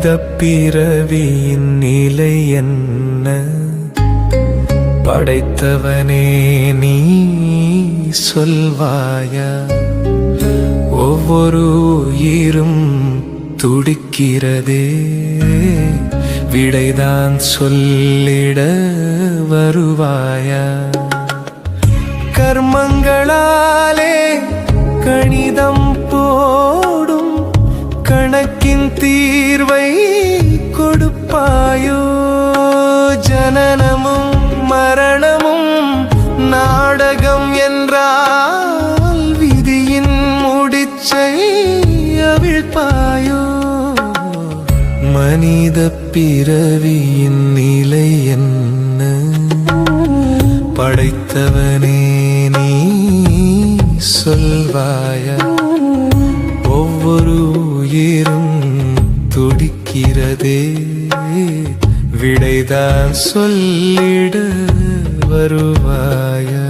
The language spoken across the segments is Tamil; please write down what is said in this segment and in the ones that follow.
மனித பிறவியின் நிலை என்ன? படைத்தவனே நீ சொல்வாயா? ஒவ்வொரு உயிரும் துடிக்கிறதே, விடைதான் சொல்லிட வருவாயா? கர்மங்களாலே கணிதம் போடும் கணக்கின் தீர்வை கொடுப்பாயோ? ஜனனமும் மரணமும் நாடகம் என்றால் விதியின் முடிச்சை அவிழ்ப்பாயோ? மனித பிறவியின் நிலை என்ன? படைத்தவனே நீ சொல்வாயா? ஒவ்வொரு உயிரும் துடிக்கிறதே, விடைதான் சொல்லிட வருவாயா?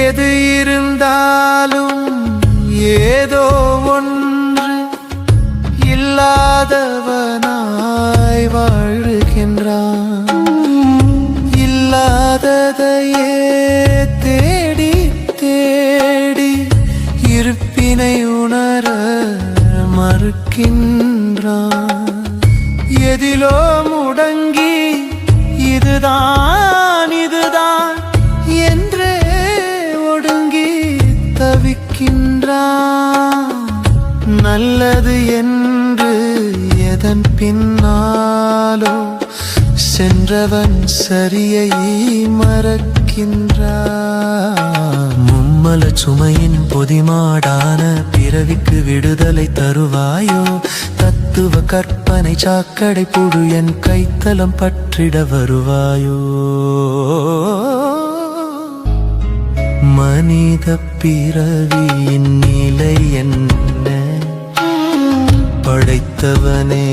எது இருந்தாலும் ஏதோ ஒன்று இல்லாதவனாய் வாழ்கின்றான். இல்லாததையே தேடி தேடி இருப்பினை உணர மறுக்கின்றான். எதிலோ முடங்கி இதுதான் இதுதான் என்றே ஒடுங்கி தவிக்கின்றான். நல்லது என்று எதன் பின்னாலோ சென்றவன் சரியை மறக்கின்றான். மும்மல சுமையின் பொதிமாடான பிறவிக்கு விடுதலை தருவாயோ? தத்துவ கற்பனை சாக்கடை புழு என் கைத்தலம் பற்றிட வருவாயோ? மனித பிறவியின் நிலை என்ன? படைத்தவனே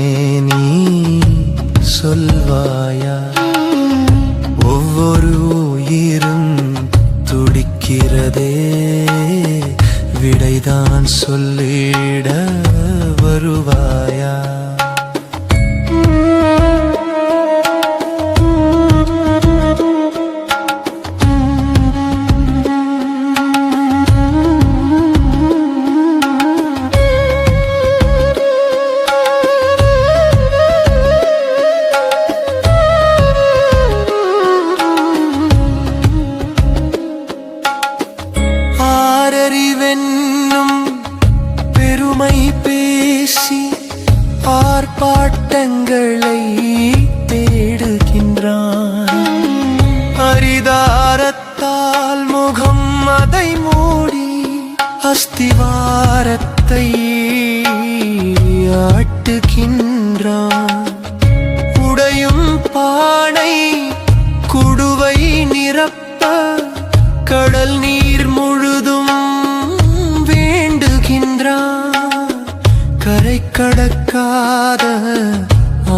நீ சொல்வாயா? ஒவ்வொரு உயிரும் துடிக்கிறதே, விடைதான் சொல்லிட வருவாயா? பெருமை பேசி ஆர்ப்பாட்டங்களை தேடுகின்றான். அரிதாரத்தால் முகம் அதை மூடி அஸ்திவாரத்தை ஆட்டுகின்றான். உடையும் பானை குடுவை நிரப்ப கடல் நீர் முழுதும் கரை கடக்காத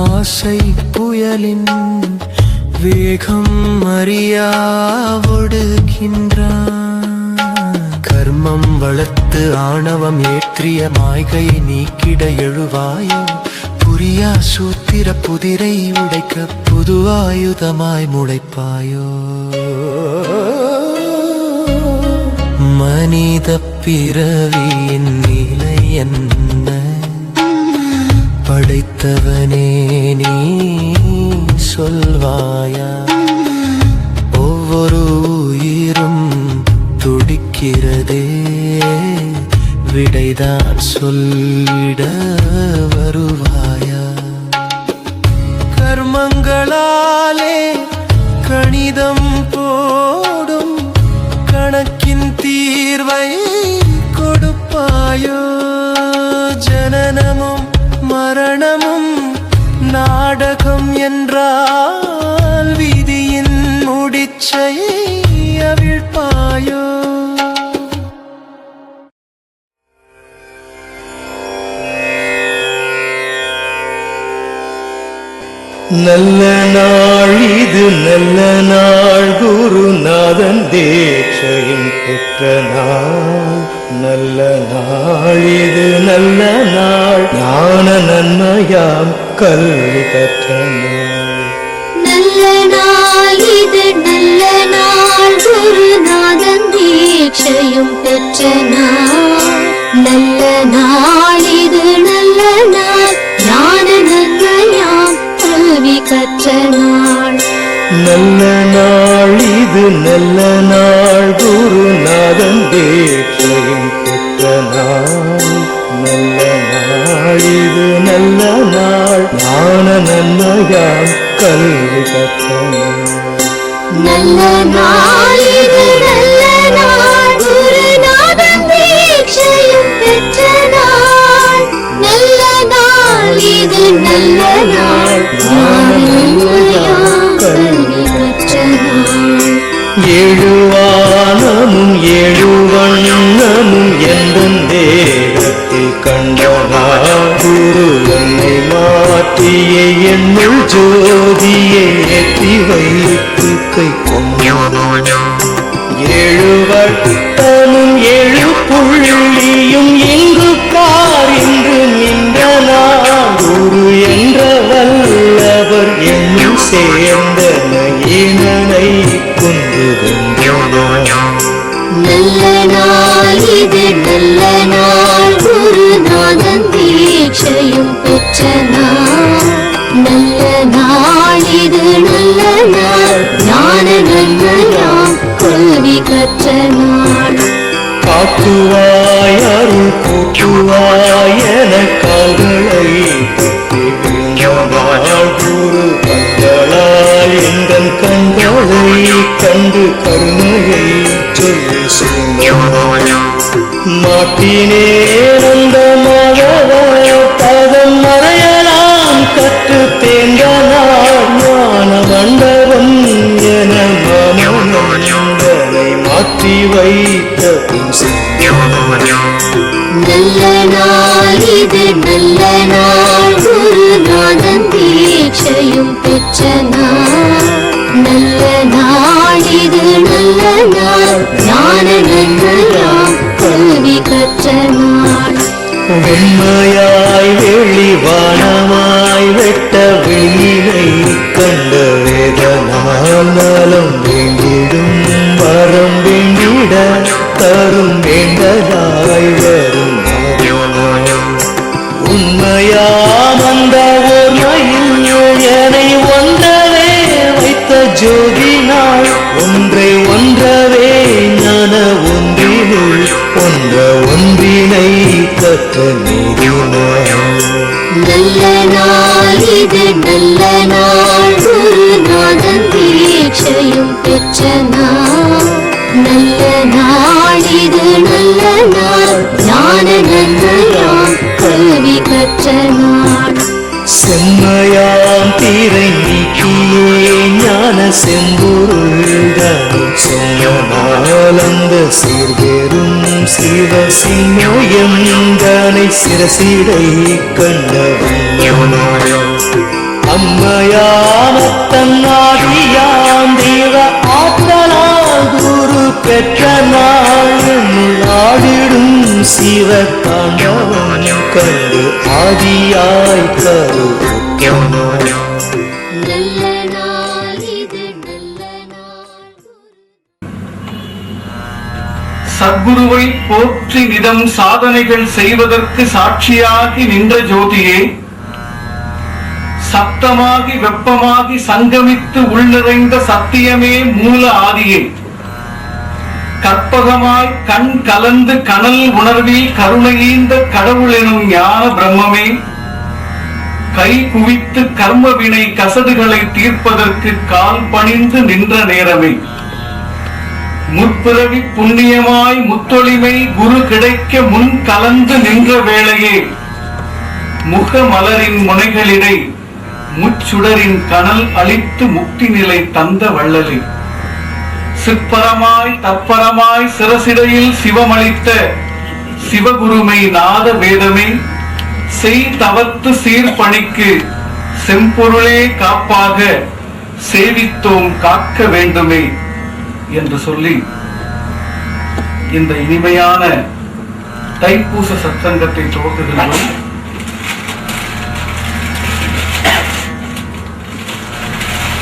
ஆசை புயலின் வேகம் அறியா ஒடுகின்றான். கர்மம் வளர்த்து ஆணவம் ஏற்றிய மாய்கையை நீக்கிட எழுவாயோ? புரியா சூத்திர புதிரை உடைக்க புது ஆயுதமாய் முளைப்பாயோ? மனித பிறவியின் நிலை என்ன? படைத்தவனே நீ சொல்வாயா? ஒவ்வொரு உயிரும் துடிக்கிறதே, விடைதான் சொல்லிட வருவாயா? கர்மங்களாலே கணிதம் போடும் கணக்கின் தீர்வை கொடுப்பாயோ? ஜனனமும் மரணமும் நாடகம் என்றால் விதியின் முடிச்சை அவிழ்ப்பாயோ? இருப்பாயோ? நல்ல நாள் இது, நல்ல நாள், குருநாதன் தீட்சையும் பெற்ற நாள். நல்ல நாள் இது, நல்ல நாள், ஞான நன்மையாம் கல்வி கற்ற நாள். நல்ல நாள் இது, நல்ல நாள், குருநாதன் தீட்சையும் பெற்ற நாள். நல்ல நாள் இது, நல்ல நாள், ஞான நன்மையாம் கல்வி கற்ற நாள். நல்ல நாள் இது, நல்ல நாள், குருநாதன் தீட்சையும் பெற்ற நாள். நல்ல நாள் இது, நல்ல நாள், ஞான நன்மையாம் கல்வி கற்ற நாள். நல்ல நாள் இது, நல்ல நாள், குருநாதன் தீட்சையும் பெற்ற நாள். நல்ல நாள் இது, நல்ல நாள், ஞான நன்மையாம் கல்வி கற்ற நாள். ஏழு வானமும் ஏழு வண்ணமும் எந்தன் தேகத்தில் கண்டனார். குரு என்னை மாற்றிய என்னுள் ஜோதியை ஏற்றி வைத்து கை கொண்டார். ஏழு வட்டமும் ஏழு புள்ளியும் எங்கு பார் என்று நின்றனார். குரு என்ற வல்லவர் என்னும் சேர்ந்தன ஈனனை கொண்டு கொண்டார். நல்ல நாள் இது, நல்ல நாள், குருநாதன் தீட்சையும் பெற்ற நாள். நல்ல நாள் இது, நல்ல நாள், ஞான நன்மையாம் கல்வி கற்ற நாள். காட்டுவாய் அருள் கூட்டுவாய் என கால்களை தட்டி விழுந்தாள். குரு கண்களால் எங்கள் கண்களை கண்டு கருணையை சொல்லி சொன்னாள். மாட்டினே அந்த மகள பதம் மறையலாம் கற்று தேர்ந்தனார். ஞான மண்டபம் என மனதை மாற்றி வைத்த பின் சென்றார். நல்ல நாள் இது, நல்ல நாள், குருநாதன் தீட்சையும் பெற்ற நாள். நல்ல நாள் இது, நல்ல நாள், ஞான நன்மையாம் கல்வி கற்ற நாள். வெண்மையாய் வெளிவானமாய் வெட்ட வெளியை கண்ட வேதனால் நலம் வேண்டிடும் வரம் வேண்டிட தரும் வேண்டதாய் வரும் உண்மையாம் அந்த ஓர்மையில் என்னை ஒன்றவே வைத்த ஜோதினாள். ஒன்றை ஒன்றவே ஞான ஒன்றினுள் ஒன்ற ஒன்றினை கற்ற நீதினாள். நல்ல நாள் இது, நல்ல நாள், குருநாதன் தீட்சையும் பெற்ற நாள். நல்ல நாள் இது, நல்ல நாள், ஞான நன்மையாம் கல்வி கற்ற நாள். செம்மையாம் தீரை நீக்கியே ஞான செம்பொருள்கள் சொன்னால் அந்த சீர்பெரும் சிவ சிம்மயந்தனை சிரசிடை கண்டவன். அம்மையாமத்தன் ஆதியாம் தேவ ஆற்றலால் குரு பெற்ற நாள். ஆடிடும் சிவ தாண்டவன் கண்டு ஆதியாய் கரு. நல்ல நாள் இது, நல்ல நாள். சத்குருவை போற்றி நிதம் சாதனைகள் செய்வதற்கு சாட்சியாகி நின்ற ஜோதியே, சப்தமாகி வெப்பமாகி சங்கமித்து உள்நிறைந்த சத்தியமே மூல ஆதியே, கற்பகமாய் கண் கலந்து கனல் உணர்வில் கருணையீந்த கடவுள் எனும் ஞான பிரம்மமே, கை குவித்து கர்ம வினை கசடுகளை தீர்ப்பதற்கு கால் பணிந்து நின்ற நேரமே, முற்பிறவி புண்ணியமாய் முத்தொளிமை குரு கிடைக்க முன் கலந்து நின்ற வேளையே, முக மலரின் முனைகளிடை முச்சுடரின் கனல் அளித்து முக்தி நிலை தந்த வள்ளலே, சிற்பரமாய் தற்பரமாய் சிரசிடையில் சிவமளித்த சிவகுருமை நாத வேதமே செய் தவத்து சீர்பணிக்கு செம்பொருளே காப்பாக சேவித்தோம் காக்க வேண்டுமே என்று சொல்லி இந்த இனிமையான தைப்பூச சத்சங்கத்தை துவக்குகின்றோம்.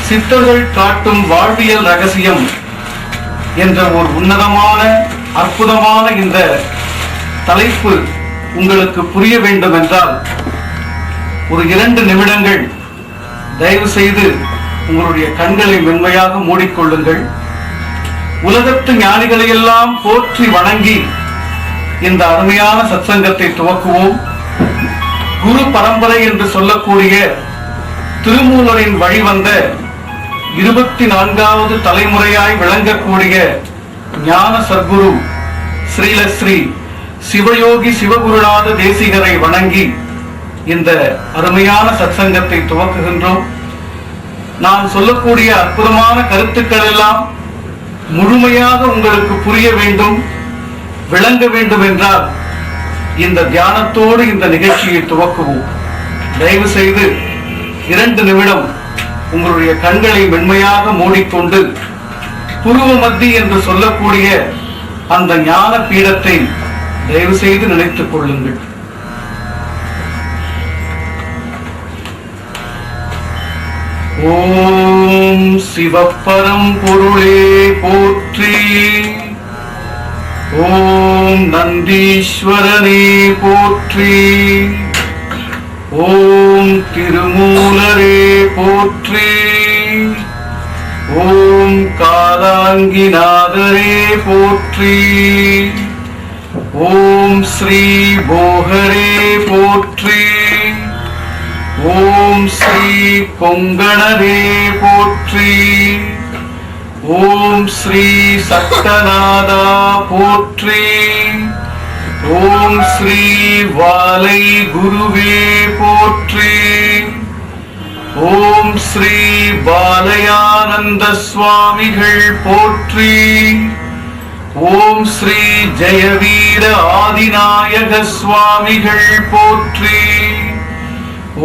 சித்தர்கள் காட்டும் வாழ்வியல் ரகசியம் என்ற ஒரு உன்னதமான அற்புதமான இந்த தலைப்பு உங்களுக்கு புரிய வேண்டும் என்றால் ஒரு 2 நிமிடங்கள் தயவு செய்து உங்களுடைய கண்களை மென்மையாக மூடிக்கொள்ளுங்கள். உலகத்து ஞானிகளை எல்லாம் போற்றி வணங்கி இந்த அருமையான சத்சங்கத்தை துவக்குவோம். குரு பரம்பரை என்று சொல்லக்கூடிய திருமூலரின் வழிவந்த 24வது தலைமுறையாய் விளங்கக்கூடிய ஞான சர்க்குரு ஸ்ரீலஸ்ரீ சிவயோகி சிவகுருநாத தேசிகரை வணங்கி இந்த அருமையான சத்சங்கத்தை துவக்குகின்றோம். நான் சொல்லக்கூடிய அற்புதமான கருத்துக்கள் எல்லாம் முழுமையாக உங்களுக்கு புரிய வேண்டும், விளங்க வேண்டும் என்றால் இந்த தியானத்தோடு இந்த நிகழ்ச்சியை துவக்குவோம். தயவு செய்து 2 நிமிடம் உங்களுடைய கண்களை மென்மையாக மூடிக்கொண்டு புருவ மத்தி என்று சொல்லக்கூடிய அந்த ஞான பீடத்தை தயவு செய்து நினைத்துக் கொள்ளுங்கள். ஓம் சிவப்பரம் பொருளே போற்றி, ஓம் நந்தீஸ்வரனே போற்றி, ஓம் திருமூலரே போற்றி, ஓம் காலாங்கிநாதரே போற்றி, ஓம் ஸ்ரீ போகரே போற்றி, ஓம் ஸ்ரீ கொங்கணரே போற்றி, ஓம் ஸ்ரீ சட்டநாதா போற்றி, ஓம் ஸ்ரீ வாலை குருவே போற்றி, ஓம் ஸ்ரீ பாலயானந்த சுவாமிகள் போற்றி, ஓம் ஸ்ரீ ஜெயவீர ஆதிநாயக சுவாமிகள் போற்றி,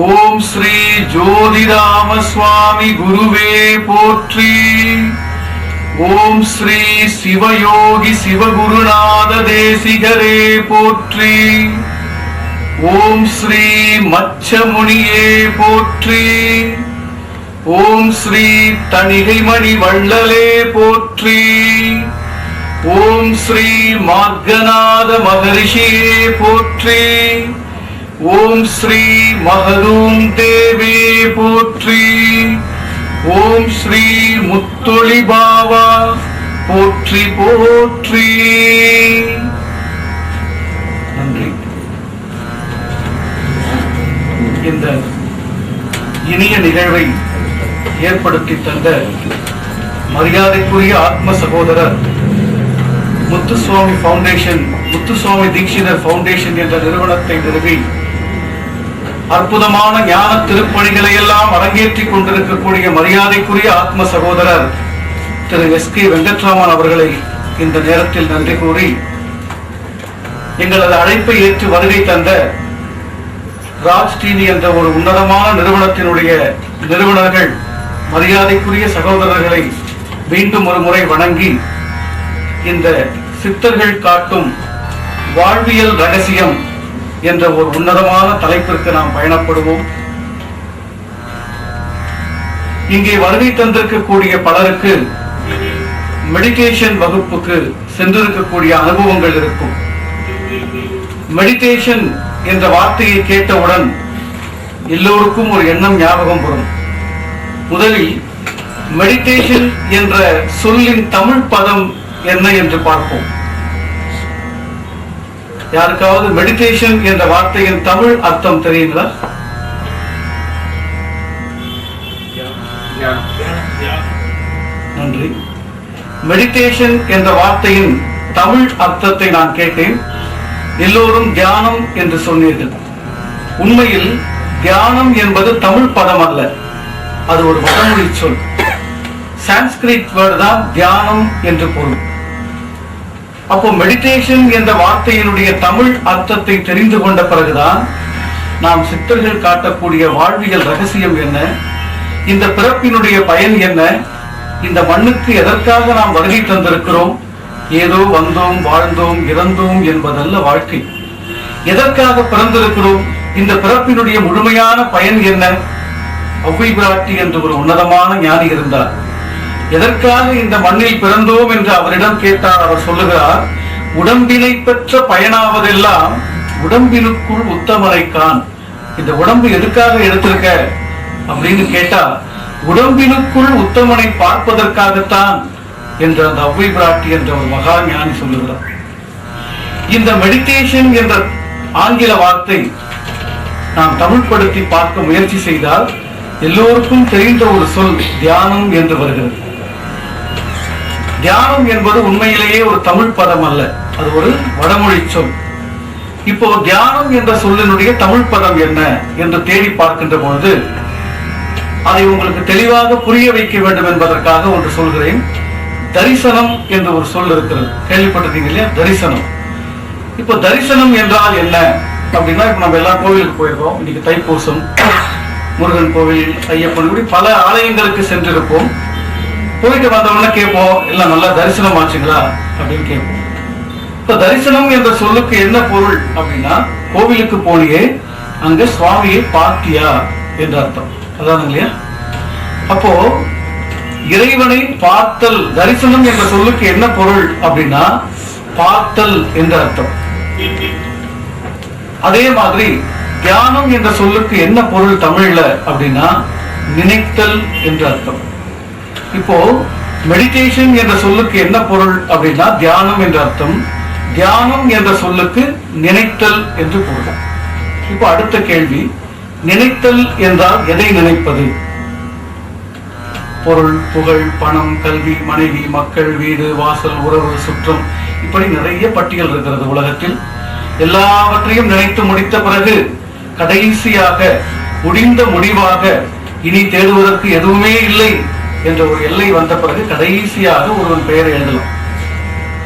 ஓம் ஸ்ரீ ஜோதிராம சுவாமி குருவே போற்றி, ஓம் ஸ்ரீ சிவயோகி சிவகுருநாத தேசிகரே போற்றி, ஓம் ஸ்ரீ மச்சமுனியே போற்றி, ஓம் ஸ்ரீ தணிகைமணி வள்ளலே போற்றி, ஓம் ஸ்ரீ மார்கநாத மகரிஷியே போற்றி, ஓம் ஸ்ரீ மகதூம் தேவே போற்றி, ஓம் ஸ்ரீ முத்தொளி பாவா போற்றி போற்றி. நன்றி. இந்த இனிய நிகழ்வை ஏற்படுத்தி தந்த மரியாதைக்குரிய ஆத்ம சகோதரர் முத்துசுவாமி ஃபவுண்டேஷன், முத்துசுவாமி தீட்சிதர் ஃபவுண்டேஷன் என்ற நிறுவனத்தை நிறுவி அற்புதமான ஞான திருப்பணிகளை எல்லாம் அரங்கேற்றிக் கொண்டிருக்கக்கூடிய மரியாதைக்குரிய ஆத்ம சகோதரர் திரு எஸ்.கே. வெங்கட்ராமன் அவர்களை இந்த நேரத்தில் நன்றி கூறி, எங்களது அழைப்பை ஏற்று வருகை தந்த ராஜ் டிவி என்ற ஒரு உன்னதமான நிறுவனத்தினுடைய நிறுவனர்கள் மரியாதைக்குரிய சகோதரர்களை மீண்டும் ஒரு முறை வணங்கி இந்த சித்தர்கள் காட்டும் வாழ்வியல் ரகசியம் என்ற ஒரு உன்னதமான தலைப்பிற்கு நாம் பயணப்படுவோம். இங்கே வருகை தந்திருக்கக்கூடிய பலருக்கு மெடிடேஷன் வகுப்புக்கு சென்றிருக்கக்கூடிய அனுபவங்கள் இருக்கும். மெடிடேஷன் என்ற வார்த்தையை கேட்டவுடன் எல்லோருக்கும் ஒரு எண்ணம் ஞாபகம் வரும். முதலில் மெடிடேஷன் என்ற சொல்லின் தமிழ் பதம் என்ன என்று பார்ப்போம். யாருக்காவது மெடிடேஷன் என்ற வார்த்தையின் தமிழ் அர்த்தம் தெரியுங்களா? நன்றி. மெடிடேஷன் என்ற வார்த்தையின் தமிழ் அர்த்தத்தை நான் கேட்டேன். எல்லோரும் தியானம் என்று சொன்னீர்கள். உண்மையில் தியானம் என்பது தமிழ் பதம் அல்ல, அது ஒரு வடமொழி சொல். சான்ஸ்கிரிட் வேர்டு தான் தியானம் என்று பொருள். அப்போ மெடிடேஷன் என்ற வார்த்தையினுடைய தமிழ் அர்த்தத்தை தெரிந்து கொண்ட பிறகுதான் நாம் சித்தர்கள் காட்டக்கூடிய வாழ்வியல் ரகசியம் என்ன, இந்த பிறப்பினுடைய பயன் என்ன, இந்த மண்ணுக்கு எதற்காக நாம் வருகை தந்திருக்கிறோம், ஏதோ வந்தோம் வாழ்ந்தோம் இறந்தோம் என்பதல்ல வாழ்க்கை, எதற்காக பிறந்திருக்கிறோம், இந்த பிறப்பினுடைய முழுமையான பயன் என்ன. ஒளவை பிராட்டி என்று ஒரு உன்னதமான ஞானி இருந்தார். எதற்காக இந்த மண்ணில் பிறந்தோம் என்று அவரிடம் கேட்டார். அவர் சொல்லுகிறார், உடம்பினை பெற்ற பயனாவதெல்லாம் உடம்பினுக்குள் உத்தமனை காண். இந்த உடம்பு எதுக்காக எடுத்திருக்க அப்படின்னு கேட்டா, உடம்பினுக்குள் உத்தமனை பார்ப்பதற்காகத்தான் என்று அந்த ஒளவை பிராட்டி என்ற ஒரு மகா ஞானி சொல்லுகிறார். இந்த மெடிடேஷன் என்ற ஆங்கில வார்த்தை நாம் தமிழ்படுத்தி பார்க்க முயற்சி செய்தால் எல்லோருக்கும் தெரிந்த ஒரு சொல் தியானம் என்று வருகிறது. தியானம் என்பது உண்மையிலேயே ஒரு தமிழ் பதம் அல்ல, அது ஒரு வடமொழி சொல். இப்போ தியானம் என்ற சொல்லினுடைய தமிழ் பதம் என்ன என்று தேடி பார்க்கின்ற பொழுது அதை உங்களுக்கு தெளிவாக புரிய வைக்க வேண்டும் என்பதற்காக ஒன்று சொல்கிறேன். தரிசனம் என்ற ஒரு சொல் இருக்கிறது, கேள்விப்பட்டிருக்கீங்க இல்லையா? தரிசனம். இப்போ தரிசனம் என்றால் என்ன அப்படின்னா, இப்ப நம்ம எல்லா கோவிலுக்கு போயிருக்கோம். இன்னைக்கு தைப்பூசம், முருகன் கோவில், ஐயப்பன், இப்படி பல ஆலயங்களுக்கு சென்றிருப்போம். போயிட்டு வந்தவொடனே கேட்போம், எல்லாம் நல்லா தரிசனம் ஆச்சுங்களா அப்படின்னு கேட்போம். இப்ப தரிசனம் என்ற சொல்லுக்கு என்ன பொருள் அப்படின்னா, கோவிலுக்கு போனியே அங்க சுவாமியை பார்த்தியா என்ற அர்த்தம். அதான் இல்லையா? அப்போ இறைவனை பார்த்தல், தரிசனம் என்ற சொல்லுக்கு என்ன பொருள் அப்படின்னா பார்த்தல் என்ற அர்த்தம். அதே மாதிரி தியானம் என்ற சொல்லுக்கு என்ன பொருள் தமிழ்ல அப்படின்னா நினைத்தல் என்ற அர்த்தம். இப்போ மெடிடேஷன் என்ற சொல்லுக்கு என்ன பொருள் அப்படின்னா தியானம் என்ற அர்த்தம். தியானம் என்ற சொல்லுக்கு நினைத்தல் என்று பொருள். இப்போ அடுத்த கேள்வி, நினைத்தல் என்றால் எதை நினைப்பது? பொருள், புகழ், பணம், கல்வி, மனைவி, மக்கள், வீடு, வாசல், உறவு, சுற்றம், இப்படி நிறைய பட்டியல் இருக்கிறது உலகத்தில். எல்லாவற்றையும் நினைத்து முடித்த பிறகு கடைசியாக முடிந்த முடிவாக இனி தேடுவதற்கு எதுவுமே இல்லை என்ற ஒரு எல்லை வந்த பிறகு கடைசியாக ஒருவன் பெயரை எழுதலாம்,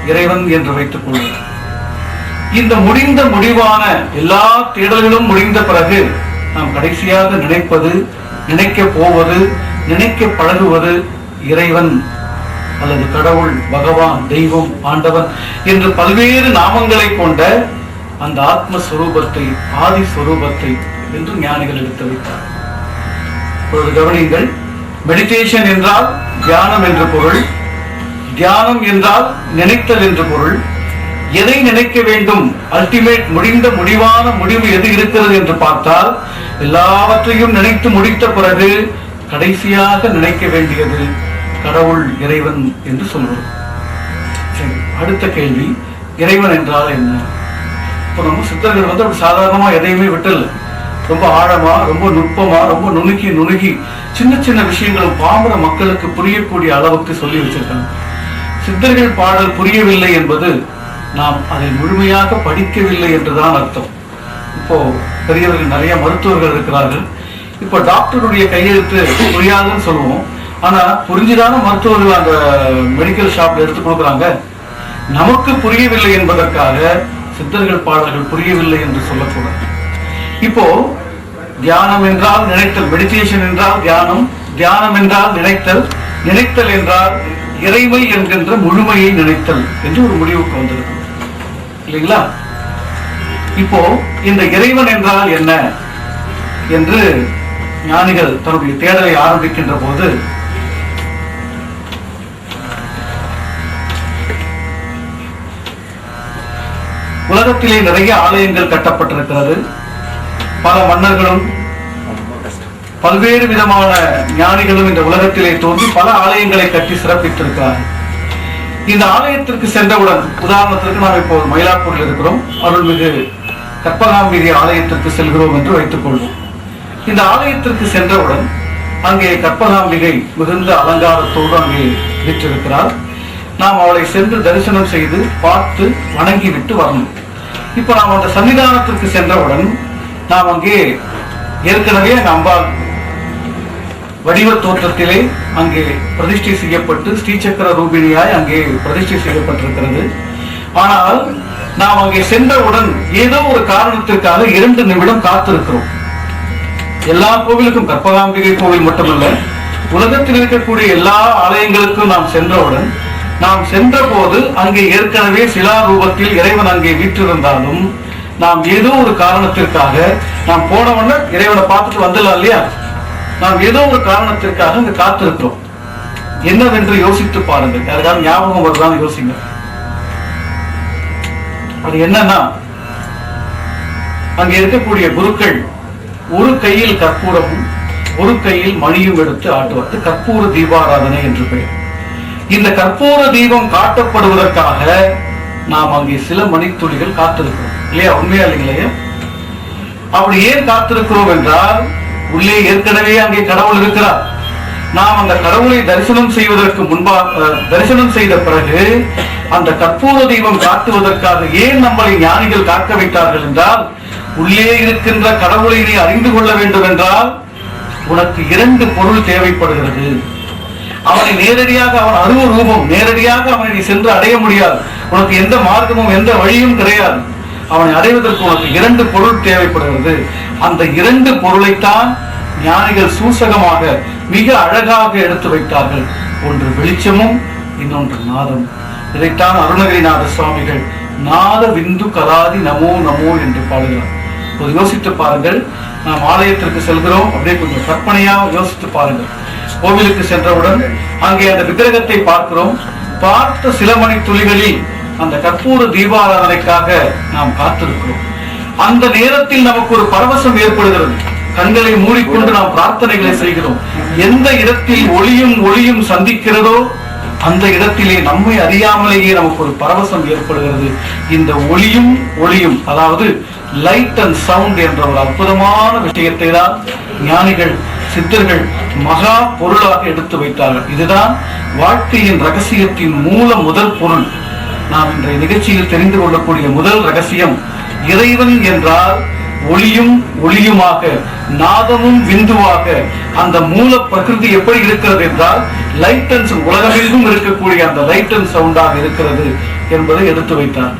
இறைவன் என்று வைத்துக் கொள்ளும். இந்த முடிந்த முடிவான எல்லா தேடல்களும் முடிந்த பிறகு நாம் கடைசியாக நினைப்பது, நினைக்க போவது, நினைக்க பழகுவது இறைவன் அல்லது கடவுள், பகவான், தெய்வம், ஆண்டவன் என்று பல்வேறு நாமங்களை கொண்ட அந்த ஆத்மஸ்வரூபத்தை, ஆதி ஸ்வரூபத்தை என்று ஞானிகள் எடுத்து வைத்தார். இப்பொழுது கவனிங்கள், மெடிடேஷன் என்றால் தியானம் என்று பொருள், தியானம் என்றால் நினைத்தல் என்று பொருள். எதை நினைக்க வேண்டும்? அல்டிமேட், முடிந்த முடிவான முடிவு எது இருக்கிறது என்று பார்த்தால் எல்லாவற்றையும் நினைத்து முடித்த பிறகு கடைசியாக நினைக்க வேண்டியது கடவுள், இறைவன் என்று சொல்வது. சரி, அடுத்த கேள்வி, இறைவன் என்றால் என்ன? இப்போ நம்ம சித்தர்கள் அப்படி சாதாரணமா எதையுமே விட்டல, ரொம்ப ஆழமா, ரொம்ப நுட்பமா, ரொம்ப நுணுகி சின்ன சின்ன விஷயங்களும் பாமர மக்களுக்கு புரியக்கூடிய அளவுக்கு சொல்லி வச்சிருக்காங்க. சித்தர்கள் பாடல் புரியவில்லை என்பது நாம் அதை முழுமையாக படிக்கவில்லை என்றுதான் அர்த்தம். இப்போ பெரியவர்கள், நிறைய மருத்துவர்கள் இருக்கிறார்கள். இப்போ டாக்டருடைய கையெழுத்து புரியாதுன்னு சொல்லுவோம், ஆனா புரிஞ்சுதான மருத்துவர்கள் அந்த மெடிக்கல் ஷாப்ல எடுத்து கொடுக்குறாங்க. நமக்கு புரியவில்லை என்பதற்காக சித்தர்கள் பாடல்கள் புரியவில்லை என்று சொல்லக்கூடாது. இப்போ தியானம் என்றால் நினைத்தல், மெடிடேஷன் என்றால் தியானம், தியானம் என்றால் நினைத்தல், நினைத்தல் என்றால் இறைமை என்கின்ற முழுமையை நினைத்தல் என்று ஒரு முடிவுக்கு வந்திருக்கு இல்லைங்களா? இப்போ இந்த இறைவன் என்றால் என்ன என்று ஞானிகள் தன்னுடைய தேடலை ஆரம்பிக்கின்ற போது உலகத்திலே நிறைய ஆலயங்கள் கட்டப்பட்டிருக்கிறது. பல மன்னர்களும் பல்வேறு விதமான ஞானிகளும் இந்த உலகத்திலே தோன்றி பல ஆலயங்களை கட்டி சிறப்பித்திருக்கிறார்கள். இந்த ஆலயத்திற்கு சென்றவுடன், உதாரணத்திற்கு நாம் இப்போ மயிலாப்பூரில் இருக்கிறோம், அருள்மிகு கற்பகாம்பிகை ஆலயத்திற்கு செல்கிறோம் என்று வைத்துக் கொள்வோம். இந்த ஆலயத்திற்கு சென்றவுடன் அங்கே கற்பகாம்பிகை மிகுந்த அலங்காரத்தோடு அங்கே வீற்றிருக்கிறார். நாம் அவளை சென்று தரிசனம் செய்து பார்த்து வணங்கி விட்டு வரணும். இப்ப நாம் அந்த சன்னிதானத்திற்கு சென்றவுடன் நாம் அங்கே ஏற்கனவே அம்பாள் வடிவ தோற்றத்திலே அங்கே பிரதிஷ்டை செய்யப்பட்டு ஸ்ரீசக்கர ரூபிணியாய் அங்கே பிரதிஷ்டை செய்யப்பட்டிருக்கிறது. ஆனால் நாம் அங்கே சென்றவுடன் ஏதோ ஒரு காரணத்திற்காக 2 நிமிடம் காத்திருக்கிறோம். எல்லா கோவிலுக்கும், கற்பகாம்பிகை கோவில் மட்டுமல்ல, உலகத்தில் இருக்கக்கூடிய எல்லா ஆலயங்களுக்கும் நாம் சென்றவுடன், நாம் சென்ற போது அங்கே ஏற்கனவே சிலா ரூபத்தில் இறைவன் அங்கே வீற்றிருந்தாலும் நாம் ஏதோ ஒரு காரணத்திற்காக, நாம் போனவொன்ன இறைவனை பார்த்துட்டு வந்துடலாம் இல்லையா, நாம் ஏதோ ஒரு காரணத்திற்காக அங்க காத்திருக்கிறோம். என்னவென்று யோசித்து பாருங்கள். யாருக்காவது ஞாபகம் வருதான்னு யோசிங்க. அது என்னன்னா, அங்க இருக்கக்கூடிய குருக்கள் ஒரு கையில் கற்பூரமும் ஒரு கையில் மணியும் எடுத்து ஆட்டுவது கற்பூர தீபாராதனை என்று பெயர். இந்த கற்பூர தீபம் காட்டப்படுவதற்காக நாம் அங்கே சில மணித்துளிகள் காத்திருக்கிறோம் இல்லையா? உண்மையா இல்லைங்களா? அப்படி ஏன் காத்திருக்கிறோம் என்றால், உள்ளே ஏற்கனவே அங்கே கடவுள் இருக்கிறார். நாம் அந்த கடவுளை தரிசனம் செய்வதற்கு முன்பாக, தரிசனம் செய்த பிறகு அந்த கற்பூர தீபம் காட்டுவதற்காக ஏன் நம்மளை ஞானிகள் காக்க வைத்தார்கள் என்றால், உள்ளே இருக்கின்ற கடவுளை நீ அறிந்து கொள்ள வேண்டும் என்றால் உனக்கு 2 பொருள் தேவைப்படுகிறது. அவனை நேரடியாக, அவன் அருவ ரூபம், நேரடியாக அவனை நீ சென்று அடைய முடியாது. உனக்கு எந்த மார்க்கமும் எந்த வழியும் கிடையாது. அவனை அடைவதற்கு உனக்கு 2 பொருள் தேவைப்படுகிறது. அந்த 2 பொருளைத்தான் ஞானிகள் சூசகமாக மிக அழகாக எடுத்து வைத்தார்கள். ஒன்று வெளிச்சமும், இன்னொன்று நாதம். இதைத்தான் அருணகிரிநாத சுவாமிகள் நாத விந்து கலாதி நமோ நமோ என்று பாடுகிறார். ஒரு யோசித்து பாருங்கள். நாம் ஆலயத்திற்கு செல்கிறோம், அப்படியே கொஞ்சம் கற்பனையாக யோசித்து பாருங்கள். கோவிலுக்கு சென்றவுடன் அங்கே அந்த விக்கிரகத்தை பார்க்கிறோம். பார்த்த சில மணி துளிகளில் அந்த கற்பூர தீபாராதனைக்காக நாம் காத்திருக்கிறோம். அந்த நேரத்தில் நமக்கு ஒரு பரவசம் ஏற்படுகிறது. கண்களை மூடிக்கொண்டு நாம் பிரார்த்தனைகளை செய்கிறோம். எந்த இடத்தில் ஒளியும் சந்திக்கிறதோ அந்த இடத்திலே நம்மை அறியாமலேயே நமக்கு ஒரு பரவசம் ஏற்படுகிறது. இந்த ஒளியும் அதாவது லைட் அண்ட் சவுண்ட் என்ற ஒரு அற்புதமான விஷயத்தை தான் ஞானிகள், சித்தர்கள் மகா பொருளாக எடுத்து வைத்தார்கள். இதுதான் வாழ்க்கையின் ரகசியத்தின் முதல் பொருள். நாம் இன்றைய நிகழ்ச்சியில் தெரிந்து கொள்ளக்கூடிய முதல் ரகசியம், இறைவன் என்றால் ஒளியுமாக, நாதமும் விந்துவாக, அந்த மூல பிரகிருதி எப்படி இருக்கிறது என்றால் லைட் அண்ட் உலகமெங்கும் இருக்கக்கூடிய அந்த லைட் அண்ட் சவுண்டாக இருக்கிறது என்பதை எடுத்து வைத்தார்.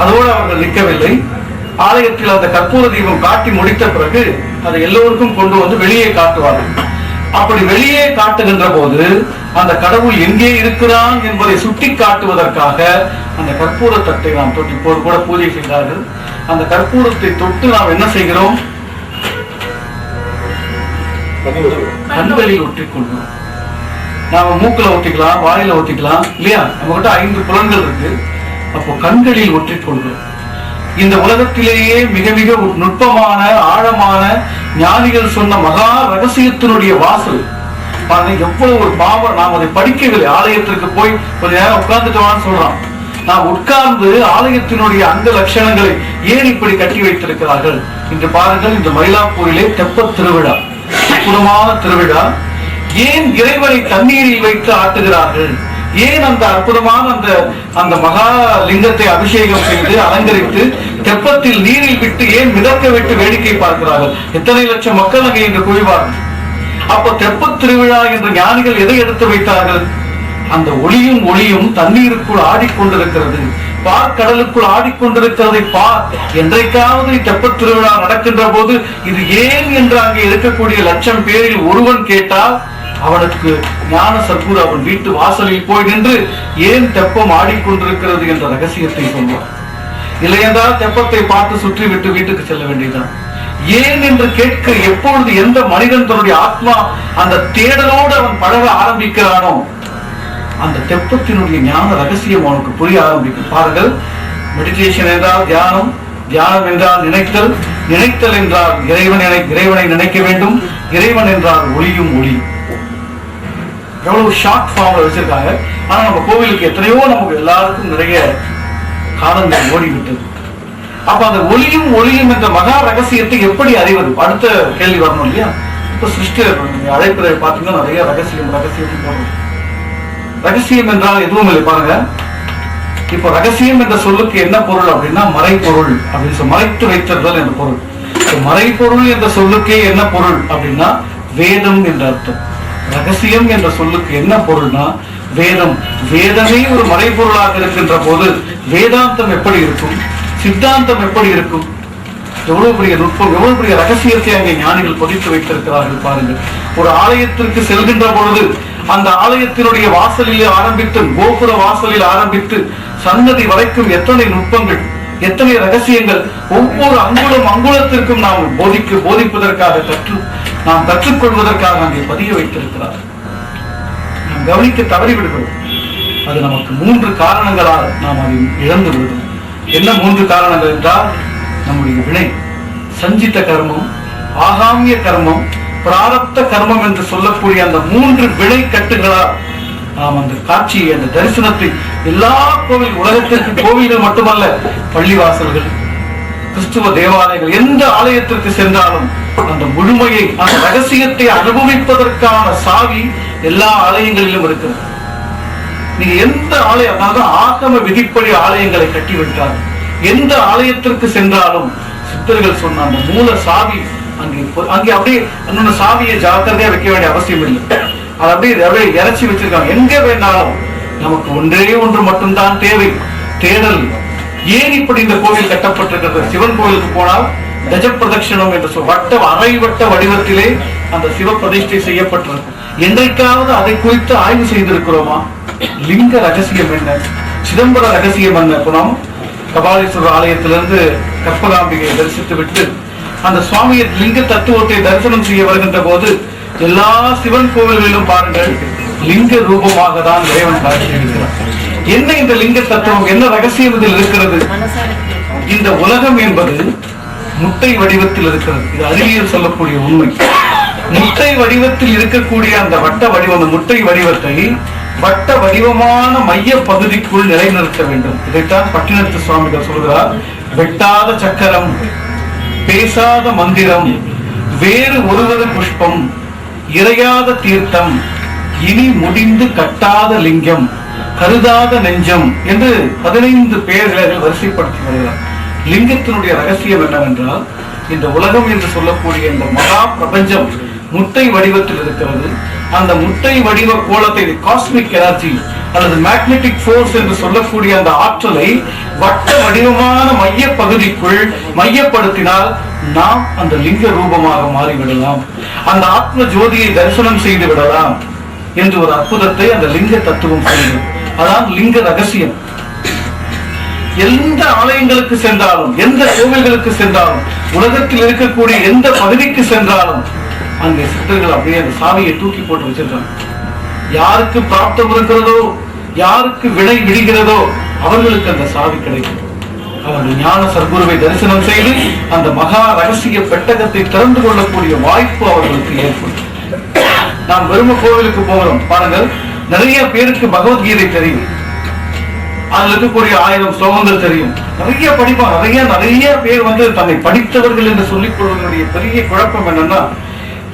அதோடு அவர்கள் நிற்கவில்லை. ஆலயத்தில் அந்த கற்பூர தீபம் காட்டி முடித்த பிறகு அதை எல்லோருக்கும் கொண்டு வந்து வெளியே காட்டுவார்கள். அப்படி வெளியே காட்டுகின்ற போது அந்த கடவுள் எங்கே இருக்கிறான் என்பதை சுட்டி காட்டுவதற்காக அந்த கற்பூர தட்டை நாம் தொட்டு, இப்போது கூட பூஜை செய்தார்கள், அந்த கற்பூரத்தை தொட்டு நாம் என்ன செய்கிறோம்? கண்களில் ஒட்டிக்கொள்கிறோம். நாம மூக்குல ஒட்டிக்கலாம், வாயில ஒட்டிக்கலாம் இல்லையா? நம்ம கிட்ட 5 புலன்கள் இருக்கு. அப்போ கண்களில் ஒட்டிக்கொள்கிறோம். இந்த உலகத்திலேயே மிக மிக நுட்பமான, ஆழமான, ஞானிகள் சொன்ன மகா ரகசியத்தினுடைய வாசல் பாருங்க. எவ்வளவு ஒரு பாவம்! நாம் அதை படிக்கவில்லை. ஆலயத்திற்கு போய் கொஞ்ச நேரம் உட்கார்ந்துட்டோம்னு சொல்றோம். நாம் உட்கார்ந்து ஆலயத்தினுடைய அந்த லட்சணங்களை ஏன் இப்படி கட்டி வைத்திருக்கிறார்கள் என்று பாருங்கள். இந்த மயிலாப்பூரிலே தெப்பத் திருவிழா, அற்புதமான திருவிழா. ஏன் இறைவனை தண்ணீரில் வைத்து ஆட்டுகிறார்கள்? ஏன் அந்த அற்புதமான அந்த மகா லிங்கத்தை அபிஷேகம் செய்து அலங்கரித்து தெப்பத்தில் நீரில் விட்டு ஏன் மிதக்க விட்டு வேடிக்கை பார்க்கிறார்கள்? எத்தனை லட்சம் மக்கள் அங்கே இன்று குவிவார்கள். அப்ப தெப்பத் திருவிழா என்று ஞானிகள் எதை எடுத்து வைத்தார்கள்? அந்த ஒளியும் தண்ணீருக்குள் ஆடிக்கொண்டிருக்கிறது, பார்க்கடலுக்குள் ஆடிக்கொண்டிருக்கிறதை பார். என்றைக்காவது தெப்பத் திருவிழா நடக்கின்ற போது இது ஏன் என்று அங்கே இருக்கக்கூடிய லட்சம் பேரில் ஒருவன் கேட்டால் அவனுக்கு ஞான சத்குரு அவன் வீட்டு வாசலில் போய் நின்று ஏன் தெப்பம் ஆடிக்கொண்டிருக்கிறது என்ற ரகசியத்தை சொல்வார். இல்லையென்றால் தெப்பத்தை பார்த்து சுற்றி விட்டு வீட்டுக்கு செல்ல வேண்டியதுதான். ஏன் என்று கேட்க எப்பொழுது எந்த மனிதன் தன்னுடைய ஆத்மா அந்த தேடலோடு அவன் பழக ஆரம்பிக்கிறானோ அந்த தெப்பத்தினுடைய ஞான ரகசியம் அவனுக்கு புரிய ஆரம்பிக்கும். பாருங்கள், மெடிடேஷன் என்றால் தியானம், தியானம் என்றால் நினைத்தல், நினைத்தல் என்றால் இறைவனை நினைக்க வேண்டும், இறைவன் என்றால் ஒளியும். எவ்வளவு ஷார்ட் ஃபார்ம்ல வச்சிருக்காங்க. ஆனா நம்ம கோவிலுக்கு எத்தனையோ நமக்கு எல்லாருக்கும் நிறைய காலங்கள் ஓடிவிட்டது. அப்ப அந்த ஒளியும் என்ற மகா ரகசியத்தை எப்படி அறிவது? அடுத்த கேள்வி வரணும் இல்லையா? இப்ப சிருஷ்டி அழைப்பதை பார்த்தீங்கன்னா நிறைய ரகசியம் போடுறோம். ரகசியம் என்றால் எதுவும் இல்லை. பாருங்க, இப்ப ரகசியம் என்ற சொல்லுக்கு என்ன பொருள் அப்படின்னா மறைப்பொருள் அப்படின்னு, மறைத்து வைத்திருத்தல் என்ற பொருள். மறைப்பொருள் என்ற சொல்லுக்கே என்ன பொருள் அப்படின்னா வேதம் என்ற அர்த்தம். ரகசியம் என்ற சொல்லுக்கு என்ன பொருள்னா வேதம். வேதமே ஒரு மறைபொருளாக இருக்கின்ற போது வேதாந்தம் எப்படி இருக்கும், சித்தாந்தம் எப்படி இருக்கும்? எவ்வளவு பெரிய நுட்பம், எவ்வளவு பெரிய ரகசியத்தை அங்கே ஞானிகள் பொதித்து வைத்திருக்கிறார்கள் பாருங்கள். ஒரு ஆலயத்திற்கு செல்கின்ற பொழுது அந்த ஆலயத்தினுடைய வாசலில் ஆரம்பித்து, கோபுர வாசலில் ஆரம்பித்து சன்னதி வரைக்கும் எத்தனை நுட்பங்கள், எத்தனை ரகசியங்கள் ஒவ்வொரு அங்குலத்திற்கும் நாம் போதிப்பதற்காக நாம் கற்றுக்கொள்வதற்காக அங்கே பதிய வைத்திருக்கிறார். நாம் கவனிக்க தவறிவிடுகிறோம். அது நமக்கு 3 காரணங்களால் நாம் அதை இழந்து விடுகிறோம். என்ன 3 காரணங்கள் என்றால், நம்முடைய வினை, சஞ்சித கர்மம், ஆகாமிய கர்மம், பிராரப்த கர்மம் என்று சொல்லக்கூடிய அந்த 3 வினை கட்டுகளால் நாம் அந்த காட்சியை, அந்த தரிசனத்தை எல்லா உலகத்திற்கு கோவில்கள் மட்டுமல்ல, பள்ளிவாசல்கள், கிறிஸ்துவ தேவாலயங்கள், எந்த ஆலயத்திற்கு சென்றாலும் அந்த முழுமையை, அந்த ரகசியத்தை அனுபவிப்பதற்கான சாவி எல்லா ஆலயங்களிலும் இருக்கிறது. நீங்க எந்த ஆலயம், அதாவது ஆகம விதிப்படி ஆலயங்களை கட்டிவிட்டார், எந்த ஆலயத்திற்கு சென்றாலும் சித்தர்கள் சொன்ன அந்த மூல சாவி அங்கே அப்படியே அந்த சாவியை ஜாக்கிரதையா வைக்க வேண்டிய அவசியம் இல்லை. அது அப்படியே இறைச்சி வச்சிருக்காங்க. எங்க வேணாலும் நமக்கு ஒன்று மட்டும்தான் தேவை, தேடல். ஏன் இப்படி இந்த கோவில் கட்டப்பட்டிருக்கிறது? சிவன் கோவிலுக்கு போனால் கஜ பிரதட்சணம் என்று அரை வட்ட வடிவத்திலே அந்த சிவ பிரதிஷ்டை செய்யப்பட்டிருக்கும். என்றைக்காவது அதை குறித்து ஆய்வு செய்திருக்கிறோமா? லிங்க ரகசியம் என்ன, சிதம்பர ரகசியம் என்ன? நாம் கபாலீஸ்வரர் ஆலயத்திலிருந்து கற்பகாம்பிகை தரிசித்து விட்டு அந்த சுவாமியை லிங்க தத்துவத்தை தரிசனம் செய்ய வருகின்ற போது எல்லா சிவன் கோவில்களிலும் பாருங்கள், லிங்க ரூபமாக தான் இறைவன் காட்சியளிக்கிறார். என்ன இந்த லிங்க தத்துவம், என்ன ரகசியம் இதில் இருக்கிறது? இந்த உலகம் என்பது முட்டை வடிவத்தில் இருக்கிறது. இது அறிவியல் சொல்லக்கூடிய உண்மை. முட்டை வடிவத்தில் இருக்கக்கூடிய அந்த வட்ட வடிவம், அந்த முட்டை வடிவத்தை வட்ட வடிவமான மைய பகுதிக்குள் நிலைநிறுத்த வேண்டும். இதைத்தான் பட்டினத்து சுவாமிகள் சொல்கிறார். வெட்டாத சக்கரம், பேசாத மந்திரம், வேறு ஒருவரு புஷ்பம், இறையாத தீர்த்தம், இனி முடிந்து கட்டாத லிங்கம், கருதாத நெஞ்சம் என்று 15 பெயர்களை வரிசைப்படுத்தி வருகிறார். லிங்கத்தினுடைய ரகசியம் என்னவென்றால், இந்த உலகம் என்று சொல்லக்கூடிய இந்த மகா பிரபஞ்சம் முட்டை வடிவத்தில் இருக்கிறது. அந்த முட்டை வடிவ கோலத்தை காஸ்மிக் எனர்ஜி அல்லது மேக்னெட்டிக் போர்ஸ் என்று சொல்லக்கூடிய அந்த ஆற்றலை வட்ட வடிவமான மைய பகுதிக்குள் மையப்படுத்தினால் நாம் அந்த லிங்க ரூபமாக மாறிவிடலாம், அந்த ஆத்ம ஜோதியை தரிசனம் செய்து விடலாம் என்று ஒரு அற்புதத்தை அந்த லிங்க தத்துவம் செய்கிறது. அதான் லிங்க ரகசியம். எந்த ஆலயங்களுக்கு சென்றாலும், எந்த கோவில்களுக்கு சென்றாலும், உலகத்தில் இருக்கக்கூடிய எந்த பகுதிக்கு சென்றாலும் அங்கே சித்தர்கள் அப்படியே அந்த சாவியை தூக்கி போட்டு வச்சிருக்காங்க. யாருக்கு பிராப்தம் இருக்கிறதோ, யாருக்கு விடை விடுகிறதோ அவர்களுக்கு அந்த சாவி கிடைக்கும். அவர்கள் ஞான சர்க்குருவை தரிசனம் செய்து அந்த மகா ரகசிய பெட்டகத்தை திறந்து கொள்ளக்கூடிய வாய்ப்பு அவர்களுக்கு ஏற்படும். நாம் வெறும கோவிலுக்கு போகிறோம் பாருங்கள், நிறைய பேருக்கு பகவத்கீதை தெரியும், அதுல இருக்கக்கூடிய 1000 ஸ்லோகங்கள் தெரியும், நிறைய படிப்பாங்க. நிறைய பேர் தன்னை படித்தவர்கள் என்று சொல்லிக் கொள்வதனுடைய பெரிய குழப்பம் என்னன்னா,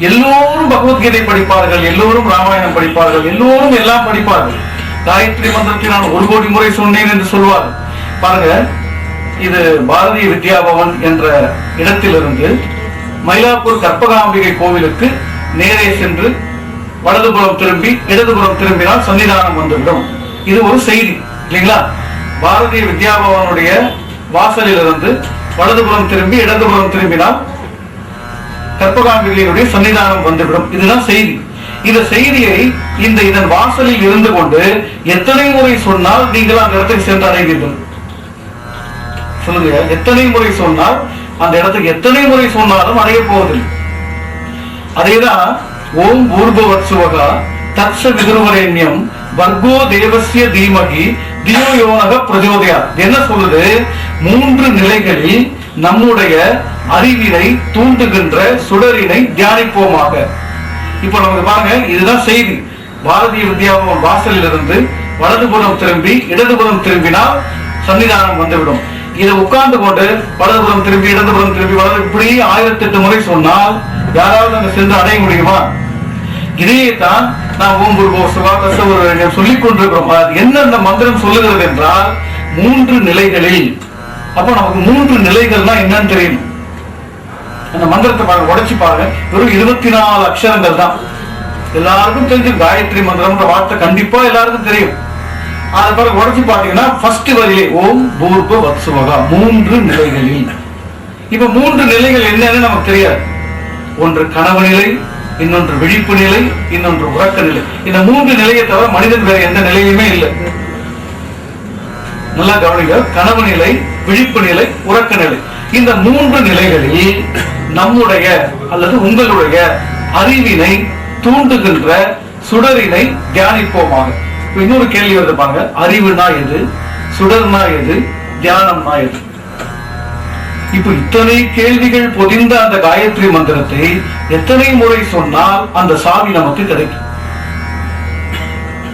எல்லோரும் பகவத்கீதை படிப்பார்கள், எல்லோரும் ராமாயணம் படிப்பார்கள், எல்லோரும் எல்லாம் படிப்பார்கள். காயத்ரி மந்திரத்தை நான் 1 கோடி முறை சொன்னேன் என்று சொல்வார். பாருங்க, இது பாரதிய வித்யா பவன் என்ற இடத்திலிருந்து மயிலாப்பூர் கற்பகாம்பிகை கோவிலுக்கு நேரே சென்று வலதுபுறம் திரும்பி இடதுபுறம் திரும்பினால் சன்னிதானம் வந்துவிடும். இது ஒரு செய்தி இல்லைங்களா? பாரதிய வித்யா பவனுடைய வாசலில் இருந்து வலதுபுறம் திரும்பி இடதுபுறம் திரும்பினால் கற்பகாம்பிகையுடைய சன்னிதானம் வந்துவிடும். இதுதான் செய்தி. இந்த செய்தியை இதன் வாசலில் இருந்து கொண்டு எத்தனை முறை சொன்னால் நீங்கள் அந்த இடத்துக்கு சென்று அடைவீர்கள்? சொல்லுங்க, எத்தனை முறை சொன்னால் அந்த இடத்துக்கு எத்தனை முறை சொன்னாலும் அடைய போவதில்லை. அதேதான் ஓம் பூர்பவத் சுவகா தத்ச விதுர்வரேண்யம் வர்கோ தேவஸ்ய தீமகி தியோ யோனக பிரஜோதயா. என்ன சொல்லுது? 3 நிலைகளில் நம்முடைய அறிவினை தூண்டுகின்ற சுடரினை தியானிப்போமாக. இப்ப நமக்கு பாருங்க, இதுதான் செய்தி. பாரதிய வித்யாபவன் வாசலில் இருந்து வலதுபுறம் திரும்பி இடதுபுறம் திரும்பினால் சன்னிதானம் வந்துவிடும். இதை உட்கார்ந்து கொண்டு வலதுபுறம் திரும்பி இடதுபுறம் திரும்பி இப்படி 1008 முறை சொன்னால் யாராவது அங்க சென்று அடைய முடியுமா? இதையேதான் நாம் ஓம் பூர்வ சுவகா சொல்லிக் கொண்டிருக்கிறோம். என்ன அந்த மந்திரம் சொல்லுகிறது என்றால் 3 நிலைகளில். அப்ப நமக்கு 3 நிலைகள்னா என்னன்னு தெரியும். அந்த மந்திரத்தை பாருங்க, உடைச்சு பாருங்க, வெறும் 24 அக்ஷரங்கள் தான். எல்லாருக்கும் தெரிஞ்சு காயத்ரி மந்திரம்ன்ற வார்த்தை கண்டிப்பா எல்லாருக்கும் தெரியும். அதை பிறகு உடைச்சு பாத்தீங்கன்னா ஃபர்ஸ்ட் வரியிலே ஓம் பூர்வ வத்சுவகா 3 நிலைகளில். இப்ப 3 நிலைகள் என்னன்னு நமக்கு தெரியாது. ஒன்று கனவு நிலை, இன்னொன்று விழிப்பு நிலை, இன்னொன்று உறக்க நிலை. இந்த 3 நிலையை தவிர மனிதன் வேற எந்த நிலையுமே இல்லை. நல்லா கவனிங்க, கனவு நிலை, விழிப்பு நிலை, உறக்க நிலை. இந்த 3 நிலைகளில் நம்முடைய அல்லது உங்களுடைய அறிவினை தூண்டுகின்ற சுடரினை தியானிப்போமாக. இன்னொரு கேள்வி வருது பாருங்க, அறிவுனா எது, சுடர்னா எது, தியானம்னா எது? இப்ப இத்தனை கேள்விகள் பொதிந்த அந்த காயத்ரி மந்திரத்தை எத்தனை முறை சொன்னால் அந்த சாவி நமக்கு கிடைக்கும்?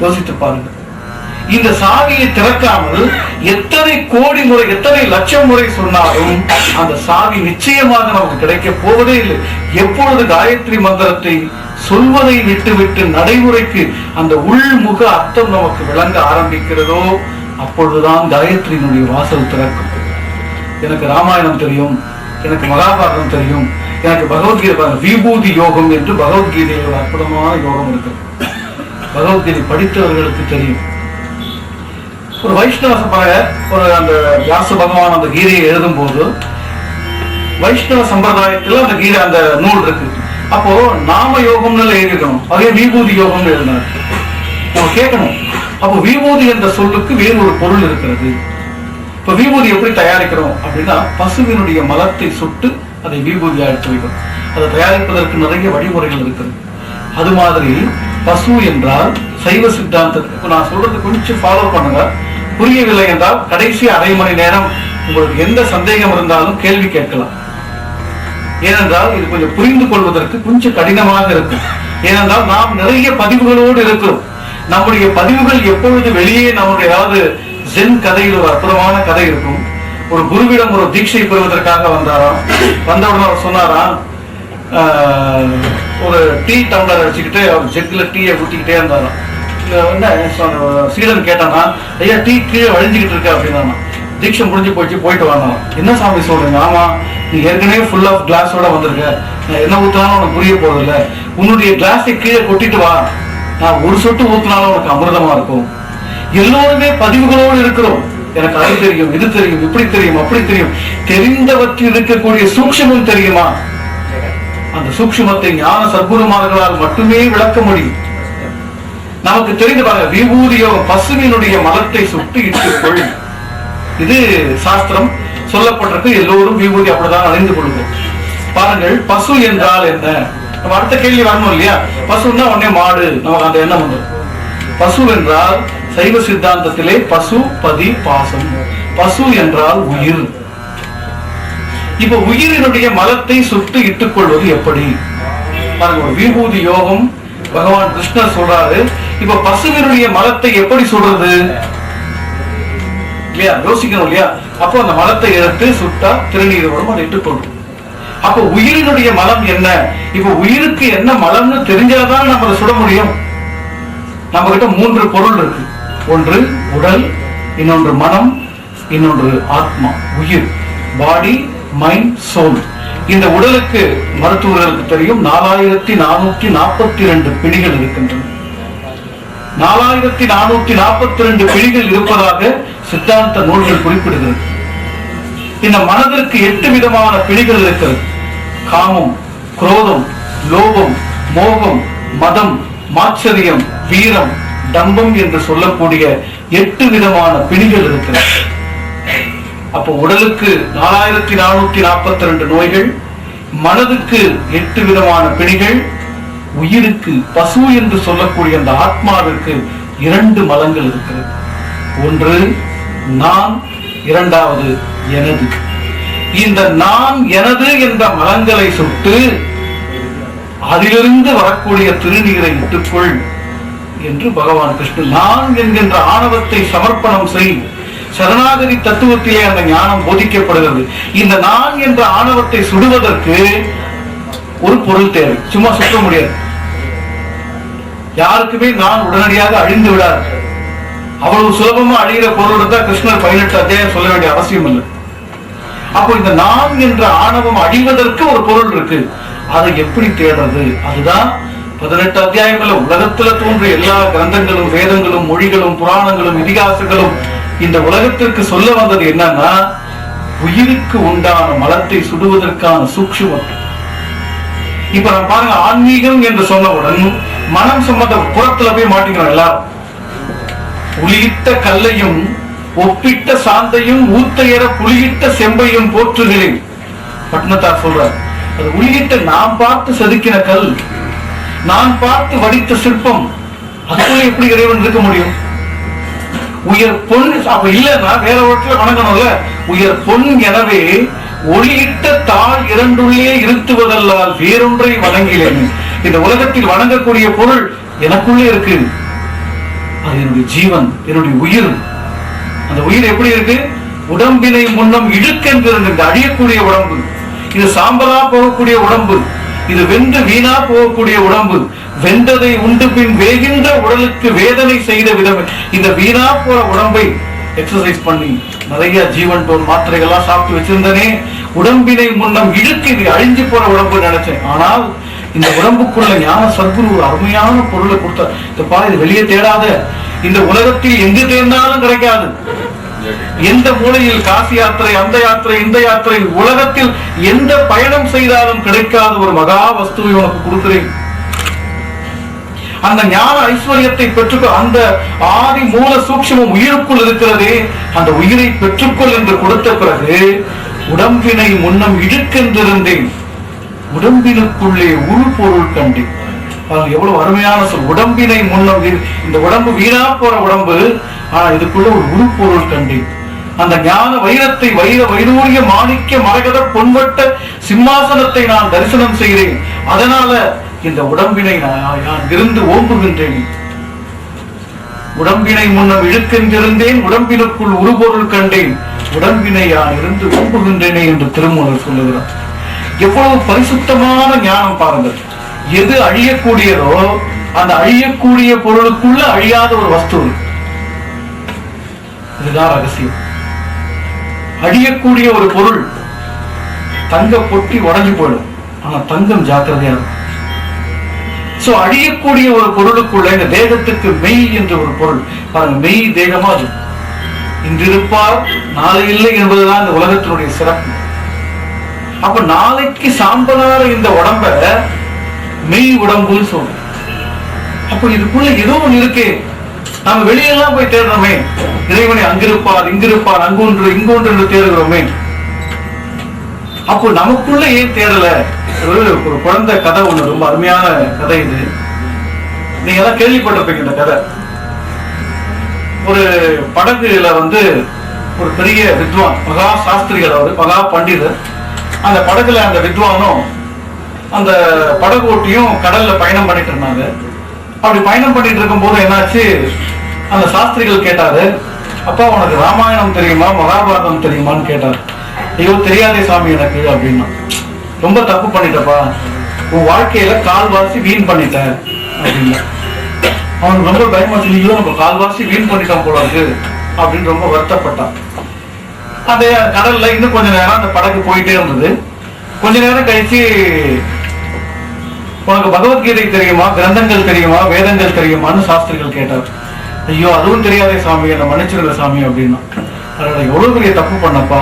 யோசித்து பாருங்க. இந்த சாவியை திறக்காமல் எத்தனை கோடி முறை, எத்தனை லட்சம் முறை சொன்னாலும் அந்த சாவி நிச்சயமாக நமக்கு கிடைக்க போவதே இல்லை. எப்பொழுது காயத்ரி மந்திரத்தை சொல்வதை விட்டுவிட்டு நடைமுறைக்கு அந்த உள்முக அர்த்தம் நமக்கு விளங்க ஆரம்பிக்கிறதோ அப்பொழுதுதான் காயத்ரியினுடைய வாசல் திறக்கும். எனக்கு ராமாயணம் தெரியும், எனக்கு மகாபாரதம் தெரியும், எனக்கு பகவத்கீதை, விபூதி யோகம் என்று பகவத்கீதையில் ஒரு அற்புதமான யோகம் இருக்கு. பகவத்கீதை படித்தவர்களுக்கு தெரியும். ஒரு வைஷ்ணவ ஒரு அந்த வியாச பகவான் அந்த கீதையை எழுதும் போது வைஷ்ணவ சம்பிரதாயத்தில் அந்த கீதை அந்த நூல் இருக்கு. அப்போ நாம யோகம்னு எழுதிக்கணும், அதே விபூதி யோகம்னு எழுதினார். நம்ம கேட்கணும், அப்போ விபூதி என்ற சொல்லுக்கு வேறு ஒரு பொருள் இருக்கிறது. இப்ப விபூதி எப்படி தயாரிக்கிறோம் அப்படின்னா, பசுவினுடைய மலத்தை சுட்டு அதை விபூதியா எடுத்து வைக்கிறோம். அதை தயாரிப்பதற்கு நிறைய வழிமுறைகள் இருக்கிறது. அது மாதிரி பசு என்றால் சைவ சித்தாந்தத்துக்கு நான் சொல்றது கொஞ்சம் ஃபாலோ பண்ணுங்க. புரியவில்லை என்றால் கடைசி அரை மணி நேரம் உங்களுக்கு எந்த சந்தேகம் இருந்தாலும் கேள்வி கேட்கலாம். ஏனென்றால் இது கொஞ்சம் புரிந்து கொள்வதற்கு கொஞ்சம் கடினமாக இருக்கும். ஏனென்றால் நாம் நிறைய பதிவுகளோடு இருக்கிறோம். நம்முடைய பதிவுகள் எப்பொழுது வெளியே நம்முடைய ஏதாவது ஜென் கதையில் ஒரு அற்புதமான கதை இருக்கும். ஒரு குருவிடம் ஒரு தீட்சை பெறுவதற்காக வந்தாராம். வந்தவுடன் அவர் சொன்னாராம், ஒரு டீ டம்ளர் அடிச்சுக்கிட்டு அவர் ஜெக்ல டீயை ஊற்றிக்கிட்டே இருந்தாராம். என்ன சீடன் கேட்டானா, ஐயா டீ கீழே வழிஞ்சுக்கிட்டு இருக்க அப்படின்னா. தீட்சை முடிஞ்சு போயிட்டு வாங்க. என்ன சாமி சொல்றீங்க? ஆமா, நீ ஏற்கனவே ஃபுல் ஆஃப் கிளாஸோட வந்திருக்க, நான் என்ன ஊத்தினாலும் உனக்கு புரிய போறதில்ல. உன்னுடைய கிளாஸை கீழே கொட்டிட்டு வா, நான் ஒரு சொட்டு ஊத்தினாலும் உனக்கு அமிர்தமா இருக்கும். எல்லோருமே பதிவுகளோடு இருக்கிறோம். எனக்கு அது தெரியும், இது தெரியும், இப்படி தெரியும், அப்படி தெரியும். தெரிந்தவற்றில் இருக்கக்கூடிய சூக்ஷ்மம் தெரியுமா? அந்த சூக்ஷ்மத்தை ஞான சத்குருமார்களால் மட்டுமே விளக்க முடியும். நமக்கு தெரிந்து பாருங்க, விபூதியோ பசுவினுடைய மலத்தை சுட்டு இட்டுக்கொள். இது சாஸ்திரம் சொல்லப்பட்டிருக்கு. எல்லோரும் விபூதி அப்படிதான் அறிந்து கொள்ளும். பாருங்கள், பசு என்றால் என்ன? நம்ம அடுத்த கேள்வி வரணும் இல்லையா? பசுன்னா உடனே மாடு, நமக்கு அந்த எண்ணம் வந்து. பசு என்றால் சைவ சித்தாந்தத்திலே பசு பதி பாசம். பசு என்றால் உயிர். இப்ப உயிரினுடைய மலத்தை சுட்டு இட்டுக் கொள்வது எப்படி? பாருங்க, விபூதி யோகம் பகவான் கிருஷ்ணர் சொல்றாரு. இப்ப பசுவினுடைய மலத்தை எப்படி சொல்றது இல்லையா? யோசிக்கணும் இல்லையா? அப்போ அந்த மலத்தை எடுத்து சுட்டா திருநீர் வரும், அதை இட்டுக்கொள்ளும். அப்ப உயிரினுடைய மலம் என்ன? இப்ப உயிருக்கு என்ன மலம்னு தெரிஞ்சாதான் நம்ம சுட முடியும். நம்ம கிட்ட 3 பொருள் இருக்கு. ஒன்று உடல், இன்னொன்று மனம், இன்னொன்று ஆத்மா, உயிர். பாடி, மைண்ட், சோல். இந்த உடலுக்கு மருத்துவர்களுக்கு தெரியும் 4442 பிணிகள் இருக்கின்றன. 4442 பிணிகள் இருப்பதாக சித்தாந்த நூல்கள் குறிப்பிடுகிறது. இந்த மனதிற்கு 8 விதமான பிணிகள் இருக்கிறது. காமம், குரோதம், லோபம், மோகம், மதம், மாச்சரியம், வீரம், டம்பம் என்று சொல்லக்கூடிய 8 விதமான பிணிகள் இருக்கிறது. அப்போ உடலுக்கு 4442 நோய்கள், மனதுக்கு 8 விதமான பிணிகள், உயிருக்கு பசு என்று சொல்லக்கூடிய அந்த ஆத்மாவிற்கு 2 மலங்கள் இருக்கிறது. ஒன்று நான், இரண்டாவது எனது. இந்த நான் எனது என்ற மலங்களை சுட்டு அதிலிருந்து வரக்கூடிய திருநீரை இட்டுக்கொள் என்று பகவான் கிருஷ்ணன் நான் என்கின்ற ஆணவத்தை சமர்ப்பணம் செய். சரணாகதி தத்துவத்திலே அந்த ஞானம் போதிக்கப்படுகிறது. இந்த நான் என்ற ஆணவத்தை சுடுவதற்கு ஒரு பொருள் தேவை. சும்மா சுற்ற முடியாது. யாருக்குமே நான் உடனடியாக அழிந்து விடாது. அவ்வளவு சுலபமா அழிகிற பொருள் இருந்தா கிருஷ்ணர் 18 அத்தியாயம் சொல்ல வேண்டிய அவசியம் இல்லை. அப்போ இந்த நான் என்ற ஆணவம் அழிவதற்கு ஒரு பொருள் இருக்கு. அதை எப்படி தேடுறது? அதுதான் 18 அத்தியாயங்கள்ல உலகத்துல தோன்றிய எல்லா கிரந்தங்களும், வேதங்களும், மொழிகளும், புராணங்களும், இதிகாசங்களும் இந்த உலகத்திற்கு சொல்ல வந்தது என்னன்னா, உயிருக்கு உண்டான மலத்தை சுடுவதற்கான சூக்ஷ்மம். இப்ப நான் பாருங்க, ஆன்மீகம் என்று சொன்னவுடன் மனம் சம்பந்த புறத்துல போய் மாட்டிக்கிறோம் எல்லாரும். உளியிட்ட கல்லையும் ஒப்பிட்ட சாந்தையும் ஊத்தையற புலியிட்ட செம்பையும் போற்றுகிறேன் பட்னத்தார் சொல்றார். அது உளியிட்ட நாம் பார்த்து செதுக்கின கல், நான் பார்த்து வடித்த சிற்பம், அதுக்குள்ள எப்படி இறைவன் இருக்க முடியும்? உயர் பொன் அப்ப இல்லன்னா வேற ஒருத்தர வணங்கணும்ல. உயர் பொன் எனவே ஒளியிட்ட தாழ் இரண்டுள்ளே இருத்துவதல்லால் வேறொன்றை வணங்கிலேன். இந்த உலகத்தில் வணங்கக்கூடிய பொருள் எனக்குள்ளே இருக்கு. அது என்னுடைய ஜீவன், என்னுடைய உயிர். அந்த உயிர் எப்படி இருக்கு? உடம்பினை முன்னம் இழுக்கென்றிருந்த அழியக்கூடிய உடம்பு, இது சாம்பலா போகக்கூடிய உடம்பு, இது வெந்து வீணா போகக்கூடிய உடம்பு, வெந்ததை உண்டு பின் வேகின்ற உடலுக்கு வேதனை செய்த விதம். இந்த வீணா போற உடம்பை எக்ஸசைஸ் பண்ணி நிறைய ஜீவன் டோன் மாத்திரைகள்லாம் சாப்பிட்டு வச்சிருந்தனே, உடம்பினை முன்னம் இழுக்கு இது அழிஞ்சு போற உடம்பு நினைச்சேன். ஆனால் இந்த உடம்புக்குள்ள ஞான சத்குரு ஒரு அருமையான பொருளை கொடுத்தார். இந்த பாரு, இது வெளியே தேடாத, இந்த உலகத்தில் எங்கு தேர்ந்தாலும் கிடைக்காது. எந்த மூலையில் காசி யாத்திரை, அந்த யாத்திரை, இந்த யாத்திரை, உலகத்தில் எந்த பயணம் செய்தாலும் கிடைக்காத ஒரு மகா வஸ்துவை உனக்கு கொடுக்கிறேன். அந்த ஞான ஐஸ்வர்யத்தை பெற்றுக்கொள். அந்த ஆதி மூல சூக்ஷ்மம் உயிருக்குள் இருக்கிறதே, அந்த உயிரை பெற்றுக்கொள் என்று கொடுத்த பிறகு உடம்பினை முன்னம் இழுக்கென்றிருந்தேன், உடம்பினுக்குள்ளே உரு பொருள் கண்டேன். எவ்வளவு அருமையான சொல். உடம்பினை முன்னம், இந்த உடம்பு வீணா போற உடம்பு, ஆனா இதுக்குள்ள ஒரு உரு பொருள் கண்டேன். அந்த ஞான வைரத்தை, வைரூரிய மாணிக்க மரகத பொன்வட்ட சிம்மாசனத்தை நான் தரிசனம் செய்கிறேன். அதனால இந்த உடம்பினை நான் இருந்து ஓம்புகின்றேன். உடம்பினை முன்னம் இழுக்கின்றிருந்தேன், உடம்பினுக்குள் உருபொருள் கண்டேன், உடம்பினை நான் இருந்து ஓம்புகின்றேனே என்று திருமூலர் சொல்லுகிறார். எவ்வளவு பரிசுத்தமான ஞானம் பாருங்கள். எது அழியக்கூடியதோ அந்த அழியக்கூடிய பொருளுக்குள்ள அழியாத ஒரு வஸ்து. இதுதான் ரகசியம். அழியக்கூடிய ஒரு பொருள் தங்க பொட்டி உடஞ்சு போயிடும், ஆனா தங்கம் ஜாக்கிரதையா இருக்கும். சோ அழியக்கூடிய ஒரு பொருளுக்குள்ள இந்த தேகத்துக்கு மெய் என்ற ஒரு பொருள் பாருங்க, மெய் தேகமா அது. இன்று இருப்பார் நாளை இல்லை என்பதுதான் இந்த உலகத்தினுடைய சிறப்பு. அப்ப நாளைக்கு சாம்பலான இந்த உடம்ப மெய் உடம்புன்னு சொல்றோம். அப்ப இதுக்குள்ள ஏதோ ஒண்ணு இருக்கு. நாம வெளியெல்லாம் போய் தேடுறோமே, இறைவனை அங்கிருப்பார், இங்கிருப்பார், அங்கொன்று இங்கொன்று என்று தேடுகிறோமே. அப்போ நமக்குள்ள ஏன் தேடல? ஒரு குழந்தை கதை ஒண்ணு, ரொம்ப அருமையான கதை இது. நீங்க எல்லாம் கேள்விப்பட்டிருப்பீங்க இந்த கதை. ஒரு படகுல ஒரு பெரிய வித்வான், மகா சாஸ்திரிகள், அவரு மகா பண்டிதர். அந்த படகுல அந்த வித்வானும் அந்த படகு ஓட்டியும் கடல்ல பயணம் பண்ணிட்டு இருந்தாங்க. அப்படி பயணம் பண்ணிட்டு இருக்கும் போது என்னாச்சு, அந்த சாஸ்திரிகள் கேட்டாரு, அப்பா உனக்கு ராமாயணம் தெரியுமா, மகாபாரதம் தெரியுமான்னு கேட்டாரு. ஐயோ தெரியாதே சாமி எனக்கு அப்படின்னா. ரொம்ப தப்பு பண்ணிட்டப்பா, உன் வாழ்க்கையில கால்வாசி வீண் பண்ணிட்ட அப்படின்னா. அவனுக்கு ரொம்ப பயமாச்சு, நீங்களும் நம்ம கால்வாசி வீண் பண்ணிட்டோம் போல இருக்கு அப்படின்னு ரொம்ப வருத்தப்பட்டான். அந்த கடல்ல இன்னும் கொஞ்ச நேரம் அந்த படகு போயிட்டே இருந்தது. கொஞ்ச நேரம் கழிச்சு, உனக்கு பகவத்கீதை தெரியுமா, கிரந்தங்கள் தெரியுமா, வேதங்கள் தெரியுமான்னு சாஸ்திரிகள் கேட்டார். ஐயோ அதுவும் தெரியாதே சாமி, என்ன மன்னிச்சிருந்த சாமி அப்படின்னா. அதோட எவ்வளவு பெரிய தப்பு பண்ணப்பா,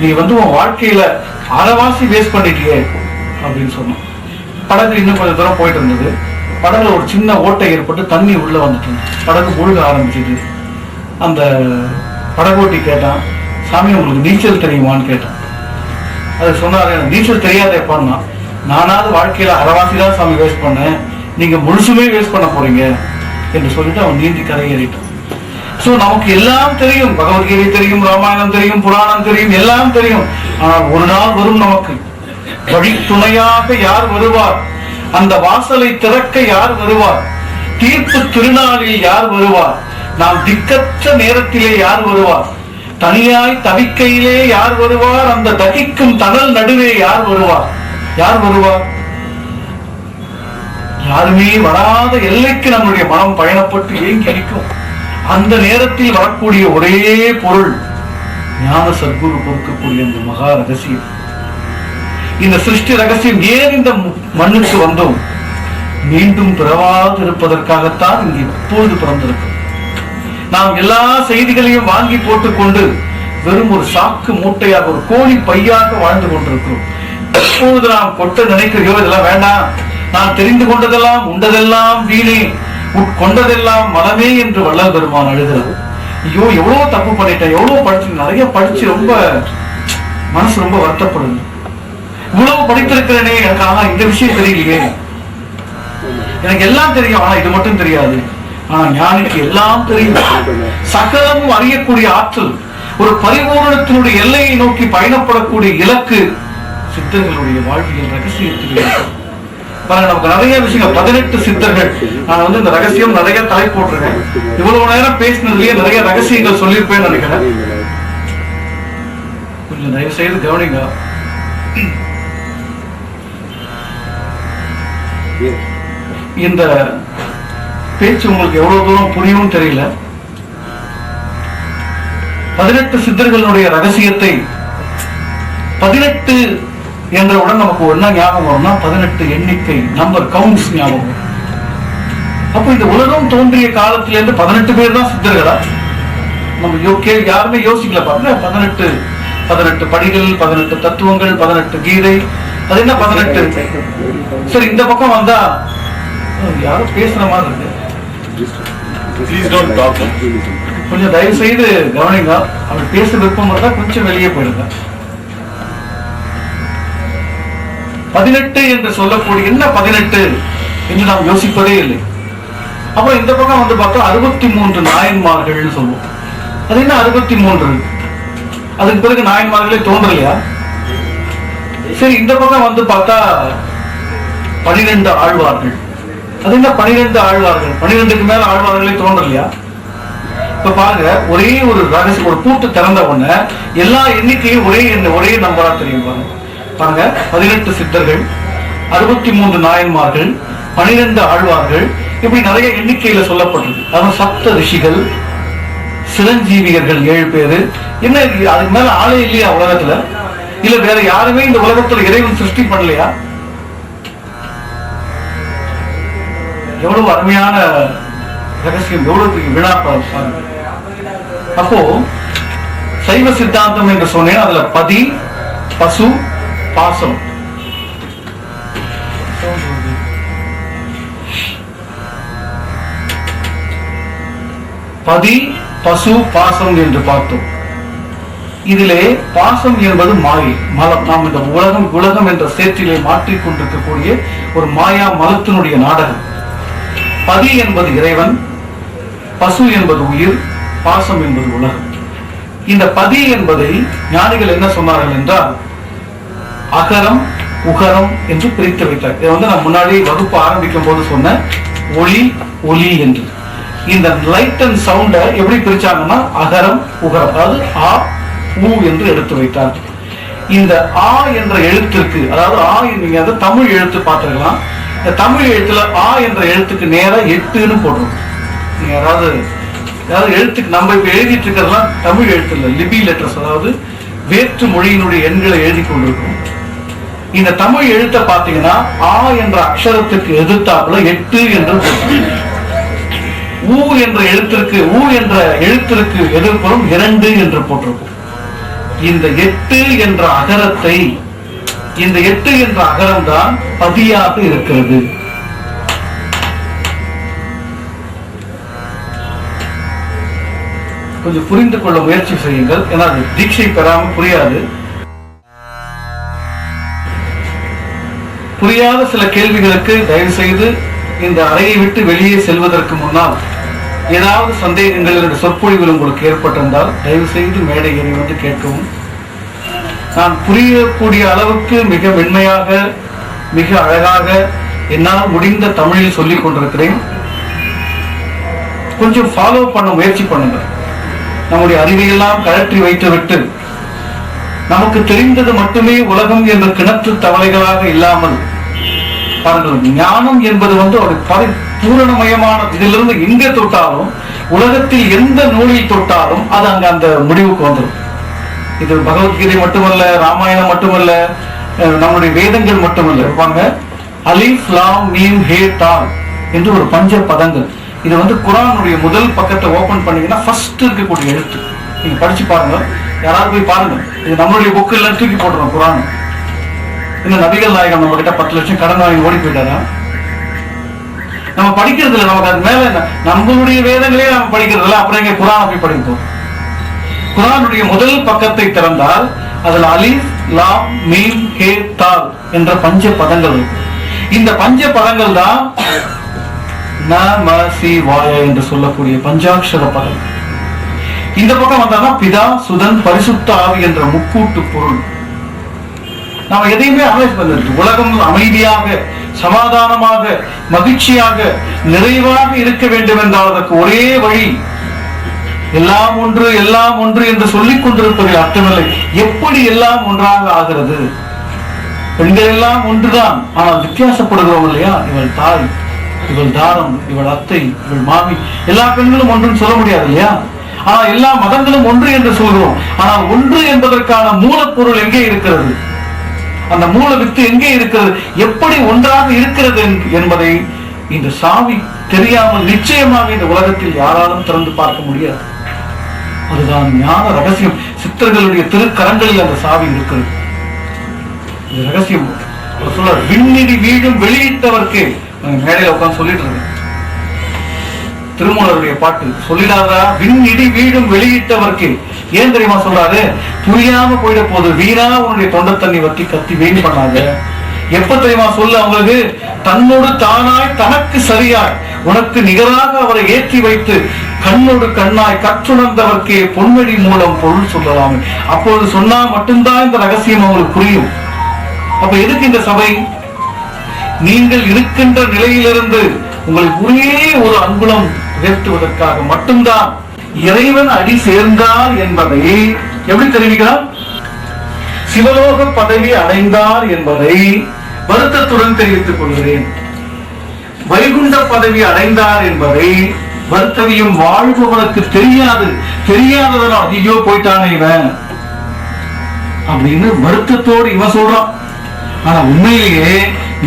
நீ உன் வாழ்க்கையில அரைவாசி வேஸ்ட் பண்ணிட்டியே அப்படின்னு சொன்னான். படகு இன்னும் கொஞ்சம் தூரம் போயிட்டு இருந்தது. படகுல ஒரு சின்ன ஓட்டை ஏற்பட்டு தண்ணி உள்ள வந்துட்டு படகு முழுக ஆரம்பிச்சது. அந்த படகோட்டி கேட்டான், சாமி உங்களுக்கு நீச்சல் தெரியுமான்னு கேட்டான். அது சொன்னாரு, நீச்சல் தெரியாதேப்பான்னா. நானாவது வாழ்க்கையில அரைவாசி தான் சாமி வேஸ்ட் பண்ணேன், நீங்க முழுசுமே வேஸ்ட் பண்ண போறீங்க என்று சொல்லிட்டு அவன் நீந்தி கரையேறிட்டான். சோ நமக்கு எல்லாம் தெரியும், பகவத்கீதை தெரியும், ராமாயணம் தெரியும், புராணம் தெரியும், எல்லாம் தெரியும். ஆனால் ஒரு நாள் வரும், நமக்கு வழி துணையாக யார் வருவார், அந்த வாசலை திறக்க யார் வருவார், தீர்ப்பு திருநாளில் யார் வருவார், நாம் திக்கற்ற நேரத்திலே யார் வருவார், தனியாய் தவிக்கையிலே யார் வருவார், அந்த தகிக்கும் தணல் நடுவே யார் வருவார், யார் வருவார்? யாருமே வராத எல்லைக்கு நம்முடைய மனம் பயணப்பட்டு ஏங்கி நிற்கும். அந்த நேரத்தில் வரக்கூடிய ஒரே பொருள் ஞான சத்குரு கொடுக்கக்கூடிய இந்த மகா ரகசியம். இந்த சிருஷ்டி ரகசியம் ஏன் இந்த மண்ணுக்கு வந்தோம்? மீண்டும் பிறவாது இருப்பதற்காகத்தான் இங்கு எப்பொழுது பிறந்திருக்கும். நாம் எல்லா செய்திகளையும் வாங்கி போட்டுக்கொண்டு வெறும் ஒரு சாக்கு மூட்டையாக, ஒரு கோழி பையாக வாழ்ந்து கொண்டிருக்கிறோம். எப்பொழுது நாம் கொட்ட நினைக்கிறோம், இதெல்லாம் வேண்டாம், நான் தெரிந்து கொண்டதெல்லாம் உண்டதெல்லாம் வீணே, உட்கொண்டதெல்லாம் மலமே என்று வள்ளல் பெருமான் அழுகிறார். ஐயோ எவ்வளவு தப்பு பண்ணிட்டேன், எவ்வளவு படிச்சு, நிறைய படிச்சு ரொம்ப மனசு ரொம்ப வருத்தப்படுது. இவ்வளவு படித்திருக்கிறேனே, எனக்கு ஆனா இந்த விஷயம் தெரியலையே, எனக்கு எல்லாம் தெரியும் ஆனா இது மட்டும் தெரியாது. ஆனா ஞானிக்கு எல்லாம் தெரியும், சகலமும் அறியக்கூடிய ஆற்றல், ஒரு பரிபூரணத்தினுடைய எல்லையை நோக்கி பயணப்படக்கூடிய இலக்கு சித்தர்களுடைய வாழ்வியல் ரகசியத்தில் நமக்கு நிறைய விஷயங்கள். 18 சித்தர்கள். நான் இந்த ரகசியம் நிறைய தலை போட்டிருக்கேன். இவ்வளவு நேரம் பேசினதுலயே நிறைய ரகசியங்கள் சொல்லியிருப்பேன்னு நினைக்கிறேன். கொஞ்சம் தயவு செய்து கவனிங்க. இந்த பேச்சு உங்களுக்கு எவ்வளவு தூரம் புரியும் தெரியல. 18 சித்தர்களுடைய ரகசியத்தை 18 என்றவுடன் நமக்கு என்ன ஞாபகம் வரும்னா 18 எண்ணிக்கை, நம்பர் கவுண்ட்ஸ் ஞாபகம். அப்ப இந்த உலகம் தோன்றிய காலத்திலிருந்து 18 பேர் தான் சித்தர்களா? நம்ம யாருமே யோசிக்கல. பாருங்க, 18 படிகள், 18 தத்துவங்கள், 18 கீதை, அது என்ன 18? சரி, இந்த பக்கம் வந்தா யாரும் பேசுற மாதிரி இருக்கு. கொஞ்சம் தயவு செய்து கவனிங்க. அவர் பேச விருப்பம் இருந்தா கொஞ்சம் வெளியே போயிடுங்க. 18 என்று சொல்லக்கூடிய என்ன 18 என்று நாம் யோசிப்பதே இல்லை. அப்புறம் இந்த பக்கம் பார்த்தா 63 நாயன்மார்கள் சொல்லுவோம். அது என்ன 63? அதுக்கு பிறகு நாயன்மார்களே தோன்றலையா? சரி, இந்த பக்கம் பார்த்தா 12 ஆழ்வார்கள். அது என்ன 12 ஆழ்வார்கள்? 12க்கு மேல ஆழ்வார்களே தோன்றலையா? இப்ப பாருங்க, ஒரே ஒரு ரகசியம், ஒரு பூட்டு திறந்த உடனே எல்லா எண்ணிக்கையும் ஒரே நம்பரா தெரியும். பாருங்க, 18 சித்தர்கள், 63 நாயன்மார்கள், 12 ஆழ்வார்கள், இப்படி நிறைய எண்ணிக்கையில சொல்லப்பட்டிருக்கு. அதாவது சப்த ரிஷிகள், சிரஞ்சீவியர்கள் 7 பேரு. என்ன அதுக்கு மேல ஆளே இல்லையா உலகத்துல? இல்ல வேற யாருமே இந்த உலகத்துல இறைவன் சிருஷ்டி பண்ணலையா? எவ்வளவு அருமையான ரகசியம், எவ்வளவு வினா பாருங்க. அப்போ சைவ சித்தாந்தம் என்று சொன்னேன். அதுல பதி, பசு, பாசம். பதி, பசு, பாசம் என்று பார்த்தோம். இதிலே பாசம் என்பது மாயை, மலம். நாம் இந்த உலகம் என்ற சேற்றிலே மாற்றிக் கொண்டிருக்கக்கூடிய ஒரு மாயா மலத்தினுடைய நாடகம். பதி என்பது இறைவன், பசு என்பது உயிர், பாசம் என்பது உலகம். இந்த பதி என்பதை ஞானிகள் என்ன சொன்னார்கள் என்றால் அகரம், உகரம் என்று பிரித்து வைத்தார். இதை நான் முன்னாடி வகுப்பு ஆரம்பிக்கும் போது சொன்ன ஒளி, ஒலி என்று. இந்த லைட் அண்ட் சவுண்ட எப்படி பிரிச்சாங்கன்னா அகரம், உகரம், அதாவது ஆ, ஊ என்று எடுத்து வைத்தார். இந்த ஆ என்ற எழுத்திற்கு, அதாவது ஆ நீங்க தமிழ் எழுத்து பார்த்திருக்கலாம். இந்த தமிழ் எழுத்துல ஆ என்ற எழுத்துக்கு நேரா 8ன்னு போடுறோம். நீங்க அதாவது எழுத்துக்கு நம்ம இப்ப எழுதிட்டு இருக்கிறதுலாம் தமிழ் எழுத்து இல்ல, லிபி லெட்டர்ஸ், அதாவது வேற்று மொழியினுடைய எண்களை எழுதி கொண்டிருக்கும். இந்த தமிழ் எழுத்தை பார்த்தீங்கன்னா ஆ என்ற அக்ஷரத்துக்கு எதிர்த்தாப்புல 8 என்று ஊ என்ற எழுத்திற்கு எதிர்ப்புறம் 2 என்று போட்டிருக்கும். இந்த 8 என்ற அகரத்தை, இந்த 8 என்ற அகரம் தான் பதியாக இருக்கிறது. கொஞ்சம் புரிந்து கொள்ள முயற்சி செய்யுங்கள். ஏன்னா தீட்சை பெறாமல் புரியாது. புரியாத சில கேள்விகளுக்கு தயவு செய்து இந்த அறையை விட்டு வெளியே செல்வதற்கு முன்னால் ஏதாவது சந்தேகங்கள் என்னுடைய சொற்பொழிவில் உங்களுக்கு ஏற்பட்டிருந்தால் தயவு செய்து மேடை ஏறி வந்து கேட்கவும். நான் புரியக்கூடிய அளவுக்கு மிக மென்மையாக, மிக அழகாக என்னால் முடிந்த தமிழில் சொல்லிக் கொண்டிருக்கிறேன். கொஞ்சம் ஃபாலோ பண்ண முயற்சி பண்ணுங்க. நம்முடைய அறிவையெல்லாம் கழற்றி வைத்துவிட்டு நமக்கு தெரிந்தது மட்டுமே உலகம் என்ற கிணற்று தவளைகளாக இல்லாமல் பாருங்கள், ஞானம் என்பது ஒரு பூரணமயமான, இதிலிருந்து எங்க தொட்டாலும், உலகத்தில் எந்த நூலில் தொட்டாலும் அது அங்க அந்த முடிவுக்கு வந்துடும். இது பகவத்கீதை மட்டுமல்ல, ராமாயணம் மட்டுமல்ல, நம்முடைய வேதங்கள் மட்டுமல்ல. இருப்பாங்க அலிஃப் லாம் மீம் ஹே தா என்று ஒரு பஞ்ச பதங்கள். இது வந்து குர்ஆனுடைய முதல் பக்கத்தை ஓபன் பண்ணீங்கன்னா ஃபர்ஸ்ட் இருக்கக்கூடிய எழுத்து. நீங்க படிச்சு பாருங்க, யாராவது போய் பாருங்க. இது நம்மளுடைய புக்கு எல்லாம் தூக்கி போடுறோம் குர்ஆன். இன்னும் நபிகள் நாயகம் நம்ம கிட்ட 10 லட்சம் கடன் வாங்கி ஓடி போயிட்டாரா? நம்ம படிக்கிறது இல்லை. நமக்கு அது மேல நம்மளுடைய வேதங்களே நம்ம படிக்கிறது இல்லை, அப்புறம் எங்க குர்ஆனை போய் படிப்போம்? குர்ஆனுடைய முதல் பக்கத்தை திறந்தால் அதுல அலிஃப் லாம் மீம் ஹே தா என்ற பஞ்ச பதங்கள் இருக்கு. இந்த பஞ்ச பதங்கள் தான் நம சிவாய என்று சொல்லக்கூடிய பஞ்சாட்சர பதங்கள். இந்த பக்கம் வந்தாலும் பிதா சுதன் பரிசுத்த ஆவி என்ற முக்கூட்டு பொருள். நாம எதையுமே அனலைஸ் பண்ணிருக்கு. உலகம் அமைதியாக, சமாதானமாக, மகிழ்ச்சியாக, நிறைவாக இருக்க வேண்டும் என்றால் அதற்கு ஒரே வழி எல்லாம் ஒன்று எல்லாம் ஒன்று என்று சொல்லிக் கொண்டிருப்பதில் அர்த்தமில்லை. எப்படி எல்லாம் ஒன்றாக ஆகிறது? பெண்கள் எல்லாம் ஒன்றுதான், ஆனால் வித்தியாசப்படுகிறோம் இல்லையா? இவள் தாய், இவள் தாரம், இவள் அத்தை, இவள் மாமி. எல்லா பெண்களும் ஒன்றுன்னு சொல்ல முடியாது இல்லையா? ஆனால் எல்லா மதங்களும் ஒன்று என்று சொல்கிறோம். ஆனால் ஒன்று என்பதற்கான மூலப்பொருள் எங்கே இருக்கிறது? அந்த மூல வித்து எங்கே இருக்கிறது? எப்படி ஒன்றாக இருக்கிறது என்பதை இந்த சாவி தெரியாமல் நிச்சயமாக இந்த உலகத்தில் யாராலும் திறந்து பார்க்க முடியாது. அதுதான் ஞான ரகசியம். சித்தர்களுடைய திருக்கரங்களில் அந்த சாவி இருக்கிறது. இது ரகசியம். சொல்ல விண்ணிடி வீடும் வெளியிட்டவர்க்கு மேடையில உட்கார்ந்து சொல்லிட்டு இருக்கு. திருமூலருடைய பாட்டு சொல்லிடாதா? விண்ணிடி வீடும் வெளியிட்டவர்க்கு. ஏன் தெரியுமா சொல்றாரு? புரியாம போயிட போது வீணா உன்னுடைய தொண்டை தண்ணி வத்தி கத்தி வெயின் பண்ணாத. எப்ப தெரியுமா சொல்ல அவங்களுக்கு? தன்னோடு தானாய் தனக்கு சரியாய் உனக்கு நிகராக அவரை ஏற்றி வைத்து கண்ணோடு கண்ணாய் கற்றுணர்ந்தவர்க்கே பொன்வழி மூலம் பொருள் சொல்லலாமே. அப்போது சொன்னா மட்டும்தான் இந்த ரகசியம் அவங்களுக்கு புரியும். அப்ப எதுக்கு இந்த சபை? நீங்கள் இருக்கின்ற நிலையிலிருந்து உங்களுக்கு ஒரே ஒரு அங்குலம் உயர்த்துவதற்காக மட்டும்தான். இறைவன் அடி சேர்ந்தார் என்பதை எப்படி தெரிவிக்கிறார்? சிவலோக பதவி அடைந்தார் என்பதை வருத்தத்துடன் தெரிவித்துக் கொள்கிறேன். வைகுண்ட பதவி அடைந்தார் என்பதை வருத்தவியும் வாழ்பவனுக்கு தெரியாது. தெரியாததனால் ஐயோ போயிட்டானே இவன் அப்படின்னு வருத்தத்தோடு இவன் சொல்றான். ஆனா உண்மையிலேயே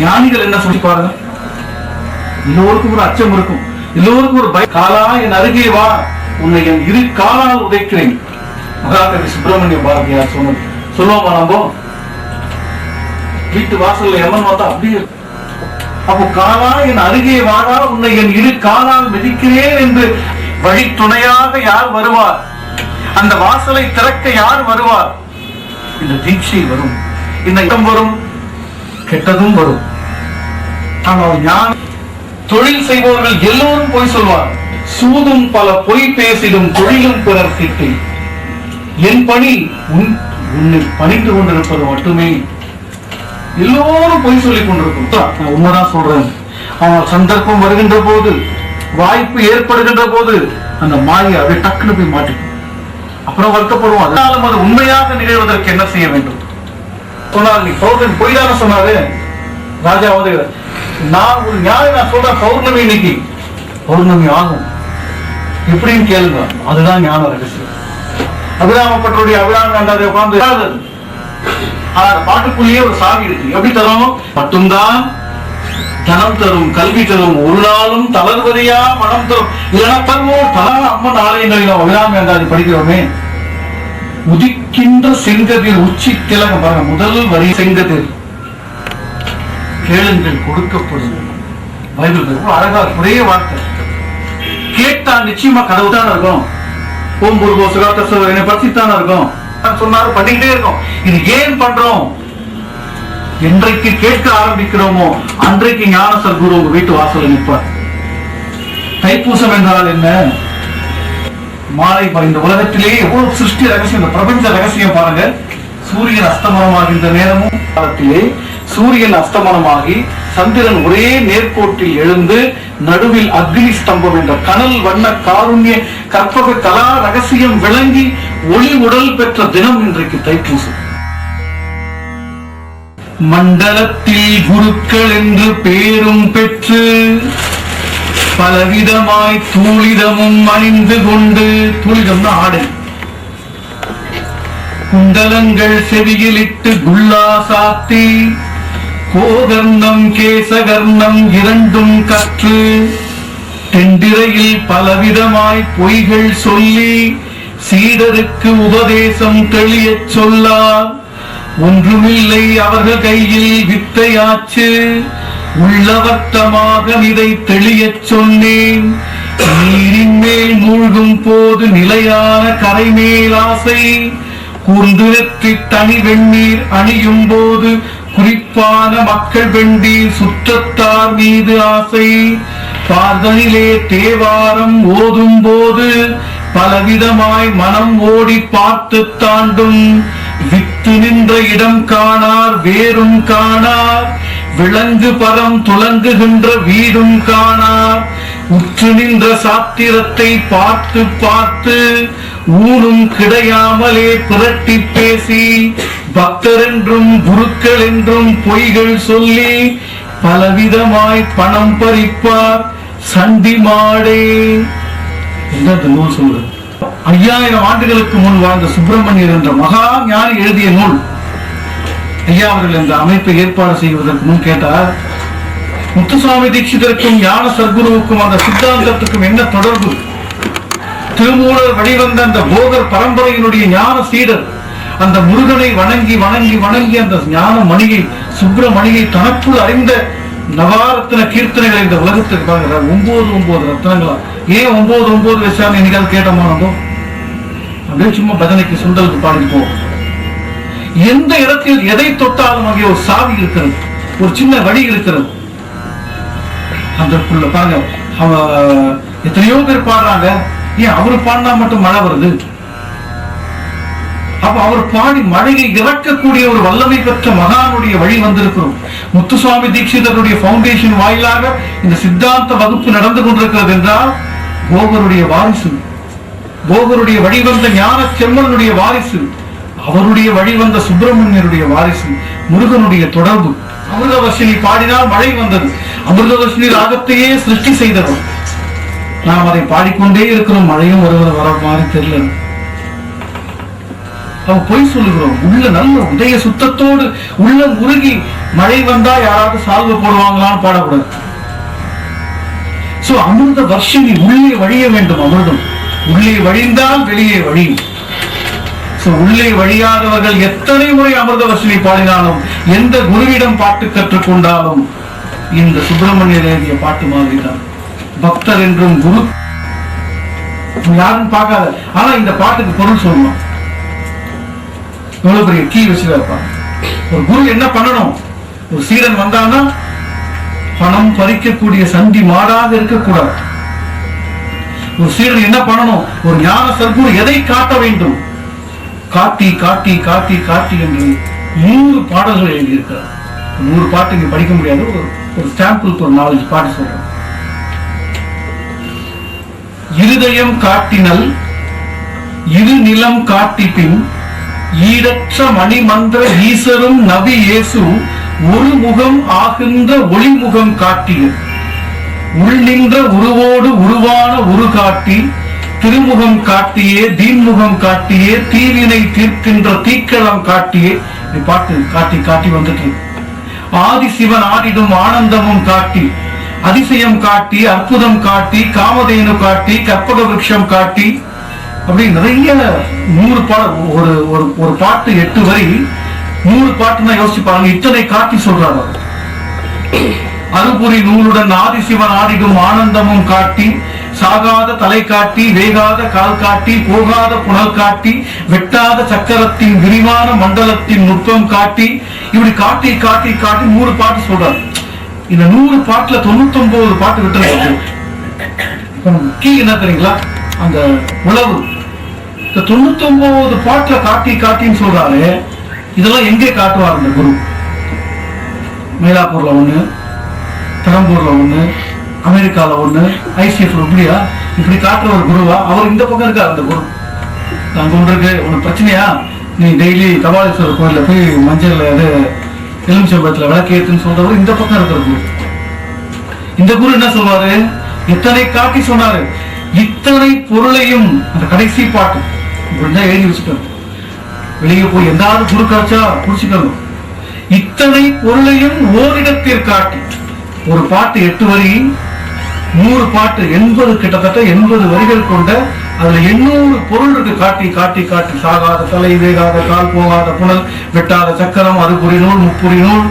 ஞானிகள் என்ன சொல்லி பாருங்க. எல்லோருக்கும் ஒரு அச்சம் இருக்கும், எல்லோருக்கும் ஒரு பயம். காலா என் அருகே வா, உன்னை என் இரு காலால் உதைக்கிறேன். மகாகவி சுப்பிரமணிய பாரதியார் சொன்னது. சொல்லுவோமா நம்ம? வீட்டு வாசல்ல எமன் வந்தா அப்படியே. அப்போ காலா என் அருகே வாடா, உன்னை என் இரு காலால் மிதிக்கிறேன் என்று வழி துணையாக யார் வருவார்? அந்த வாசலை திறக்க யார் வருவார்? இந்த தீட்சை வரும், இந்த இடம் வரும், கெட்டதும் வரும். ஆனால் ஞான தொழில் செய்பவர்கள் எல்லோரும் பொய் சொல்வார். சூதும் பல பொய் பேசிடும் தொழிலும் பிறர் கிட்டே. என் பணி உன்னை பணிந்து கொண்டிருப்பது மட்டுமே. எல்லோரும் பொய் சொல்லிக் கொண்டிருக்கும். நான் உண்மைதான் சொல்றேன். ஆனால் சந்தர்ப்பம் வருகின்ற போது, வாய்ப்பு ஏற்படுகின்ற போது அந்த மாயை அதை டக்குன்னு போய் மாட்டிக்கும். அப்புறம் வருத்தப்படுவோம். அதனாலும் அது உண்மையாக நிகழ்வதற்கு என்ன செய்ய வேண்டும் சொன்னால், நீ பௌர்ணமி பொய் தானே சொன்னாரு ராஜா. வந்து நான் ஒரு ஞானம் நான் சொல்றேன், பௌர்ணமி இன்னைக்கு பௌர்ணமி ஆகும் எப்படின்னு கேளுங்க. அதுதான் ஞான ரகசியம். அபிராமப்பட்டருடைய அபிராம உட்கார்ந்து பாட்டுக்குள்ளேயே ஒரு சாவி இருக்கு. எப்படி தரும்? மட்டும்தான் தனம் தரும், கல்வி தரும், ஒரு நாளும் தளர்வதையா மனம் தரும். இல்லைன்னா தருவோம். பல அம்மன் ஆலயங்களில் அபிராமி அந்தாதி படிக்கிறோமே. உதிக்கின்ற செங்கதிர் உச்சி திலகம் பாருங்க. முதல் வரி செங்கதிர். கேளுங்கள் கொடுக்கப்படும். பைபிள் அழகா ஒரே வார்த்தை. கேட்டா நிச்சயமா கதவு தானே இருக்கும். ஓம்புருகோ சுகாத்தர் என்னை பற்றித்தானே இருக்கும் சொன்னாரு. பண்ணிக்கிட்டே இருக்கும். இது ஏன் பண்றோம்? என்றைக்கு கேட்க ஆரம்பிக்கிறோமோ அன்றைக்கு ஞான சத்குரு உங்க வீட்டு வாசல் நிற்பார். தைப்பூசம் என்றால் என்ன? மாலை. இந்த உலகத்திலேயே எவ்வளவு சிருஷ்டி ரகசியம், இந்த பிரபஞ்ச ரகசியம் பாருங்க. சூரியன் அஸ்தமனமாகின்ற நேரமும் காலத்திலே சூரியன் அஸ்தமனமாகி சந்திரன் ஒரே நேர்கோட்டில் எழுந்து நடுவில் அக்னி ஸ்தம்பம் என்ற கனல் வண்ண காருண்ய கற்பக கலா ரகசியம் விளங்கி ஒளி உடல் பெற்ற தினம் இன்றைக்கு தைப்பூசம். மண்டலத்தில் குருக்கள் என்று பேரும் பெற்று பலவிதமாய் தூளிதமும் அணிந்து கொண்டு, தூளிதம்னா ஆடை, குண்டலங்கள் செவியிலிட்டு குல்லா சாத்தி கோகர்ணம் கேசகர்ணம் இரண்டும் கற்று தெண்டிரையில் பலவிதமாய் பொய்கள் சொல்லி சீடருக்கு உபதேசம் தெளியச் சொல்லார். ஒன்றுமில்லை அவர்கள் கையில் வித்தையாச்சு, உள்ளவர்த்தமாக இதை தெளியச் சொன்னேன். நீரின் மேல் மூழ்கும் போது நிலையான கரை மேல் ஆசை, கூர்ந்துரத்தி தனி வெந்நீர் அணியும் போது குறிப்பான மக்கள் வெண்டீர் சுற்றத்தார் மீது ஆசை. பார்தனிலே தேவாரம் ஓதும் போது பலவிதமாய் மனம் ஓடி பார்த்து தாண்டும். வித்து நின்ற இடம் காணார் வேறும் காணார், விலங்கு பரம் துலங்குகின்ற வீடும் காணார். உற்று நின்ற சாத்திரத்தை பார்த்து பார்த்து ஊனும் கிடையாமலே புரட்டி பேசி பக்தர் என்றும் குருக்கள் என்றும் பொய்கள் சொல்லி பலவிதமாய் பணம் பறிப்பார் சண்டி மாடே. என்ன நூல் சொல்றது? 5000 ஆண்டுகளுக்கு முன் வாழ்ந்த சுப்பிரமணியர் என்ற மகா ஞானி எழுதிய நூல். ஐயா அவர்கள் இந்த அமைப்பை ஏற்பாடு செய்வதற்கு முன் கேட்டார், முத்துசுவாமி தீட்சிதருக்கும் ஞான சர்க்குருவுக்கும் அந்த சித்தாந்தத்துக்கும் என்ன தொடர்பு? திருமூலர் வழிவந்த அந்த போகர் பரம்பரையினுடைய ஞான சீடர் அந்த முருகனை வணங்கி வணங்கி வணங்கி அந்த ஞான மணியை சுப்பிரமணியை தனக்குள் அறிந்த நவாரத்தின கீர்த்தனைகளை இந்த உலகத்துக்கு பாருங்க. 9 ரத்னங்களா? ஏன் 9 வச்சாலும் என்னைக்காவது கேட்டோமா? நம்ம அப்படியே சும்மா பஜனைக்கு சுண்டலுக்கு பாடிட்டு போவோம். எந்த இடத்தில் எதை தொட்டாலும் அங்கே ஒரு சாவி இருக்கிறது, ஒரு சின்ன வழி இருக்கிறது. அதற்குள்ள பாருங்க, எத்தனையோ பேர் பாடுறாங்க. ஏன் அவரு பாடினா மட்டும் மழை வருது? அப்ப அவர் பாடி மழையை இறக்கக்கூடிய ஒரு வல்லமை பெற்ற மகானுடைய வழி வந்திருக்கிறோம். முத்துசுவாமி தீட்சிதருடைய பவுண்டேஷன் வாயிலாக இந்த சித்தாந்த வகுப்பு நடந்து கொண்டிருக்கிறது என்றால் போகருடைய வாரிசு, போகருடைய வழிவந்த ஞான செம்மனுடைய வாரிசு, அவருடைய வழிவந்த சுப்பிரமணியருடைய வாரிசு, முருகனுடைய தொடர்பு. அமிர்தவர்ஷினி பாடினால் மழை வந்தது. அமிர்தவர்ஷினி ராகத்தையே சிருஷ்டி செய்தவர். நாம் அதை பாடிக்கொண்டே இருக்கிறோம், மழையும் வருவது வர மாதிரி தெரியல. அவ பொய் சொல்லுகிறோம். உள்ள நல்ல உதய சுத்தத்தோடு உள்ள உருகி மழை வந்தா யாராவது சால்வை போடுவாங்களான்னு பாடக்கூடாது. சோ அமிர்த வர்ஷினி உள்ளே வழிய வேண்டும். அமிர்தம் உள்ளே வழிந்தால் வெளியே வழி. உள்ளே வழியாதவர்கள் எத்தனை முறை அமிர்த வர்ஷினி பாடினாலும், எந்த குருவிடம் பாட்டு கற்றுக்கொண்டாலும் இந்த சுப்பிரமணியர் எழுதிய பாட்டு மாதிரி தான். பக்தர் என்றும் குரு யாரும் பார்க்காத, ஆனா இந்த பாட்டுக்கு பொருள் சொல்லணும். எவ்வளவு பெரிய கீ வச்சுதான். ஒரு குரு என்ன பண்ணணும்? ஒரு சீடன் வந்தான்னா பணம் பறிக்கக்கூடிய சண்டி மாடாக இருக்கக்கூடாது. ஒரு சீடன் என்ன பண்ணணும்? ஒரு ஞான சர்க்குரு எதை காட்ட வேண்டும்? காட்டி காட்டி காட்டி காட்டி என்று 100 பாடல்கள் எழுதியிருக்கிறார். 100 பாட்டு இங்க படிக்க முடியாது. ஒரு சாம்பிளுக்கு ஒரு 4 பாட்டு சொல்றேன். இருதயம் காட்டினல் இரு நிலம் காட்டி பின் ஈடற்ற மணிமந்திர ஈசரும் நபி இயேசு ஒரு முகம் ஆகின்ற ஒளிமுகம் காட்டிய உள் நின்ற உருவோடு உருவான உரு காட்டி திருமுகம் காட்டியே தீன்முகம் காட்டியே தீவினை தீர்க்கின்ற தீக்களம் காட்டியே பாட்டு காட்டி காட்டி வந்துட்டு ஆதி சிவன் ஆடிடும் ஆனந்தமும் காட்டி அதிசயம் காட்டி அற்புதம் காட்டி காமதேனு காட்டி கற்பக விருட்சம் காட்டி அப்படி நிறைய 100 பாட்டு. ஒரு பாட்டு 8 வரி, 100 பாட்டுன்னா யோசிச்சு பாருங்க. இத்தனை காட்டி சொல்றாரு. அருபுரி நூலுடன் ஆதிசிவன் ஆடிடும் ஆனந்தமும் காட்டி சாகாத தலை காட்டி வேகாத கால் காட்டி போகாத புனல் காட்டி வெட்டாத சக்கரத்தின் விரிவான மண்டலத்தின் நுட்பம் காட்டி இப்படி காட்டி காட்டி காட்டி 100 பாட்டு சொல்றாரு. இந்த 100 பாட்டுல 99 பாட்டு விட்டு கீ என்ன தெரியுங்களா? அந்த உழவு. இந்த 99 பாட்டுல காட்டி காட்டின்னு சொல்றாரு. இதெல்லாம் எங்கே காட்டுவார் இந்த குரு? மயிலாப்பூர்ல 1, பெரம்பூர்ல 1, அமெரிக்கால 1, ஐசிஎஃப். இப்படியா இப்படி காட்டுற ஒரு குருவா? அவர் இந்த பக்கம் இருக்காரு. அந்த குரு அங்க ஒன்று இருக்கு. உனக்கு பிரச்சனையா? நீ டெய்லி கபாலீஸ்வரர் கோயில போய் மஞ்சள் எலுமிச்சம்பழத்துல விளக்கேற்றுன்னு சொல்றவர் இந்த பக்கம் இருக்கிற குரு. இந்த குரு என்ன சொல்வாரு? எத்தனை காட்டி சொன்னாரு. இத்தனை பொருளையும் அந்த கடைசி பாட்டு இப்படிதான் எழுதி வச்சுட்டாரு. வெளியே போய் எந்தாவது குறுக்காச்சா புடிச்சுக்கணும். இத்தனை பொருளையும் ஓரிடத்தில் காட்டி, ஒரு பாட்டு 8 வரி, 100 பாட்டு 80, கிட்டத்தட்ட 80 வரிகள் கொண்ட அதுல 800 பொருள் இருக்கு. காட்டி காட்டி காட்டி சாகாத தலை, வேகாத கால், போகாத புனல், வெட்டாத சக்கரம், அறுபுரி நூல், முப்புரி நூல்,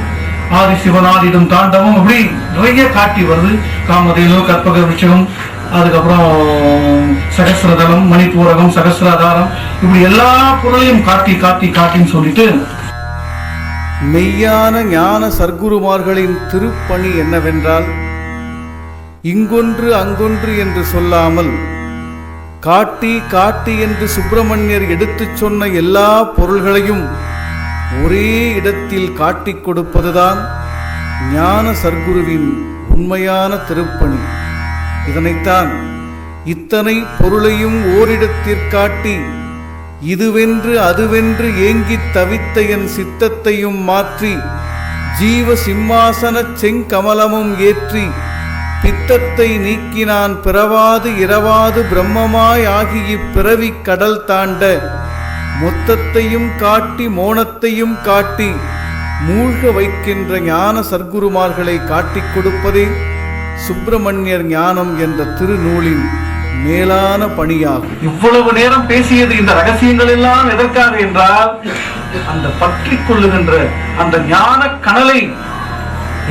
ஆதி சிவனாடிடும் தாண்டவம், அப்படி நிறைய காட்டி வருது. காமதேனு, கற்பக விஷயம், அதுக்கப்புறம் சகசிரதலம், மணிப்பூரகம், சகசிராதாரம், இப்படி எல்லா பொருளையும் காட்டி காட்டி காட்டின்னு சொல்லிட்டு மெய்யான ஞான சர்க்குருமார்களின் திருப்பணி என்னவென்றால், இங்கொன்று அங்கொன்று என்று சொல்லாமல் காட்டி காட்டி என்று சுப்பிரமணியர் எடுத்துச் சொன்ன எல்லா பொருள்களையும் ஒரே இடத்தில் காட்டிக் கொடுப்பதுதான் ஞான சர்க்குருவின் உண்மையான திருப்பணி. இதனைத்தான் இத்தனை பொருளையும் ஓரிடத்திற் காட்டி இதுவென்று அதுவென்று ஏங்கித் தவித்த என் சித்தத்தையும் மாற்றி ஜீவ சிம்மாசன செங்கமலமும் ஏற்றி பித்தத்தை நீக்கினான் பிறவாது இரவாது பிரம்மமாய் ஆகி இப்பிறவி கடல் தாண்ட மொத்தத்தையும் காட்டி மோனத்தையும் காட்டி மூழ்க வைக்கின்ற ஞான சர்க்குருமார்களை காட்டிக் கொடுப்பதே சுப்பிரமணியர் ஞானம் என்ற திருநூலின் மேலான பணியாகும். இவ்வளவு நேரம் பேசியது இந்த ரகசியங்கள் எல்லாம் எதற்காக என்றால், அந்த பற்றி கொள்ளுகின்ற அந்த ஞான கனலை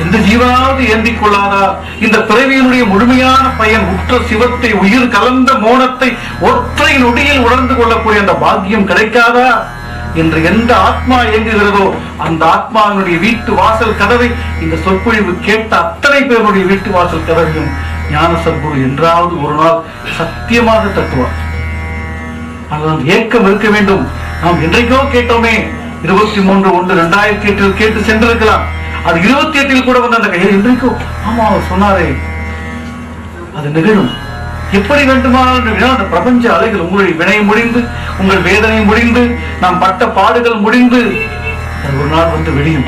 எந்த ஜீவனாவது ஏந்திக் கொள்ளாதா? இந்த பிறவியினுடைய முழுமையான பயன் உற்ற சிவத்தை, உயிர் கலந்த மோனத்தை ஒற்றை நொடியில் உணர்ந்து கொள்ளக்கூடிய அந்த பாக்கியம் கிடைக்காதா என்று எந்த ஆத்மா இயங்குகிறதோ அந்த ஆத்மாவினுடைய வீட்டு வாசல் கதவை இந்த சொற்பொழிவு கேட்ட அத்தனை பேருடைய வீட்டு வாசல் கதவையும் ஞான சர்க்குரு என்றாவது ஒரு நாள் சத்தியமாக தட்டுவார். ஆனால் ஏக்கம் இருக்க வேண்டும். நாம் என்றைக்கோ கேட்டோமே, 23/1/2008 கேட்டு சென்றிருக்கலாம். அது 28 கூட வந்து அந்த கையில் என்றைக்கோ ஆமா அவர் சொன்னாரே, அது நிகழும். எப்படி வேண்டுமானாலும் அந்த பிரபஞ்ச அலைகள், உங்களுடைய வினை முடிந்து, உங்கள் வேதனை முடிந்து, நாம் பட்ட பாடுகள் முடிந்து, அது ஒரு நாள் வந்து வெடியும்.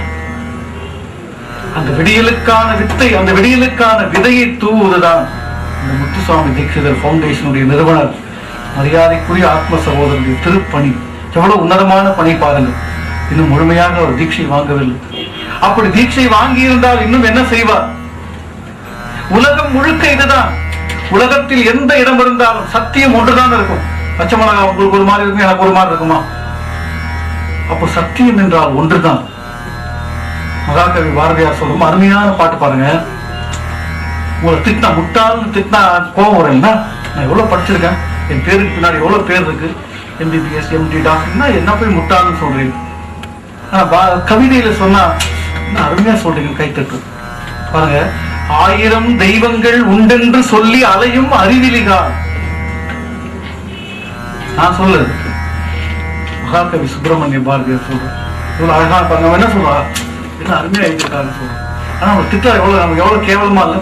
அந்த விடியலுக்கான வித்தை, அந்த விடியலுக்கான விதையை தூவுவதுதான் இந்த முத்துசுவாமி தீட்சிதர் பவுண்டேஷனுடைய நிறுவனர் மரியாதைக்குரிய ஆத்ம சகோதரனுடைய திருப்பணி. எவ்வளவு உன்னதமான பணி பாருங்கள். இன்னும் முழுமையாக ஒரு தீட்சை வாங்கவில்லை. அப்படி தீட்சை வாங்கி இருந்தால் இன்னும் என்ன செய்வார்? உலகம் முழுக்க இதுதான். உலகத்தில் எந்த இடம் இருந்தாலும் சத்தியம் ஒன்றுதான் இருக்கும். பச்சை மிளகா உங்களுக்கு ஒரு மாதிரி இருக்கும், எனக்கு ஒரு மாதிரி இருக்குமா? அப்போ சத்தியம் என்றால் ஒன்றுதான். மகாகவி பாரதியார் சொல்லும் அருமையான பாட்டு பாருங்க. உங்களை திட்டினா, முட்டாள்னு திட்டினா கோபம் வரீங்கன்னா, நான் எவ்வளவு படிச்சிருக்கேன், என் பேருக்கு பின்னாடி எவ்வளவு பேர் இருக்கு, MBBS MD டாக்டர்னா என்ன போய் முட்டாள்னு சொல்றீங்க. ஆனா கவிதையில சொன்னா என்ன அருமையா சொல்றீங்க, கைத்தட்டு பாருங்க. 1000 தெய்வங்கள் உண்டென்று சொல்லி அலையும் அறிவிலிகார். நான் சொல்லுது மகாகவி சுப்பிரமணிய பாரதியார் சொல்றேன். இவ்வளவு அழகா பாருங்க. என்ன சொல்றா, என்ன அருமையா எழுதிருக்காருன்னு சொல்றோம். ஆனா நம்ம திட்டா எவ்வளவு, நமக்கு எவ்வளவு கேவலமா இல்ல?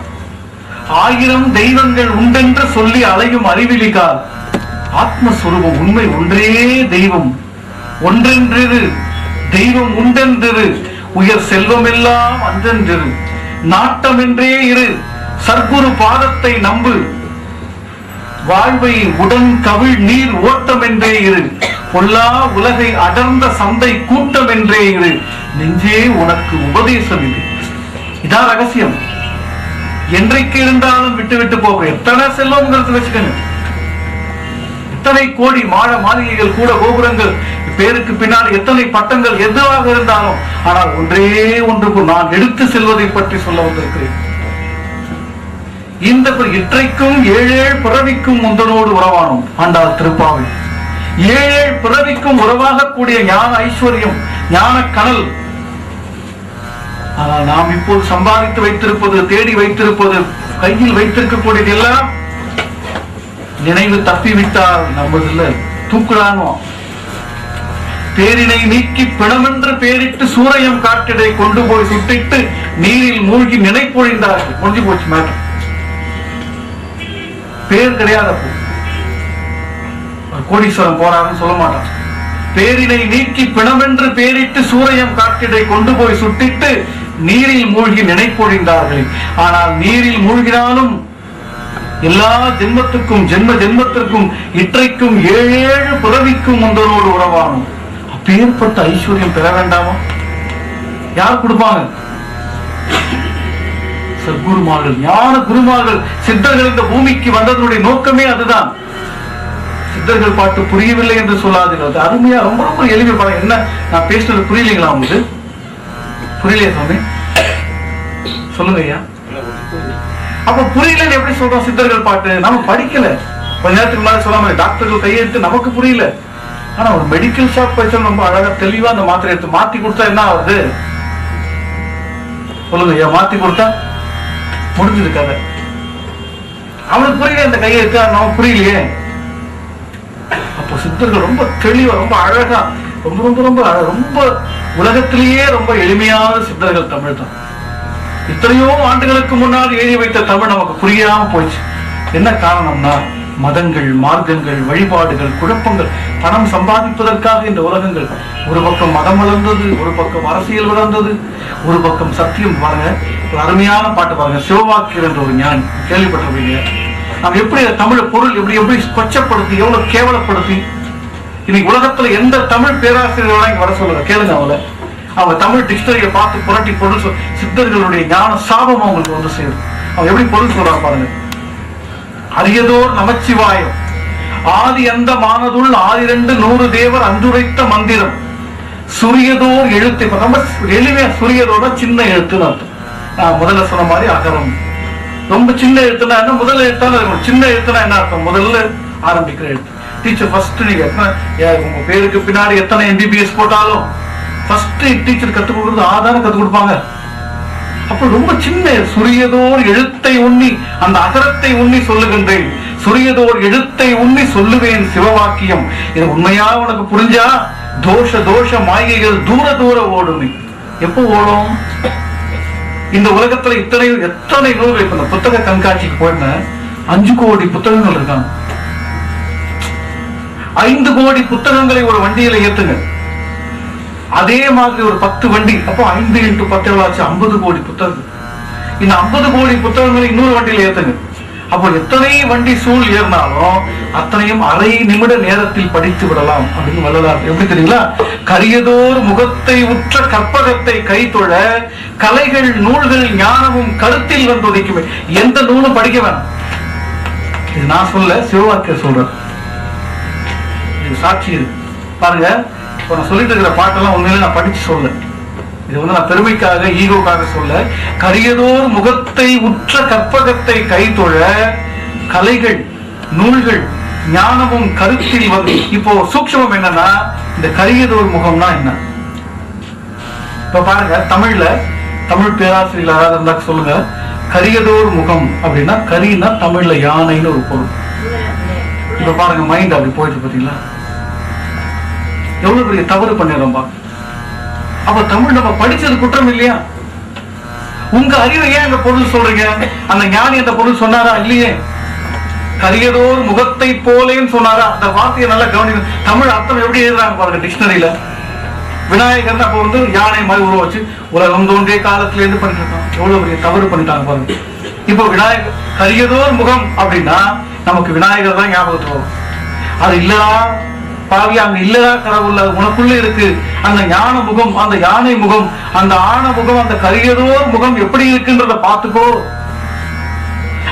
1000 தெய்வங்கள் உண்டென்று சொல்லி அலையும் அறிவிலிகார். ஆத்மஸ்வரூபம் உண்மை ஒன்றே தெய்வம், ஒன்றென்றிரு தெய்வம் உண்டென்றிரு, உயர் செல்வம் எல்லாம் அன்றென்றிரு, நாட்டம் என்றே இரு, சர்க்குரு பாதத்தை நம்பு, வாழ்வை உடன் கவிழ் நீர் ஓட்டம் என்றே இரு, பொல்லா உலகை அடர்ந்த சந்தை கூட்டம் என்றே இரு, நெஞ்சே உனக்கு உபதேசம் இது. இதான் ரகசியம். என்றைக்கு இருந்தாலும் விட்டு விட்டு போக. எத்தனை செல்வம்ங்கிறது வச்சுக்கோங்க, எத்தனை கோடி மாட மாளிகைகள், கூட கோபுரங்கள், பேருக்கு பின்னால் எத்தனை பட்டங்கள் எதுவாக இருந்தாலும், ஆனால் ஒன்றே ஒன்றுக்கு நான் எடுத்து செல்வதை பற்றி சொல்ல வந்திருக்கிறேன். இந்த இற்றைக்கும் 7 பிறவிக்கும் முந்தனோடு உறவானோம். ஆண்டாள் திருப்பாவை 7 பிறவிக்கும் உறவாகக்கூடிய ஞான ஐஸ்வர்யம், ஞான கனல். ஆனால் நாம் இப்போது சம்பாதித்து வைத்திருப்பது, தேடி வைத்திருப்பது, கையில் வைத்திருக்கக்கூடியது எல்லாம் நினைவு தப்பிவிட்டால் நம்மதில்ல தூக்குறானோ. பேரினை நீக்கி பிணமென்று பேரிட்டு சூரையம் காட்டிடை கொண்டு போய் சுட்டிட்டு நீரில் மூழ்கி நினைப்பொழிந்தார்கள். முடிஞ்சு போச்சு மேட்டர். பேர் கிடையாது. கோடீஸ்வரன் போறாருன்னு சொல்ல மாட்டான். பேரினை நீக்கி பிணமென்று பேரிட்டு சூரையம் காட்டிடை கொண்டு போய் சுட்டிட்டு நீரில் மூழ்கி நினைப்பொழிந்தார்கள். ஆனால் நீரில் மூழ்கினாலும் எல்லா ஜென்மத்துக்கும், ஜென்மத்திற்கும், இற்றைக்கும் 7 பிறவிக்கும் முந்தனோடு உறவானும். இப்பேற்பட்ட ஐஸ்வர்யம் பெற வேண்டாமா? யார் கொடுப்பாங்க? சத்குருமார்கள், ஞான குருமார்கள், சித்தர்கள் இந்த பூமிக்கு வந்ததனுடைய நோக்கமே அதுதான். சித்தர்கள் பாட்டு புரியவில்லை என்று சொல்லாதீர்கள். அருமையா ரொம்ப ரொம்ப எளிமை பாருங்க. என்ன நான் பேசுறது புரியலைங்களா உங்களுக்கு? புரியலையா சுவாமி? சொல்லுங்க ஐயா. அப்ப புரியலன்னு எப்படி சொல்றோம்? சித்தர்கள் பாட்டு நம்ம படிக்கல. கொஞ்ச நேரத்துக்கு முன்னாடி சொல்லாம டாக்டர்கள் கையெழுத்து நமக்கு புரியல. ஆனா ஒரு மெடிக்கல் ஷாப் பைசல் ரொம்ப அழகா தெளிவா அந்த மாத்திரை எடுத்து மாத்தி கொடுத்தா என்ன ஆகுது? சொல்லுங்க ஐயா. மாத்தி கொடுத்தா முடிஞ்சது கதை. அவனுக்கு புரியல இந்த கையெழுத்து, நமக்கு புரியலையே. அப்போ சித்தர்கள் ரொம்ப தெளிவா ரொம்ப அழகா ரொம்ப ரொம்ப ரொம்ப ரொம்ப உலகத்திலேயே ரொம்ப எளிமையான சித்தர்கள் தமிழ் தான். இத்தனையோ ஆண்டுகளுக்கு முன்னால் எழுதி வைத்த தமிழ் நமக்கு புரியாம போயிடுச்சு. என்ன காரணம்னா மதங்கள், மார்க்கங்கள், வழிபாடுகள், குழப்பங்கள், பணம் சம்பாதிப்பதற்காக இந்த உலகங்கள் ஒரு பக்கம் மதம் வளர்ந்தது, ஒரு பக்கம் அரசியல் வளர்ந்தது, ஒரு பக்கம் சத்தியம். பாருங்க ஒரு அருமையான பாட்டு பாருங்க. சிவவாக்கியர் என்ற ஒரு ஞானி, கேள்விப்பட்டிருப்பீங்க. நாம் எப்படி தமிழ் பொருள் எப்படி எப்படி கொச்சப்படுத்தி எவ்வளவு கேவலப்படுத்தி இன்னைக்கு உலகத்துல எந்த தமிழ் பேராசிரியர்களா இங்க வர சொல்லுங்க, கேளுங்க அவங்கள. அவங்க தமிழ் டிக்ஷனரியை பார்த்து புரட்டி பொருள் சித்தர்களுடைய ஞான சாபம் அவங்களுக்கு வந்து சேரும். அவங்க எப்படி பொருள் சொல்றாங்க பாருங்க. அரியதோர் நமச்சிவாயம் ஆதி அந்த மானதுள் 100 தேவர் அந்துரைத்த மந்திரம் சுரியதோர் எழுத்து. இப்ப ரொம்ப எளிமையா சுரியதோட சின்ன எழுத்துன்னு அர்த்தம். நான் முதல்ல சொன்ன மாதிரி அகரம். ரொம்ப சின்ன எழுத்துனா என்ன? முதல் எழுத்தான சின்ன எழுத்துனா என்ன அர்த்தம்? முதல்ல ஆரம்பிக்கிற எழுத்து. டீச்சர் ஃபர்ஸ்ட் நீங்க உங்க பேருக்கு பின்னாடி எத்தனை MBBS போட்டாலும் ஃபர்ஸ்ட் டீச்சர் கத்துக் கொடுக்குறது ஆதாரம் கத்துக் கொடுப்பாங்க. அப்ப ரொம்ப சின்ன சுரியதோர் எழுத்தை உண்ணி அந்த அகரத்தை உண்ணி சொல்லுகின்றேன். சுரியதோர் எழுத்தை உண்ணி சொல்லுவேன் சிவவாக்கியம். இது உண்மையா உனக்கு புரிஞ்சா தோஷ தோஷ மாயைகள் தூர தூர ஓடுமே. எப்போ ஓடும்? இந்த உலகத்துல எத்தனை நூல்கள். இப்ப இந்த புத்தக கண்காட்சிக்கு போயிருந்த 5 கோடி புத்தகங்கள் இருக்காங்க. 5 கோடி புத்தகங்களை ஒரு வண்டியில ஏத்துங்க. அதே மாதிரி ஒரு 10 வண்டி, அப்போ 5 × 10 ஆச்சு 50 கோடி புத்தகம். இந்த 50 கோடி புத்தகங்களை இன்னொரு வண்டியில ஏத்துங்க. அப்போ எத்தனை வண்டி சூழ் ஏறினாலும் அத்தனையும் அரை நிமிட நேரத்தில் படித்து விடலாம் அப்படின்னு வள்ளலார். எப்படி தெரியுங்களா? கரியதோர் முகத்தை உற்ற கற்பகத்தை கைத்தொழ கலைகள் நூல்கள் ஞானமும் கருத்தில் வந்து ஒதுக்குமே. எந்த நூலும் படிக்க வேணாம். இது நான் சொல்ல, சிவவாக்கியர் சொல்றேன். இது சாட்சி இருக்கு பாருங்க. இப்ப நான் சொல்லிட்டு இருக்கிற பாட்டெல்லாம் உண்மையில நான் படிச்சு சொல்ல. இது வந்து நான் பெருமைக்காக ஈகோக்காக சொல்ல. கரியதோர் முகத்தை உற்ற கற்பகத்தை கைத்தொழ கலைகள் நூல்கள் ஞானமும் கருத்தில் வந்து. இப்போ சூக்ஷ்மம் என்னன்னா இந்த கரியதோர் முகம்னா என்ன? இப்ப பாருங்க தமிழ்ல தமிழ் பேராசிரியர் யாராவது இருந்தா சொல்லுங்க. கரியதோர் முகம் அப்படின்னா கரின்னா தமிழ்ல யானைன்னு ஒரு பொருள். இப்ப பாருங்க மைண்ட் அப்படி போயிட்டு பாத்தீங்களா? எவ்வளவு பெரிய தவறு பண்ணிடுறோம்பா. அப்ப தமிழ் நம்ம படிச்சது குற்றம் இல்லையா? உங்க அறிவை ஏன் அந்த பொருள் சொல்றீங்க? அந்த ஞானி அந்த பொருள் சொன்னாரா? இல்லையே. கரியதோர் முகத்தை போலேன்னு சொன்னாரா? அந்த வார்த்தையை நல்லா கவனிக்கணும். தமிழ் அர்த்தம் எப்படி எழுதுறாங்க பாருங்க டிக்ஷனரியில. விநாயகர் அப்ப வந்து யானை மாதிரி உருவ வச்சு உலகம் தோன்றிய காலத்துல இருந்து பண்ணிட்டு இருக்கோம். எவ்வளவு பெரிய தவறு பண்ணிட்டாங்க பாருங்க. இப்போ விநாயகர் கரியதோர் முகம் அப்படின்னா நமக்கு விநாயகர் தான் ஞாபகத்துக்கு வரும். அது இல்லடா பாவி, அங்க இல்லடா கடவுள், உனக்குள்ள இருக்கு அந்த ஞான முகம், அந்த யானை முகம், அந்த ஆன முகம், அந்த கரியதோர் முகம் எப்படி இருக்குன்றத பாத்துக்கோ.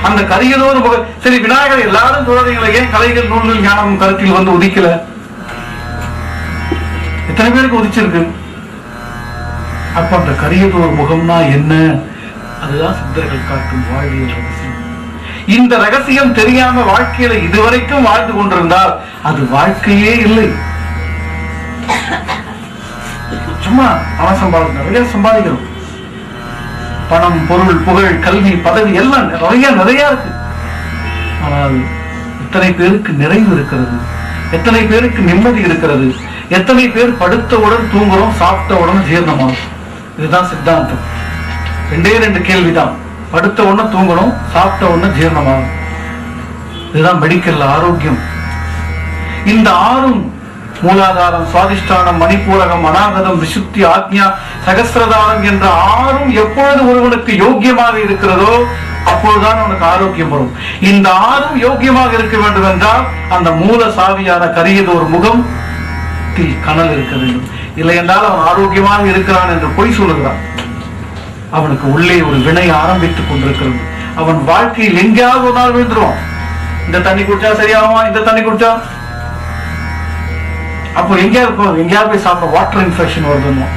அந்த கரியதோர் முகம். சரி விநாயகர் எல்லாரும் சொல்றீங்களா, ஏன் கலைகள் நூல்கள் ஞானம் கருத்தில் வந்து உதிக்கல? எத்தனை பேருக்கு உதிச்சிருக்கு? அப்ப அந்த கரியதோர் முகம்னா என்ன? அதுதான் சித்தர்கள் காட்டும் வாழ்வியல் ரகசியம். இந்த ரகசியம் தெரியாம வாழ்க்கையில இதுவரைக்கும் வாழ்ந்து கொண்டிருந்தால் அது வாழ்க்கையே இல்லை. சும்மா அவன் சம்பாதிக்க நிறைய சம்பாதிக்கிறோம். பணம், பொருள், புகழ், கல்வி, பதவி எல்லாம் நிறைய இருக்கு. ஆனால் எத்தனை பேருக்கு நிறைவு இருக்கிறது? எத்தனை பேருக்கு நிம்மதி இருக்கிறது? எத்தனை பேர் படுத்தவுடன் தூங்குறோம், சாப்பிட்டவுடன் ஜீரணமாகும்? இதுதான் சித்தாந்தம். 2 கேள்விதான். படுத்த உடனே தூங்கணும், சாப்பிட்ட உடனே ஜீரணமாகும். இதுதான் மெடிக்கல் ஆரோக்கியம். இந்த 6 மூலாதாரம், சுவாதிஷ்டானம், மணிப்பூரகம், அநாகதம், விசுத்தி, ஆக்ஞா, சகஸ்ரதாரம் என்ற 6 எப்பொழுது ஒருவனுக்கு யோக்கியமாக இருக்கிறதோ அப்பொழுதுதான் அவனுக்கு ஆரோக்கியம் வரும். இந்த 6 யோக்கியமாக இருக்க வேண்டும் என்றால் அந்த மூல சாவியான கரியதோர் முகம் உள்ளத்தில் கனல் இருக்க வேண்டும். இல்லை என்றால் அவன் ஆரோக்கியமாக இருக்கிறான் என்று பொய் சொல்லுகிறான். அவனுக்கு உள்ளே ஒரு வினை ஆரம்பித்துக் கொண்டிருக்கிறது. அவன் வாழ்க்கையில் எங்கேயாவது ஒரு நாள் விழுந்துருவான். இந்த தண்ணி குடிச்சா சரியாகுமா, இந்த தண்ணி குடிச்சா, அப்போ எங்கேயாவது போய் சாப்பிட வாட்டர் இன்ஃபெக்ஷன் வருதுன்னு.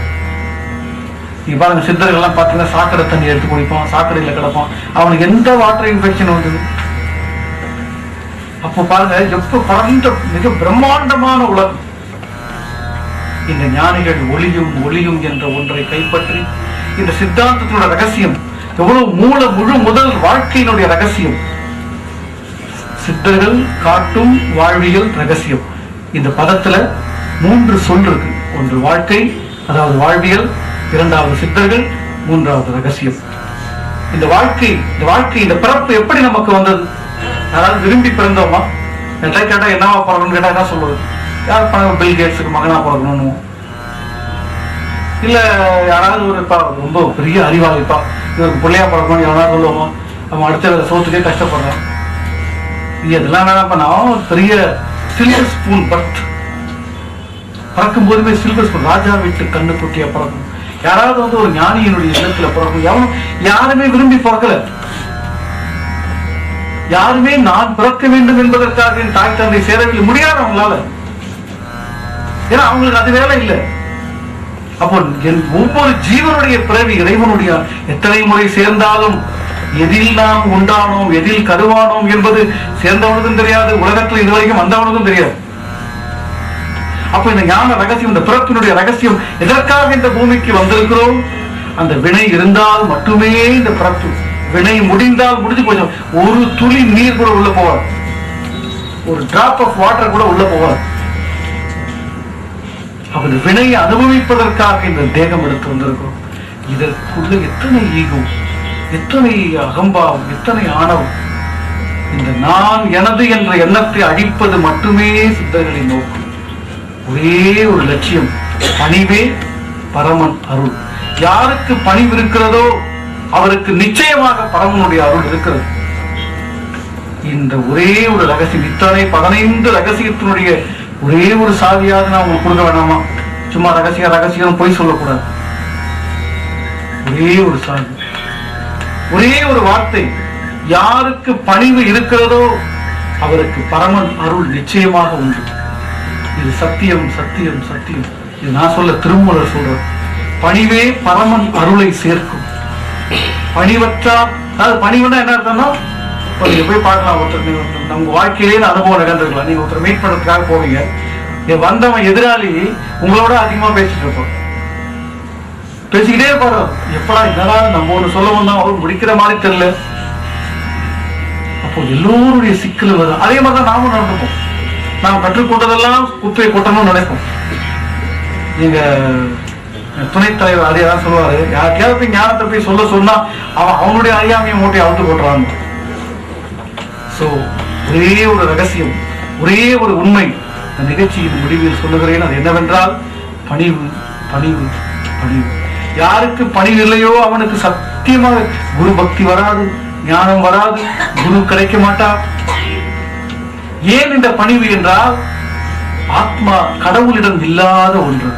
நீங்க பாருங்க, சித்தர்கள் எல்லாம் பாத்தீங்கன்னா சாக்கடை தண்ணி எடுத்து குடிப்பான், சாக்கடையில கிடப்பான், அவனுக்கு எந்த வாட்டர் இன்ஃபெக்ஷன் வந்தது? அப்போ பாருங்க, எப்ப பரந்த மிக பிரம்மாண்டமான உலகம். இந்த ஞானிகள் ஒளியும் என்ற ஒன்றை கைப்பற்றி இந்த சித்தாந்தத்தினுடைய ரகசியம் எவ்வளவு முழு முதல் வாழ்க்கையினுடைய ரகசியம், சித்தர்கள் காட்டும் வாழ்வியல் ரகசியம். இந்த பதத்துல 3 சொல் இருக்கு. ஒன்று வாழ்க்கை, அதாவது வாழ்வியல், இரண்டாவது சித்தர்கள், மூன்றாவது ரகசியம். இந்த வாழ்க்கை இந்த பிறப்பு எப்படி நமக்கு வந்தது? யாராவது விரும்பி பிறந்தோமா? கேட்டா என்னவா பிறக்கணும்னு கேட்டா என்ன சொல்லுவது? யார் பணம் பில் கேட்ஸுக்கு மகனா பிறக்கணும், இல்ல யாராவது ஒரு ரொம்ப பெரிய அறிவாளிப்பா இவருக்கு பிள்ளையா பிறக்கணும் யாராவது சொல்லுவோமா? அவன் அடுத்த சோத்துக்கே கஷ்டப்படுறான். இதெல்லாம் வேணாப்பா, நான் பெரிய சில்வர் ஸ்பூன் பர்த், பறக்கும் போதுமே சில்வர் ஸ்பூன், ராஜா வீட்டு கண்ணு குட்டியா பிறக்கும். யாராவது ஒரு ஞானியினுடைய இல்லத்துல பிறக்கும். யாருமே விரும்பி பிறக்கல. யாருமே நான் பிறக்க வேண்டும் என்பதற்காக என் தாய் தந்தை சேரவில்லை, முடியாது அவங்களால. ஏன்னா அவங்களுக்கு அது வேலை இல்லை. அப்போ ஒவ்வொரு ஜீவனுடைய பிறவி இறைவனுடைய எத்தனை முறை சேர்ந்தாலும் எதில் நாம் உண்டானோம், எதில் கருவானோம் என்பது சேர்ந்தவனுக்கும் தெரியாது, உலகத்தில் இதுவரைக்கும் வந்தவனுக்கும் தெரியாது. அப்ப இந்த ஞான ரகசியம், இந்த பிறப்பினுடைய ரகசியம், எதற்காக இந்த பூமிக்கு வந்திருக்கிறோம்? அந்த வினை இருந்தால் மட்டுமே இந்த பிறப்பு. வினை முடிந்தால் முடிஞ்சு போச்சு. ஒரு துளி நீர் கூட உள்ள போவார், ஒரு டிராப் ஆஃப் வாட்டர் கூட உள்ள போவார். அப்ப இந்த வினையை அனுபவிப்பதற்காக இந்த தேகம் எடுத்து வந்திருக்கிறோம். இதற்குள்ள எத்தனை ஈகம், எத்தனை அகம்பாவம், எத்தனை ஆணவம். இந்த நான் எனது என்ற எண்ணத்தை அழிப்பது மட்டுமே சித்தர்களின் நோக்கம். ஒரே ஒரு லட்சியம், பணிவே பரமன் அருள். யாருக்கு பணிவு இருக்கிறதோ அவருக்கு நிச்சயமாக பரமனுடைய அருள் இருக்கிறது. இந்த ஒரே ஒரு ரகசியம், இத்தனை 15 ரகசியத்தினுடைய ஒரே ஒரு சாவியாக நான் உங்களுக்கு கொடுக்க வேணாமா? சும்மா ரகசியம் போய் சொல்லக்கூடாது. ஒரே ஒரு சாவி, ஒரே ஒரு வார்த்தை, யாருக்கு பணிவு இருக்கிறதோ அவருக்கு பரமன் அருள் நிச்சயமாக உண்டு. இது சத்தியம் சத்தியம் சத்தியம். இது நான் சொல்ல, திருமூலர் சொல்ற. பணிவே பரமன் அருளை சேர்க்கும். பணிவற்றார், அதாவது பணிவுன்னா என்ன அர்த்தம்னா, நீங்க போய் பார்க்கலாம், ஒருத்தர் நம்ம வாழ்க்கையிலே அனுபவம் நடந்திருக்கலாம். நீங்க ஒருத்தர் மீட் பண்றதுக்காக போவீங்க, வந்தவன் எதிராளி உங்களோட அதிகமா பேசிட்டு இருப்போம், பேசிக்கிட்டே இருப்பாரு. எப்படா என்னடா நம்ம ஒண்ணு சொல்ல வந்தோம், அவர் முடிக்கிற மாதிரி தெரியல. அப்போ எல்லோருடைய சிக்கல் வரும். அதே மாதிரிதான் நாமும் நடந்துப்போம். நாம் கற்றுக்கொண்டதெல்லாம் குப்பையை கொட்டணும்னு நினைப்போம். நீங்க துணைத் தலைவர் அதையதான் சொல்லுவாரு, யாருக்கையாவது போய் ஞானத்தை போய் சொல்ல சொன்னா அவனுடைய அறியாமையை மூட்டை அவுத்து போட்டுறாங்க. சோ ஒரே ஒரு ரகசியம், ஒரே ஒரு உண்மை இந்த நிகழ்ச்சியின் முடிவில் சொல்லுகிறேன். அது என்னவென்றால் பணிவு பணிவு பணிவு. யாருக்கு பணிவு இல்லையோ அவனுக்கு சத்தியமாக குரு பக்தி வராது, ஞானம் வராது, குரு கிடைக்க மாட்டார். ஏன் இந்த பணிவு என்றால், ஆத்மா கடவுளிடம் இல்லாத ஒன்று.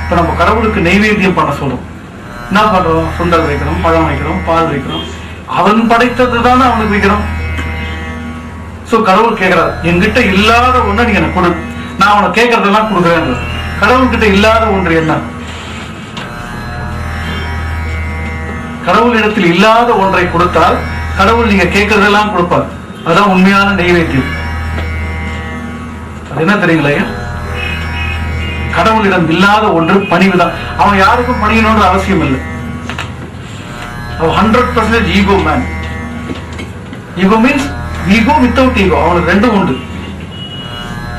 இப்ப நம்ம கடவுளுக்கு நைவேத்தியம் பண்ண சொல்றோம், என்ன பண்றோம்? சுண்டல் வைக்கிறோம், பழம் வைக்கிறோம், பால் வைக்கிறோம். அவன் படைத்தது தானே அவனுக்கு வைக்கிறோம். சோ கடவுள் கேட்கிறார், என்கிட்ட இல்லாத ஒண்ணு நீங்க எனக்கு கொடு, நான் அவனை கேட்கறதெல்லாம் கொடுக்குறேன். கடவுள்கிட்ட இல்லாத ஒன்று என்ன? கடவுளிடத்தில் இல்லாத ஒன்றை கொடுத்தால் கடவுள் நீங்க கேட்கறதெல்லாம் கொடுப்பார். அதான் உண்மையான நைவேத்தியம். அது என்ன தெரியுங்களா? கடவுளிடம் இல்லாத ஒன்று பணிவுதான். அவன் யாருக்கும் பணியணும்னு அவசியம் இல்லை. அவன் 100% ego man. Ego means ego without ego. அவனுக்கு ரெண்டும் உண்டு.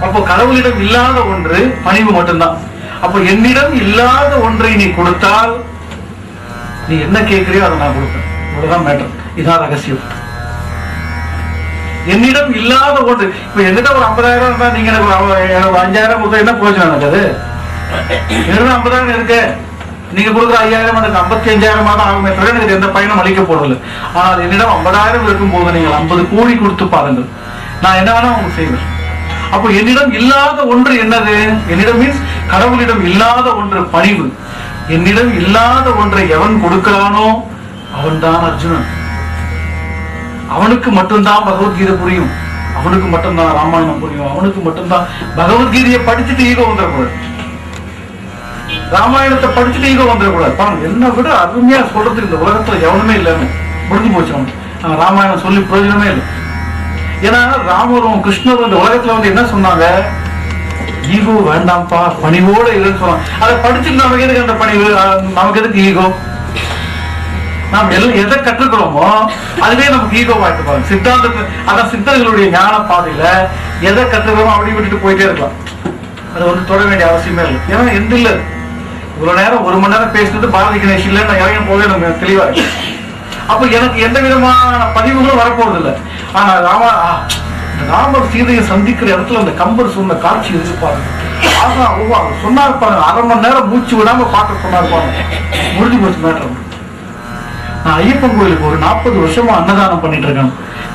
அப்போ கடவுளிடம் இல்லாத ஒன்று பணிவு மட்டும்தான். அப்போ என்னிடம் இல்லாத ஒன்றை நீ கொடுத்தால் நீ என்ன கேட்கிறியோ அதை நான் கொடுப்பேன். இவ்வளவுதான் மேட்டர். இதான் ரகசியம். என்னிடம் இல்லாத ஒன்று. இப்ப என்கிட்ட ஒரு 50,000 இருந்தா நீங்க எனக்கு 5,000 கொடுத்தா என்ன பிரயோஜனம் எனக்கு? அது என்னிடம் 50,000 இருக்கு, நீங்க கொடுக்குற 5,000 எனக்கு 55,000 தான் ஆகுமே தவிர எனக்கு எந்த பயனும் அளிக்க போறதில்லை. ஆனால் என்னிடம் 50,000 இருக்கும் போது நீங்கள் 50 கோடி கொடுத்து பாருங்கள், நான் என்ன வேணா உங்களுக்கு செய்வேன். அப்போ என்னிடம் இல்லாத ஒன்று என்னது? என்னிடம் மீன்ஸ் கடவுளிடம் இல்லாத ஒன்று பணிவு. என்னிடம் இல்லாத ஒன்றை எவன் கொடுக்கிறானோ அவன்தான் அர்ஜுனன். அவனுக்கு மட்டும்தான் பகவத்கீதை புரியும், அவனுக்கு மட்டும்தான் ராமாயணம் புரியும், அவனுக்கு மட்டும்தான் பகவத்கீதையை படிச்சுட்டு ஈகோ வந்துடக்கூடாது, ராமாயணத்தை படிச்சுட்டு ஈகோ வந்துடக்கூடாது. பாருங்க, என்ன விட அருமையா சொல்றதுக்கு இந்த உலகத்துல எவனுமே இல்லைன்னு முடிஞ்சு போச்சு. அவனுக்கு ராமாயணம் சொல்லி பிரயோஜனமே இல்லை. ஏன்னா ராமரும் கிருஷ்ணரும் இந்த உலகத்துல வந்து என்ன சொன்னாங்க? ஈகோ வேண்டாம்ப்பா, பணிவோட இல்லைன்னு சொன்னாங்க. அதை படிச்சுட்டு நமக்கு எதுக்கு அந்த பணிவு? நமக்கு எதுக்கு ஈகோ? நாம் எதை கற்றுக்கிறோமோ அதுவே நமக்கு ஈகோ வாய்ட்டு பாருங்க. சித்தாந்தத்தை, அதான் சித்தர்களுடைய ஞான பாதையில எதை கற்றுக்கிறோமோ அப்படி விட்டுட்டு போயிட்டே இருக்கலாம். அது வந்து தொட வேண்டிய அவசியமே இல்லை. ஏன்னா எந்த இல்லை, இவ்வளவு நேரம் 1 மணி நேரம் பேசினது பாரதி கணேஷ் இல்லை, நான் இறங்கும் போதே நம்ம தெளிவா இருக்கு. அப்ப எனக்கு எந்த விதமான பதிவுகளும் வரப்போறது இல்லை. ஆனா ராமர் சீதையை சந்திக்கிற இடத்துல அந்த கம்பர் சொன்ன காட்சி இருக்கு பாருங்க. சொன்னார் பாருங்க, 1/2 மணி நேரம் மூச்சு விடாம பார்க்க சொன்னார் பாருங்க. முடிஞ்சு போச்சு மேட்டர். நான் ஐயப்பன் கோயிலுக்கு ஒரு 40 வருஷமா அன்னதானம் பண்ணிட்டு இருக்கேன்.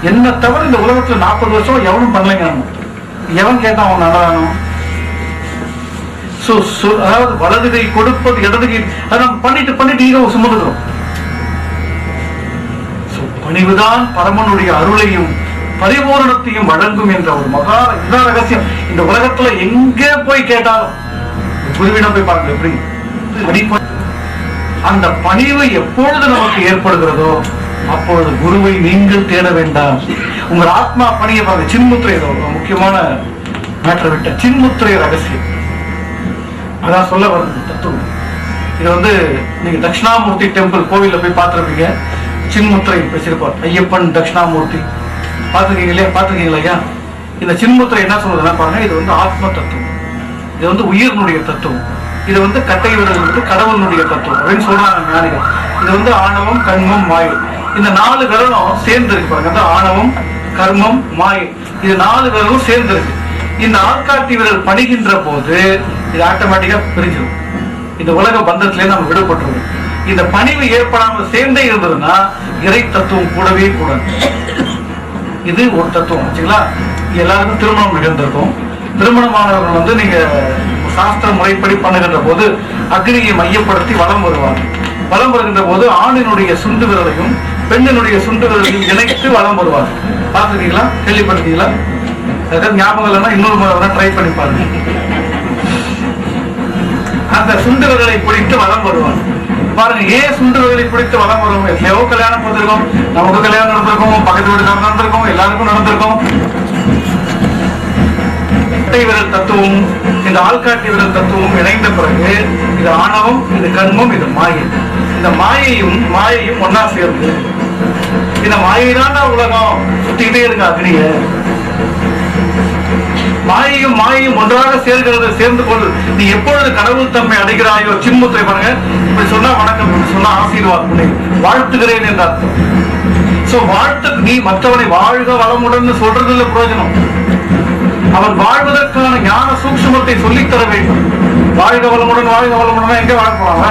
என்ன தவிர இந்த உலகத்துல 40 வருஷம் எவனும் பண்ணலைங்க. எவன் கேட்டான் அவன் அன்னதானம்? அதாவது வலது கை கொடுப்பது இடது கை, அதை நம்ம பண்ணிட்டு ஈகோ சுமந்துக்கிறோம். பணிவுதான் பரமனுடைய அருளையும் பரிபூரணத்தையும் வழங்கும் என்ற ஒரு மகா இதுதான் ரகசியம். இந்த உலகத்துல எங்கே போய் கேட்டாலும் குருவிடம் போய் பாருங்க எப்படி அந்த பணிவு எப்பொழுது நமக்கு ஏற்படுகிறதோ அப்பொழுது குருவை நீங்கள் தேட வேண்டாம். உங்கள் ஆத்மா பணியை பாருங்க. சின்முத்திரை முக்கியமான மேட்டர் விட்ட சின்முத்திரை ரகசியம் அதான் சொல்ல வருது தத்துவம். இது வந்து நீங்க தட்சிணாமூர்த்தி டெம்பிள் கோவில்ல போய் பார்த்துருப்பீங்க. சின்முத்திரை வச்சிருப்பார் ஐயப்பன் தட்சிணாமூர்த்தி. பார்த்துருக்கீங்க இல்லையா? பார்த்துருக்கீங்களா ஐயா? இந்த சின்முத்திரை என்ன சொல்றதுன்னா பாருங்க, இது வந்து ஆத்ம தத்துவம், இது வந்து உயிரினுடைய தத்துவம், இது வந்து கட்டை விரல் வந்து கடவுளுடைய தத்துவம் அப்படின்னு சொல்றாங்க ஞானிகள். இது வந்து ஆணவம், கர்மம், மாயை, இந்த 4 விரலும் சேர்ந்து இருக்கு பாருங்க. ஆணவம், கர்மம், மாயை, இது 4 விரலும் சேர்ந்து இருக்கு. இந்த ஆள்காட்டி விரல் பணிகின்ற போது இது ஆட்டோமேட்டிக்கா பிரிஞ்சிடும். இந்த உலக பந்தத்திலே நம்ம விடுபட்டுருவோம். இந்த பணிவு ஏற்படாமல் சேர்ந்தே இருந்ததுன்னா இறை தத்துவம் கூடவே கூடாது. இது ஒரு தத்துவம் வச்சுங்களா. எல்லாருக்கும் திருமணம் நிகழ்ந்திருக்கும். திருமணமானவர்கள் வந்து நீங்க சாஸ்திர முறைப்படி பண்ணுகின்ற போது அக்னியை மையப்படுத்தி வலம் வருவாங்க. வலம் வருகின்ற போது ஆணினுடைய சுண்டு விரலையும் பெண்ணினுடைய சுண்டு விரலையும் இணைத்து வலம் வருவாங்க. பார்த்துருக்கீங்களா? கேள்விப்படுத்தீங்களா? ஏதாவது ஞாபகம் இல்லைன்னா இன்னொரு முறை ட்ரை பண்ணி பாருங்க. அந்த சுண்டு விரலை பிடித்து வலம் வருவாங்க. பாருங்க, ஏன் சுண்டு விரலை பிடித்து வலம் வருவோம்? எவ்வளோ கல்யாணம் பார்த்துருக்கோம், நமக்கு கல்யாணம் நடந்திருக்கோம், பக்கத்து வீட்டுக்காரர் நடந்திருக்கோம், எல்லாருக்கும் நடந்திருக்கோம். கட்டை விரல் தத்துவம், இந்த ஆள்காட்டி விரல் தத்துவம் இணைந்த பிறகு இது ஆணவம், இது கர்மம், இது மாயை. இந்த மாயையும் ஒன்னா சேர்ந்து இந்த மாயை தான் உலகம் சுத்திக்கிட்டே இருங்க. அக்னிய மாயையும் ஒன்றாக சேர்கிறது. சேர்ந்து கொண்டு நீ எப்பொழுது கடவுள் தன்மை அடைகிறாயோ, சின்முத்திரை பாருங்க, இப்படி சொன்னா வணக்கம், இப்படி சொன்னா ஆசீர்வாதம், வாழ்த்துகிறேன் என்ற அர்த்தம். சோ வாழ்த்து, நீ மற்றவனை வாழ்க வளமுடன் சொல்றது இல்ல பிரயோஜனம். அவன் வாழ்வதற்கான ஞான சூக்ஷ்மத்தை சொல்லித்தர வேண்டும். வாழ்க வளமுடன் எங்க வாழ போறாங்க?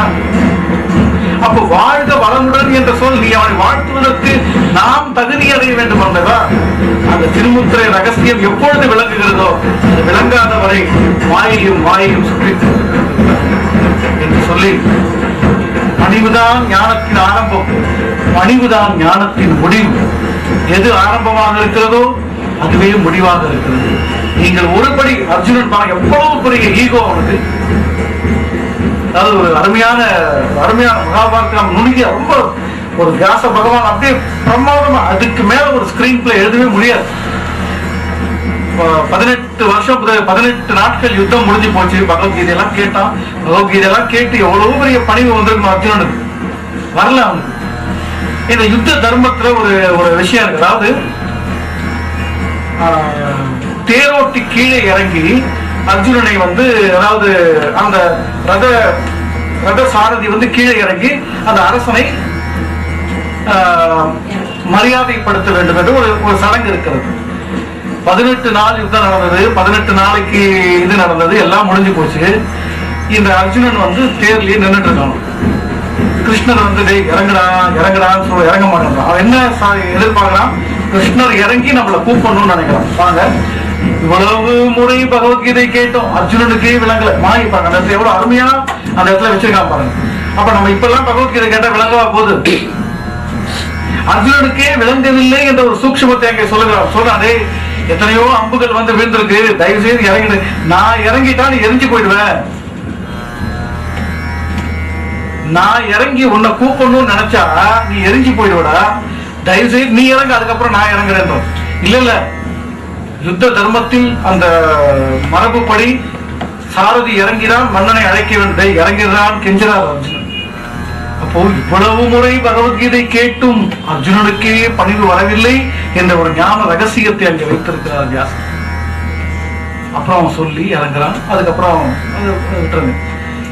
அப்போ வாழ்க வளமுடன் என்ற சொல், நீ அவனை வாழ்த்துவதற்கு நாம் தகுதி அடைய வேண்டும் அல்லவா? அந்த திருமுத்திரை ரகசியம் எப்பொழுது விளங்குகிறதோ அது விளங்காத வரை மாயையும் சுற்றி என்று சொல்லி, பணிவுதான் ஞானத்தின் ஆரம்பம், பணிவுதான் ஞானத்தின் முடிவு. எது ஆரம்பமாக இருக்கிறதோ அதுவே முடிவாக இருக்கிறது. நீங்கள் ஒருபடி அர்ஜுனன் பாருங்க, எவ்வளவு பெரிய ஈகோ அவனுக்கு. அதாவது ஒரு அருமையான மகாபாரதம் நுணுகிய ரொம்ப ஒரு வியாச பகவான் அப்படியே பிரமாதமா, அதுக்கு மேல ஒரு ஸ்கிரீன் பிளே எழுதவே முடியாது. 18 நாட்கள் யுத்தம் முடிஞ்சு போச்சு. பகவத்கீதையெல்லாம் கேட்டான். பகவத்கீதையெல்லாம் கேட்டு எவ்வளவு பெரிய பணிவு வந்திருக்கும் அர்ஜுனனுக்கு. வரல அவனுக்கு. இந்த யுத்த தர்மத்துல ஒரு விஷயம் இருக்கு. அதாவது தேரோட்டி கீழே இறங்கி அர்ஜுனனை வந்து, அதாவது அந்த ரத சாரதி வந்து கீழே இறங்கி அந்த அரசனை மரியாதைப்படுத்த வேண்டும் என்று ஒரு சடங்கு இருக்கிறது. 18 நாள் யுத்தம் நடந்தது. 18 நாளைக்கு இது நடந்தது. எல்லாம் முடிஞ்சு போச்சு. இந்த அர்ஜுனன் வந்து தேர்லயே நின்றுட்டு இருக்கான். கிருஷ்ணர் வந்து இறங்குடான்னு சொல்ல இறங்க மாட்டேங்கிறான். அவன் என்ன எதிர்பார்க்கிறான்? கிருஷ்ணர் இறங்கி நம்மளை கூப்பிடணும்னு நினைக்கிறான். வாங்க இவ்வளவு முறை பகவத்கீதை கேட்டோம், அர்ஜுனனுக்கே விளங்கல. மாறி பாருங்க அந்த இடத்துல எவ்வளவு அருமையா அந்த இடத்துல வச்சிருக்கான் பாருங்க. அப்ப நம்ம இப்ப எல்லாம் பகவத்கீதை கேட்டா விளங்கவா போகுது? அர்ஜுனனுக்கே விளங்கவில்லை என்ற ஒரு சூக்ஷ்மத்தை அங்கே சொல்றானே, எத்தனையோ அம்புகள் வந்து விழுந்திருக்கு, தயவு செய்து இறங்கிடு. நான் இறங்கிட்டா நீ எரிஞ்சு போயிடுவேன். நான் இறங்கி உன்னை கூப்பிடணும்னு நினைச்சா நீ எரிஞ்சு போயிடுவடா, தயவு செய்து நீ இறங்க, அதுக்கப்புறம் நான் இறங்குறேன். இல்ல இல்ல, யுத்த தர்மத்தில் அந்த மரபுப்படி சாரதி இறங்கிறான், மன்னனை அழைக்க வேண்டும், இறங்கிறான், கெஞ்சினார் அர்ஜுனன். அப்போ இவ்வளவு முறை பகவத்கீதை கேட்டும் அர்ஜுனனுக்கே பணிவு வரவில்லை என்ற ஒரு ஞான ரகசியத்தை அங்கே வைத்திருக்கிறார் வியாசர். அப்புறம் சொல்லி இறங்குறான், அதுக்கப்புறம் விட்டுருங்க.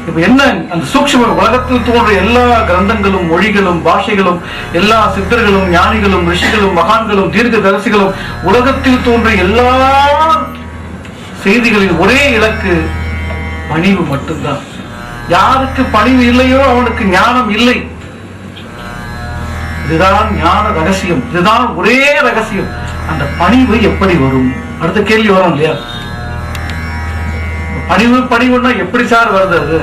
இப்ப என்ன அந்த சூக்ஷ்ம உலகத்தில் தோன்ற எல்லா கிரந்தங்களும், மொழிகளும், பாஷைகளும், எல்லா சித்தர்களும், ஞானிகளும், ரிஷிகளும், மகான்களும், தீர்க்க தரிசிகளும், உலகத்தில் தோன்ற எல்லா செய்திகளின் ஒரே இலக்கு பணிவு மட்டும்தான். யாருக்கு பணிவு இல்லையோ அவனுக்கு ஞானம் இல்லை. இதுதான் ஞான ரகசியம், இதுதான் ஒரே ரகசியம். அந்த பணிவு எப்படி வரும்? அடுத்த கேள்வி வரும் இல்லையா? பணிவு பணிவுன்னா எப்படி சார் வருது? அது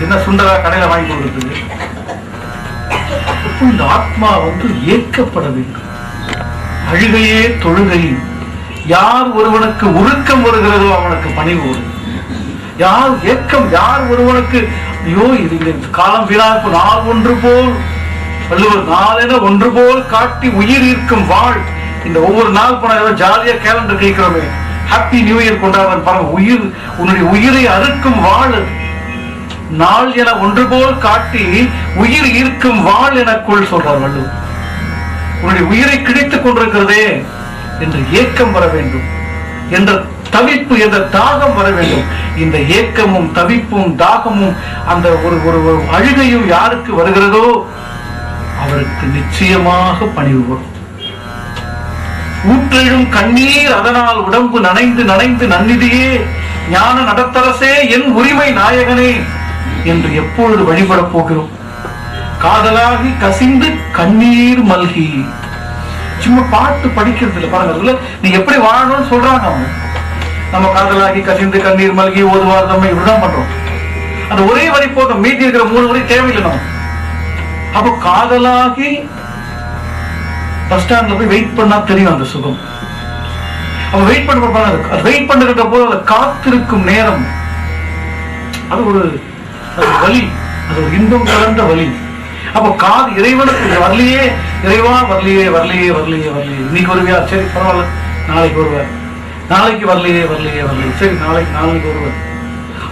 என்ன சுண்டரா கடையில வாங்கி கொடுக்குறது? இந்த ஆத்மா வந்து ஏற்கப்பட வேண்டும். அழுகையே தொழுகை. யார் ஒருவனுக்கு உருக்கம் வருகிறதோ அவனுக்கு பணிவு வரும். யார் ஏக்கம், யார் ஒருவனுக்கு ஐயோ இது காலம் வீணாக்கு நாள் ஒன்று போல் வள்ளுவர் நாளென ஒன்று போல் காட்டி உயிர் இருக்கும் வாழ். இந்த ஒவ்வொரு நாள் போன ஜாலியா கேலண்டர் கேட்கிறோமே, ஹாப்பி நியூ இயர் கொண்டாடுறேன் பாருங்க. உயிர், உன்னுடைய உயிரை அறுக்கும் வாழ் நாள் என ஒன்று போல் காட்டி உயிர் இருக்கும் வாழ் எனக்குள் சொல்றார் வள்ளுவர். உன்னுடைய உயிரை கிடைத்துக் கொண்டிருக்கிறதே என்று ஏக்கம் வர வேண்டும், என்ற தவிப்பு, என்ற தாகம் வர வேண்டும். இந்த ஏக்கமும் தவிப்பும் தாகமும் அந்த ஒரு அழுகையும் யாருக்கு வருகிறதோ அவருக்கு நிச்சயமாக பணிவு வரும். ஊற்றெழும் கண்ணீர் அதனால் உடம்பு நனைந்து நனைந்து நன்னிதியே ஞான நடத்தரசே என் உரிமை நாயகனே என்று எப்பொழுது வழிபடப் போகிறோம்? காதலாகி கசிந்து கண்ணீர் மல்கி. சும்மா பாட்டு படிக்கிறது இல்லை பாருங்க, நீ எப்படி வாழணும்னு சொல்றாங்க அவங்க. நம்ம காதலாகி கசிந்து கண்ணீர் மல்கி ஓதுவார் நம்ம இப்படிதான் பண்றோம். அந்த ஒரே வரி போதும், மீதி இருக்கிற 3 வரி தேவையில்லை நம்ம. அப்போ காதலாகி பஸ் ஸ்டாண்ட்ல போய் வெயிட் பண்ணா தெரியும் அந்த சுகம். அவன் வெயிட் பண்ண வெயிட் பண்ணுகின்ற போது அதை காத்திருக்கும் நேரம் அது ஒரு வலி, அது ஒரு இன்பம் கலந்த வலி. அப்போ காது இறைவனுக்கு வரலையே, இறைவா வரலையே வரலையே வரலையே வரலையே, இன்னைக்கு வருவியா, சரி பரவாயில்ல நாளைக்கு வருவேன், நாளைக்கு வரலையே வரலையே வரலையே, சரி நாளைக்கு வருவேன்.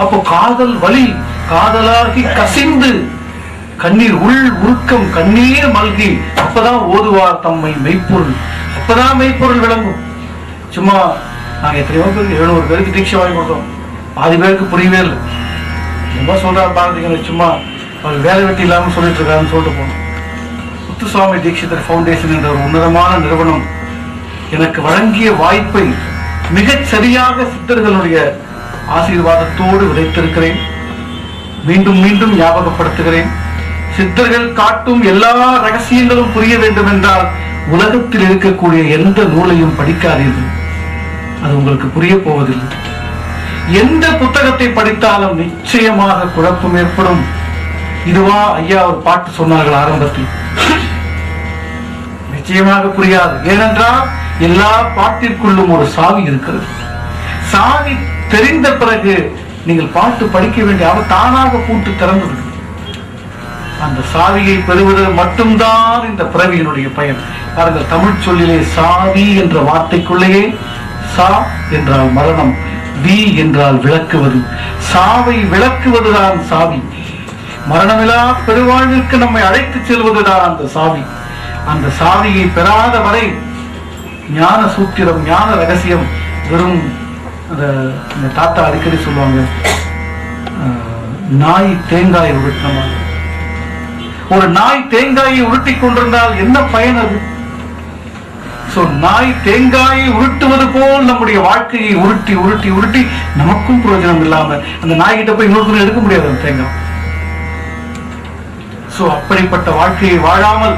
அப்போ காதல் வலி, காதலாகி கசிந்து கண்ணீர் உருக்கம் கண்ணீர் மல்கி, அப்பதான் ஓதுவார் தம்மை மெய்ப்பொருள், அப்பதான் மெய்ப்பொருள் விளங்கும். சும்மா நாங்க எத்தனையோ பேருக்கு 700 பேருக்கு தீட்சை வாங்கி கொடுத்தோம், பாதி பேருக்கு புரியவே இல்லை. ரொம்ப சொல்றாரு பாரதிகள், சும்மா அவர் வேலை வெட்டி இல்லாமல் சொல்லிட்டு இருக்காருன்னு சொல்லிட்டு போனோம். முத்துசுவாமி தீட்சிதர் ஃபவுண்டேஷன் என்ற ஒரு உன்னதமான நிறுவனம் எனக்கு வழங்கிய வாய்ப்பை மிகச் சரியாக சித்தர்களுடைய ஆசீர்வாதத்தோடு விதைத்திருக்கிறேன். மீண்டும் மீண்டும் ஞாபகப்படுத்துகிறேன், சித்தர்கள் காட்டும் எல்லா ரகசியங்களும் புரிய வேண்டும் என்றால் உலகத்தில் இருக்கக்கூடிய எந்த நூலையும் படிக்காதீர்கள், அது உங்களுக்கு புரிய போவதில்லை. எந்த புத்தகத்தை படித்தாலும் நிச்சயமாக குழப்பம் ஏற்படும். இதுவா ஐயா ஒரு பாட்டு சொன்னார்கள் ஆரம்பத்தில், நிச்சயமாக புரியாது. ஏனென்றால் எல்லா பாட்டிற்குள்ளும் ஒரு சாவி இருக்கிறது. சாவி தெரிந்த பிறகு நீங்கள் பாட்டு படிக்க வேண்டிய அவர் தானாக பூட்டு திறந்து. அந்த சாவியை பெறுவது மட்டும்தான் இந்த பிறவியினுடைய பயன். பாருங்கள், தமிழ் சொல்லிலே சாவி என்ற வார்த்தைக்குள்ளேயே சா என்றால் மரணம், வி என்றால் விளக்குவது. சாவை விளக்குவதுதான் சாவி. மரணமில்லா பெருவாழ்விற்கு நம்மை அழைத்து செல்வதுதான் அந்த சாவி. அந்த சாவியை பெறாத வரை ஞான சூத்திரம், ஞான ரகசியம் வெறும் அந்த தாத்தா அடிக்கடி சொல்லுவாங்க, நாய் தேங்காயை உருட்டினமா. ஒரு நாய் தேங்காயை உருட்டி கொண்டிருந்தால் என்ன பயன் அது? நாய் தேங்காயை உருட்டுவது போல் நம்முடைய வாழ்க்கையை உருட்டி உருட்டி உருட்டி நமக்கும் பிரயோஜனம் இல்லாம அந்த நாய்கிட்ட போய் இன்னொரு எடுக்க முடியாது அந்த தேங்காய். அப்படிப்பட்ட வாழ்க்கையை வாழாமல்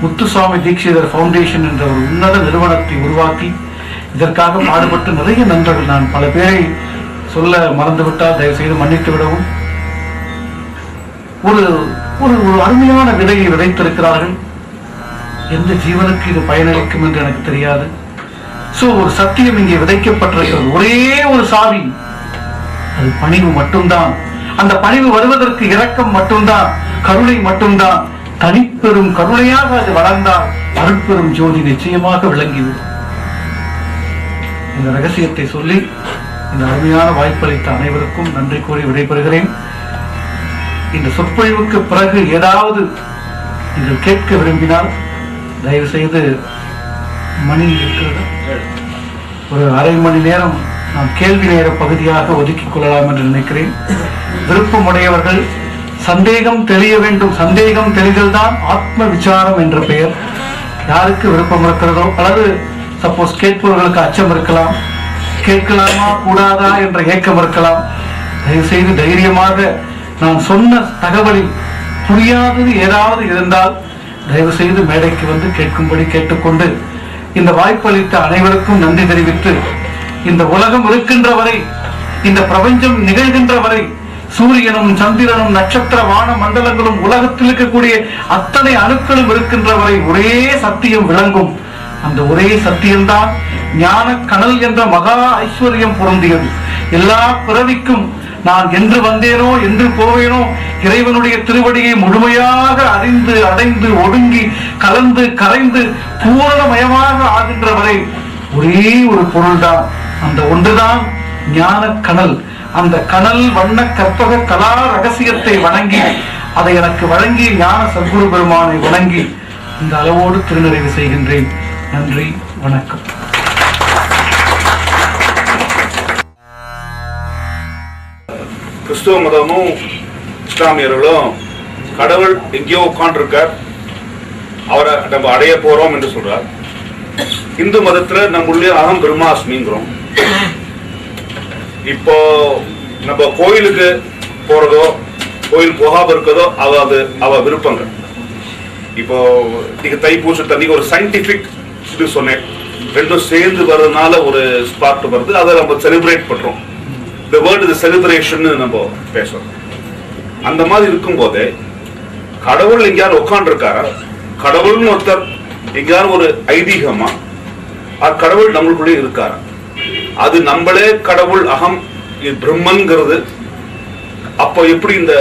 முத்துசுவாமி தீட்சிதர் ஃபவுண்டேஷன் என்ற ஒரு உன்னத நிறுவனத்தை உருவாக்கி இதற்காக பாடுபட்டு நிறைய நண்பர்கள், நான் பல பேரை சொல்ல மறந்துவிட்டால் தயவு செய்து மன்னித்து விடவும், ஒரு ஒரு ஒரு அருமையான விதையை விதைத்திருக்கிறார்கள். எந்த ஜீவனுக்கு இது பயனளிக்கும் என்று எனக்கு தெரியாது. சோ ஒரு சத்தியம் இங்கே விதைக்கப்பட்டிருக்கிறது. ஒரே ஒரு சாவி, அது பணிவு மட்டும்தான். அந்த பணிவு வருவதற்கு இரக்கம் மட்டும்தான், கருணை மட்டும்தான். தனிப்பெரும் கருணையாக அது வளர்ந்தால் அருட்பெரும் ஜோதி நிச்சயமாக விளங்கிவிடும். இந்த ரகசியத்தை சொல்லி இந்த அருமையான வாய்ப்பளித்த அனைவருக்கும் நன்றி கூறி விடைபெறுகிறேன். இந்த சொற்பொழிவுக்கு பிறகு ஏதாவது நீங்கள் கேட்க விரும்பினால் தயவு செய்து மணி இருக்கிறது, ஒரு அரை மணி நேரம் நாம் கேள்வி நேர பகுதியாக ஒதுக்கிக் கொள்ளலாம் என்று நினைக்கிறேன். விருப்பமுடையவர்கள் சந்தேகம் தெளிய வேண்டும். சந்தேகம் தெளிதல் தான் ஆத்ம விசாரம் என்ற பெயர். யாருக்கு விருப்பம் இருக்கிறதோ, அல்லது சப்போஸ் கேட்பவர்களுக்கு அச்சம் இருக்கலாம், கேட்கலாமா கூடாதா என்ற ஏக்கம் இருக்கலாம், தயவு செய்து தைரியமாக நான் சொன்ன தகவலில் புரியாதது ஏதாவது இருந்தால் தயவு செய்து மேடைக்கு வந்து கேட்கும்படி கேட்டுக்கொண்டு இந்த வாய்ப்பளித்த அனைவருக்கும் நன்றி தெரிவித்து, இந்த உலகம் இருக்கின்ற வரை, இந்த பிரபஞ்சம் நிகழ்கின்ற வரை, சூரியனும் சந்திரனும் நட்சத்திர வான மண்டலங்களும் உலகத்தில் இருக்கக்கூடிய அத்தனை அணுக்களும் இருக்கின்ற வரை ஒரே சத்தியம் விளங்கும். அந்த ஒரே சத்தியம்தான் ஞான கனல் என்ற மகா ஐஸ்வர்யம் பொருந்தியது. எல்லா பிறவிக்கும் நான் என்று வந்தேனோ என்று போவேனோ இறைவனுடைய திருவடியை முழுமையாக அறிந்து அடைந்து ஒடுங்கி கலந்து கரைந்து பூரணமயமாக ஆகின்ற வரை ஒரே ஒரு பொருள்தான். அந்த ஒன்றுதான் ஞான கனல். அந்த கனல் வண்ண கற்பக கலா ரகசியத்தை வணங்கி, அதை எனக்கு வழங்கி ஞான சத்குரு பெருமானை வணங்கி இந்த அளவோடு திருநிறைவு செய்கின்றேன். நன்றி, வணக்கம். கிறிஸ்துவ மதமும் இஸ்லாமியர்களும் கடவுள் எங்கேயோ உட்கார்ந்துருக்கார், அவரை நம்ம அடைய போறோம் என்று சொல்றார். இந்து மதத்துல நம்மளுடைய அகம் பிரம்மாஸ்மிங்கிறோம். இப்போ நம்ம கோயிலுக்கு போறதோ கோயில் போகாம இருக்கிறதோ அவ விருப்பங்கள். இப்போ நீங்க தைப்பூச தண்ணிக்கு ஒரு சயின்டிபிக் இது சொன்னேன், ரெண்டும் சேர்ந்து வர்றதுனால ஒரு ஸ்பாட் வருது, அதை நம்ம செலிப்ரேட் பண்றோம். The word is celebration நம்ம பேசுறோம். அந்த மாதிரி இருக்கும் போதே கடவுள் எங்கேயாரும் உட்காந்துருக்காரா, கடவுள்னு ஒருத்தர் எங்கேயாரும் ஒரு ஐதீகமா, கடவுள் நம்மளுக்குள்ளே இருக்காரா, அது நம்மளே கடவுள் அகம் பிரம்மன்கிறது. அப்போ எப்படி இந்த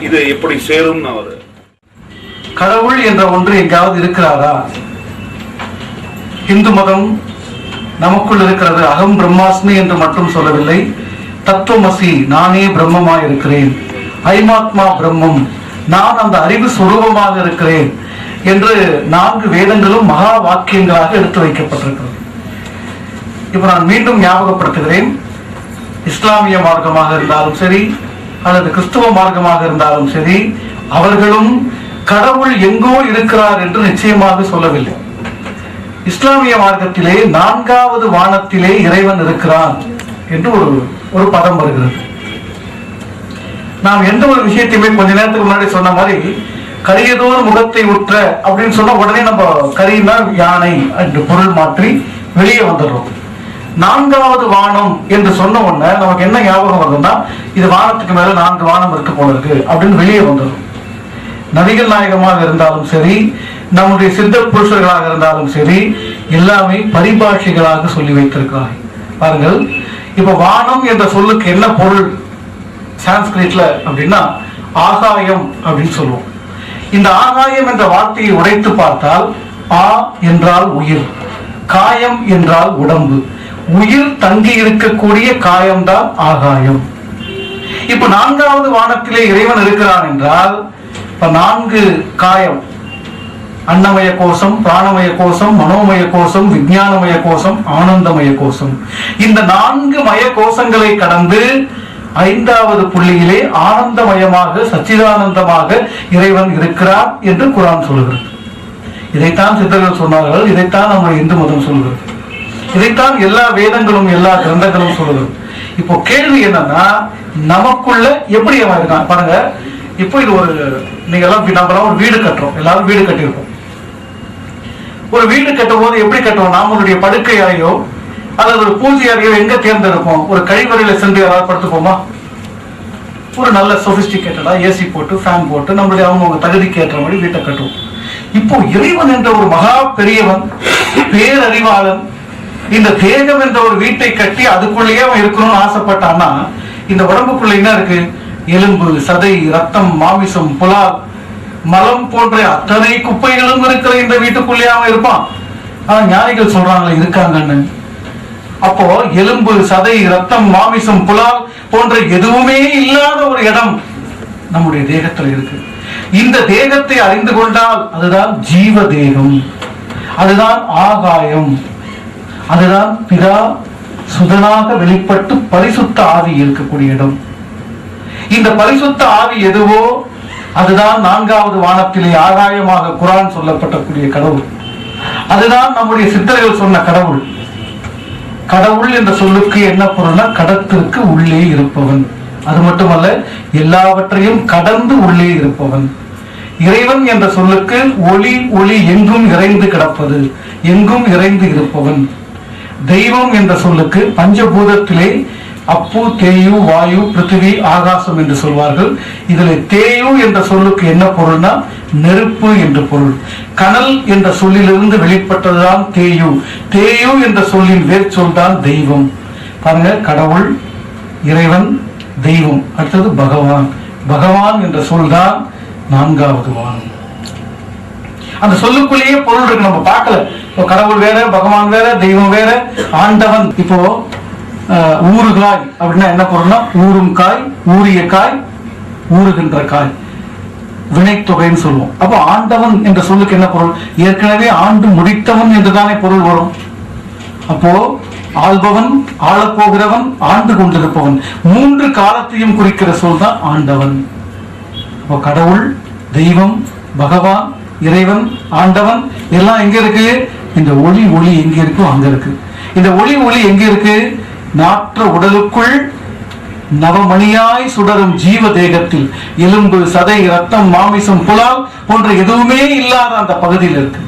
இது எப்படி சேரும்னு அவரு கடவுள் என்ற ஒன்று எங்காவது இருக்கிறாரா? இந்து மதம் நமக்குள் இருக்கிறது. அகம் பிரம்மாஸ்மி என்று மட்டும் சொல்லவில்லை, தத்துவமசி, நானே பிரம்மமாக இருக்கிறேன், ஐமாத்மா பிரம்மம், நான் அந்த அறிவு சுரூபமாக இருக்கிறேன் என்று 4 வேதங்களும் மகா வாக்கியங்களாக எடுத்து வைக்கப்பட்டிருக்கிறது. இப்ப நான் மீண்டும் ஞாபகப்படுத்துகிறேன், இஸ்லாமிய மார்க்கமாக இருந்தாலும் சரி அல்லது கிறிஸ்துவ மார்க்கமாக இருந்தாலும் சரி, அவர்களும் கடவுள் எங்கோ இருக்கிறார் என்று நிச்சயமாக சொல்லவில்லை. இஸ்லாமிய மார்க்கத்திலே 4வது வானத்திலே இறைவன் இருக்கிறான் என்று ஒரு பதம் வருகிறது. நாம் எந்த ஒரு விஷயத்தையுமே கொஞ்ச நேரத்துக்கு முன்னாடி சொன்ன மாதிரி கரியதோர் முகத்தை உற்ற அப்படின்னு சொன்னா உடனே நம்ம கரினா யானை என்று பொருள் மாற்றி வெளியே வந்துடுறோம். 4வது வானம் என்று சொன்ன உடனே நமக்கு என்ன ஞாபகம் வருதுன்னா, இது வானத்துக்கு மேல 4 வானம் இருக்கு போல இருக்கு அப்படின்னு வெளியே வந்துடும். நபிகள் நாயகமாக இருந்தாலும் சரி, நம்முடைய சித்த புருஷர்களாக இருந்தாலும் சரி, எல்லாமே பரிபாஷைகளாக சொல்லி வைத்திருக்கிறார்கள். பாருங்கள், இப்ப வானம் என்ற சொல்லுக்கு என்ன பொருள் சான்ஸ்கிரிட்ல அப்படின்னா ஆகாயம் அப்படின்னு சொல்லுவோம். இந்த ஆகாயம் என்ற வார்த்தையை உடைத்து பார்த்தால் ஆ என்றால் உயிர், காயம் என்றால் உடம்பு, உயிர் தங்கி இருக்கக்கூடிய காயம்தான் ஆகாயம். இப்ப 4வது வானத்திலே இறைவன் இருக்கிறான் என்றால் இப்ப 4 காயம், அன்னமய கோஷம், பிராணமய கோஷம், மனோமய கோஷம், விஞ்ஞானமய கோஷம், ஆனந்தமய கோஷம். இந்த 4 மய கோஷங்களை கடந்து 5வது புள்ளியிலே ஆனந்தமயமாக சச்சிதானந்தமாக இறைவன் இருக்கிறார் என்று குர்ஆன் சொல்கிறது. இதைத்தான் சித்தர்கள் சொன்னார்கள், இதைத்தான் நம்முடைய இந்து மதம் சொல்கிறது, இதைத்தான் எல்லா வேதங்களும் எல்லா கிரந்தங்களும் சொல்கிறது. இப்போ கேள்வி என்னன்னா, நமக்குள்ள எப்படி அவன் இருக்கான் பாருங்க. இப்போ இது ஒரு நீங்க எல்லாம் நம்மளாம் ஒரு வீடு கட்டுறோம், எல்லாரும் வீடு கட்டியிருக்கோம். ஒரு வீடு கட்டும் போது எப்படி கட்டுவோம்? நம்மளுடைய படுக்கை அறையோ அல்லது ஒரு பூஜை அறையோ எங்க தேர்ந்தெடுப்போம்? ஒரு கழிவறையில சென்று யாராவது படுத்துப்போமா? ஒரு நல்ல சொபிஸ்டிகேட்டடா ஏசி போட்டு ஃபேன் போட்டு நம்மளுடைய அவங்க தகுதிக்கு ஏற்ற மாதிரி வீட்டை கட்டுவோம். இப்போ இறைவன் என்ற ஒரு மகா பெரியவன், பேரறிவாளன், இந்த தேகம் என்ற ஒரு வீட்டை கட்டி அதுக்குள்ளேயே அவன் இருக்கணும்னு ஆசைப்பட்டான்னா, இந்த உடம்புக்குள்ள என்ன இருக்கு? எலும்பு, சதை, ரத்தம், மாமிசம், புலால், மலம் போன்ற அத்தனை குப்பைகளும் இருக்கிற இந்த வீட்டுக்குள்ளேயே அவன் இருப்பான். ஆனா ஞானிகள் சொல்றாங்களே இருக்காங்கன்னு. அப்போ எலும்பு, சதை, ரத்தம், மாமிசம், புலால் போன்ற எதுவுமே இல்லாத ஒரு இடம் நம்முடைய தேகத்தில் இருக்கு. இந்த தேகத்தை அறிந்து கொண்டால் அதுதான் ஜீவ தேகம், அதுதான் ஆகாயம், அதுதான் பிதா சுதனாக வெளிப்பட்டு பரிசுத்த ஆவி இருக்கக்கூடிய இடம். இந்த பரிசுத்த ஆவி எதுவோ அதுதான் 4வது வானத்திலே ஆகாயமாக குரான் சொல்லப்பட்டக்கூடிய கடவுள். அதுதான் நம்முடைய சித்தர்கள் சொன்ன கடவுள். கடவுள் என்ற சொல்லுக்கு என்ன பொருள்னா கடத்திற்கு உள்ளே இருப்பவன். அது மட்டுமல்ல, எல்லாவற்றையும் கடந்து உள்ளே இருப்பவன். இறைவன் என்ற சொல்லுக்கு ஒளி, ஒளி எங்கும் இறைந்து கிடப்பது, எங்கும் இறைந்து இருப்பவன். தெய்வம் என்ற சொல்லுக்கு பஞ்சபூதத்திலே அப்பு, தேயு, வாயு, பிருத்திவி, ஆகாசம் என்று சொல்வார்கள். இதுல தேயு என்ற சொல்லுக்கு என்ன பொருள்னா நெருப்பு என்று பொருள். கனல் என்ற சொல்லிலிருந்து வெளிப்பட்டதுதான் தேயு. தேயு என்ற சொல்லின் வேர் சொல்தான் தெய்வம். பாருங்க, கடவுள், இறைவன், தெய்வம். அடுத்தது பகவான். பகவான் என்ற சொல்தான் 4வது வானம். அந்த சொல்லுக்குள்ளேயே பொருள் இருக்கு, நம்ம பார்க்கல. இப்போ கடவுள் வேற, பகவான் வேற, தெய்வம் வேற, ஆண்டவன். இப்போ ஊறுகாய் அப்படின்னா என்ன பொருள்னா ஊறும் காய், ஊறிய காய், ஊறுகின்ற காய், வினைத்தொகைன்னு சொல்லுவோம். அப்போ ஆண்டவன் என்ற சொல்லுக்கு என்ன பொருள்? ஏற்கனவே ஆண்டு முடித்தவன் என்றுதானே பொருள் வரும். அப்போ ஆள்பவன், ஆளப்போகிறவன், ஆண்டு கொண்டிருப்பவன், 3 காலத்தையும் குறிக்கிற சொல் தான் ஆண்டவன். அப்போ கடவுள், தெய்வம், பகவான், இறைவன், ஆண்டவன் எல்லாம் எங்க இருக்கு? இந்த ஒளி, ஒளி எங்க இருக்கோ அங்க இருக்கு. இந்த ஒளி, ஒளி எங்க இருக்கு? நாற்ற உடலுக்குள் நவமணியாய் சுடரும் ஜீவ தேகத்தில் எலும்பு, சதை, ரத்தம், மாமிசம், புலால் போன்ற எதுவுமே இல்லாத அந்த பகுதியில் இருக்கு.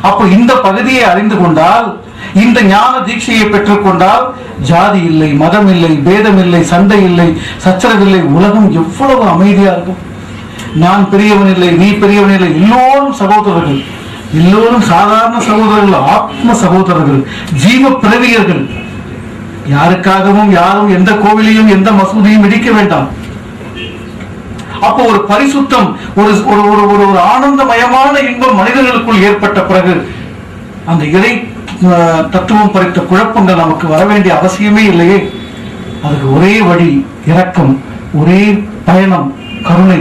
அப்போ இந்த பகுதியை அறிந்து கொண்டால், இந்த ஞான தீட்சையை பெற்றுக் கொண்டால், ஜாதி இல்லை, மதம் இல்லை, பேதம் இல்லை, சண்டை இல்லை, சச்சரவில்லை, உலகம் எவ்வளவு அமைதியா இருக்கும். நான் பெரியவன் இல்லை, நீ பெரியவன் இல்லை, எல்லோரும் சகோதரர்கள், எல்லோரும் சாதாரண சகோதரர்கள், ஆத்ம சகோதரர்கள், ஜீவ பிறவியர்கள். யாருக்காகவும் யாரும் எந்த கோவிலையும் எந்த மசூதியும் இடிக்க வேண்டாம். அப்போ ஒரு பரிசுத்தம், ஒரு ஒரு ஆனந்தமயமான இன்பம் மனிதர்களுக்குள் ஏற்பட்ட பிறகு அந்த இறை தத்துவம் பறித்த குழப்பங்கள் நமக்கு வர வேண்டிய அவசியமே இல்லையே. அதுக்கு ஒரே வழி இரக்கம், ஒரே பயணம் கருணை,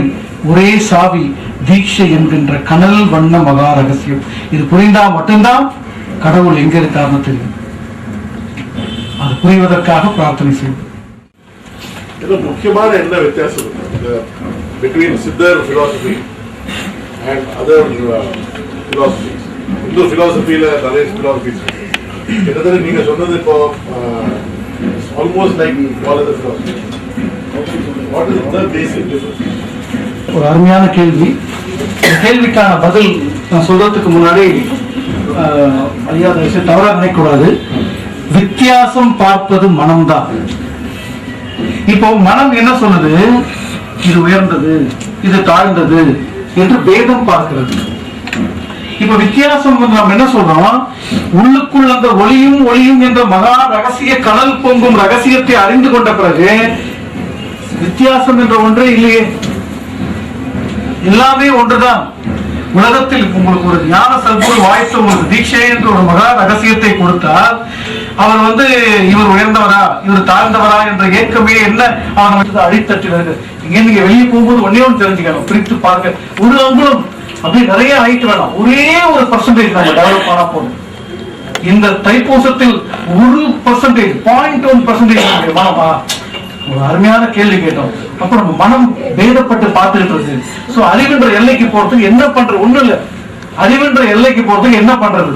ஒரே சாவி தீட்சை என்கின்ற கனல் வண்ண மகா ரகசியம். இது புரிந்தா மட்டும்தான் கடவுள் எங்க இருக்காருன்னு தெரியும். அது புரிவதற்காக பிரார்த்தனை செய்யும். முக்கியமான என்ன வித்தியாசம் பிட்வீன் சித்தர் philosophy and other philosophies? Hindu philosophyல நிறைய philosophies இருக்கு. கிட்டத்தட்ட நீங்க சொன்னது இப்போ almost like all other philosophies. What is the basic difference? ஒரு அருமையான கேள்வி. இந்த கேள்விக்கான பதில் நான் சொல்றதுக்கு முன்னாடி ஐயா தவறா நினைக்கக்கூடாது. வித்தியாசம் பார்ப்பது மனம்தான். இப்போ மனம் என்ன சொல்லுது? இது உயர்ந்தது, இது தாழ்ந்தது என்று பேதம் பார்க்கிறது. இப்ப வித்தியாசம் நாம் என்ன சொல்றோம்? உள்ளுக்குள் அந்த ஒளியும் ஒளியும் என்ற மகா ரகசிய கனல் பொங்கும் ரகசியத்தை அறிந்து கொண்ட பிறகு வித்தியாசம் என்ற ஒன்றே இல்லையே, எல்லாமே ஒன்றுதான். உலகத்தில் உங்களுக்கு ஒரு ஞான சத்குரு வாய்ப்பு, உங்களுக்கு தீட்சை என்று ஒரு மகா ரகசியத்தை கொடுத்தால் அவர் இவர் உயர்ந்தவரா இவர் தாழ்ந்தவரா என்ற ஏக்கமே என்ன அவன் அடித்தட்டில் இங்க நீங்க வெளியே போகும்போது ஒன்னே ஒன்று தெரிஞ்சுக்கணும், பிரித்து பார்க்க ஒரு அங்குலம் அப்படி நிறைய ஹைட் வேணாம், ஒரே ஒரு பர்சன்டேஜ் நம்ம டெவலப் ஆனா போதும். இந்த தைப்பூசத்தில் 1%, 0.1% மனமா? ஒரு அருமையான கேள்வி கேட்டோம். அப்ப நம்ம மனம் பேதப்பட்டு பார்த்துட்டு இருக்கு. சோ அறிவென்ற எல்லைக்கு போறதுக்கு என்ன பண்றது? ஒண்ணு இல்ல, அறிவென்ற எல்லைக்கு போறதுக்கு என்ன பண்றது?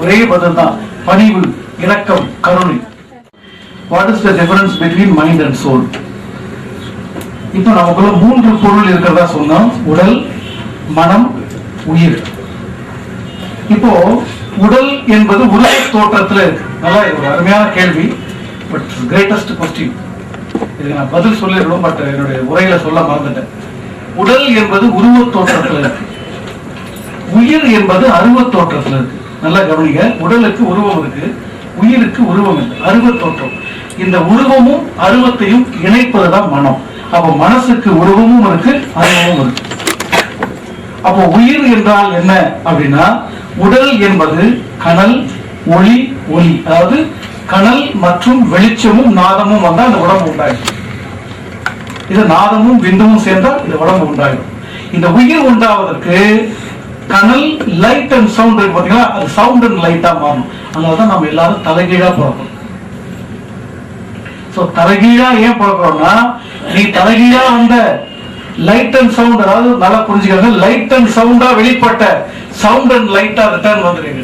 ஒரே பதில் தான், பணிவு, இரக்கம், கருணை. What is the difference between mind and soul? இப்ப நமக்குள்ள 3 பொருள் இருக்கிறதா சொன்னோம், உடல், மனம், உயிர். இப்போ உடல் என்பது உருவ தோற்றத்துல இருக்கு. நல்லா ஒரு அருமையான கேள்வி, பட் கிரேட்டஸ்ட் கொஸ்டின். இதுக்கு நான் பதில் சொல்லிடணும், பட் என்னுடைய உரையில சொல்ல மறந்துட்டேன். உடல் என்பது உருவ தோற்றத்துல இருக்கு, உயிர் என்பது அருவ தோற்றத்துல இருக்கு. நல்லா கவனிங்க, உடலுக்கு உருவம் இருக்கு, உயிருக்கு உருவம் இல்லை, அருவ தோற்றம். இந்த உருவமும் அருவத்தையும் இணைப்பதுதான் மனம். அப்ப மனசுக்கு உருவமும் இருக்கு, அருவமும் இருக்கு. அப்போ உயிர் என்றால் என்ன அப்படின்னா, உடல் என்பது கனல், ஒளி, ஒலி, அதாவது கனல் மற்றும் வெளிச்சமும் நாதமும் வந்தா அந்த உடம்பு உண்டாயிடும். இது நாதமும் விந்துவும் சேர்ந்தா இந்த உடம்பு உண்டாயிடும். இந்த உயிர் உண்டாவதற்கு கனல், லைட் அண்ட் சவுண்ட் இருக்கு பாத்தீங்களா, அது சவுண்ட் அண்ட் லைட்டா மாறணும். அதனாலதான் நம்ம எல்லாரும் தலைகீழா பிறக்கணும். சோ தலைகீழா ஏன் பிறக்கிறோம்னா, நீ தலைகீழா வந்த லைட் அண்ட் சவுண்ட், அதாவது நல்லா புரிஞ்சுக்காங்க, லைட் அண்ட் சவுண்டா வெளிப்பட்ட சவுண்ட் அண்ட் லைட்டா ரிட்டர்ன் வந்துருங்க.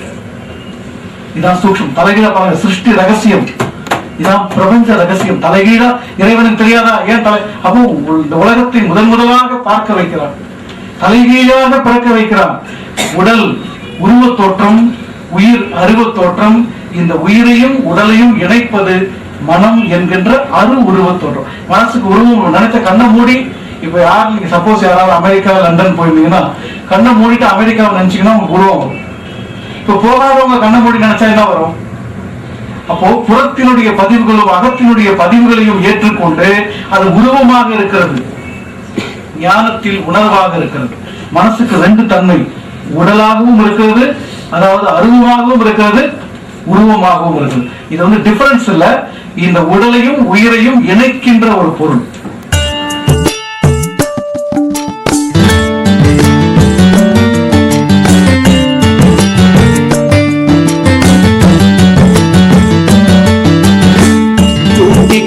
இதான் சூக்ஷ்மம். தலைகீழா பாருங்க, சிருஷ்டி ரகசியம், இதான் பிரபஞ்ச ரகசியம். தலைகீழா இறைவனுக்கு தெரியாதா? ஏன் தலை? அப்போ இந்த உலகத்தை முதலாக பார்க்க வைக்கிறான், தலைகீழாக பிறக்க வைக்கிறான். உடல் உருவ தோற்றம், உயிர் அருவ தோற்றம். இந்த உயிரையும் உடலையும் இணைப்பது மனம் என்கின்ற அரு உருவ தோற்றம். மனசுக்கு உருவம் நினைச்ச கண்ணை மூடி, இப்ப யார் நீங்க சப்போஸ் யாராவது அமெரிக்கா, லண்டன் போயிருந்தீங்கன்னா கண்ணை மூடிட்டு அமெரிக்காவை நினைச்சீங்கன்னா உங்களுக்கு உருவம் வரும். இப்ப போகாதவங்க கண்ணை மூடி நினைச்சா என்ன வரும்? அப்போ புறத்தினுடைய பதிவுகளும் அகத்தினுடைய பதிவுகளையும் ஏற்றுக்கொண்டு அது உருவமாக இருக்கிறது, ஞானத்தில் உணர்வாக இருக்கிறது. மனசுக்கு ரெண்டு தன்மை, உடலாகவும் இருக்கிறது, அதாவது அருவமாகவும் இருக்கிறது, உருவமாகவும் இருக்கிறது. இது வந்து டிஃபரன்ஸ் இல்ல, இந்த உடலையும் உயிரையும் இணைக்கின்ற ஒரு பொருள்.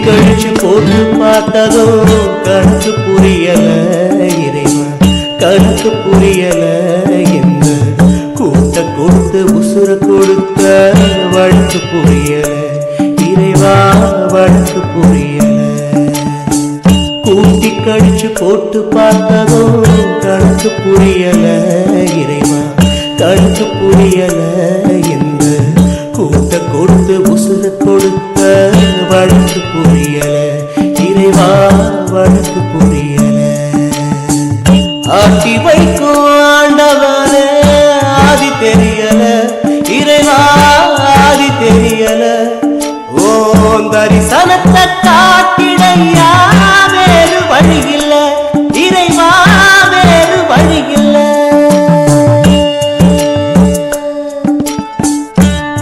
கழிச்சு போட்டு பார்த்ததோ கணக்கு புரியல இறைவா, கணக்கு புரியல. என்ன கூட்ட கொடுத்து உசுர கொடுத்த வழக்கு புரியல இறைவா, வழக்கு புரியல. கூட்டி கழிச்சு போட்டு பார்த்ததோ கணக்கு புரியல இறைவா, கணக்கு புரியல. என்ன கூட்ட கொடுத்து உசுர கொடுத்த வழக்கு புரியல இறைவா, வழக்கு புரியல. ஆட்டி வைக்கும் ஆண்டவன ஆதி தெரியல இறைவா, ஆதி தெரியல. ஓ தரிசனத்தை காட்டிடையா, வேறு வழி இல்ல இறைவா, வேறு வழி இல்ல.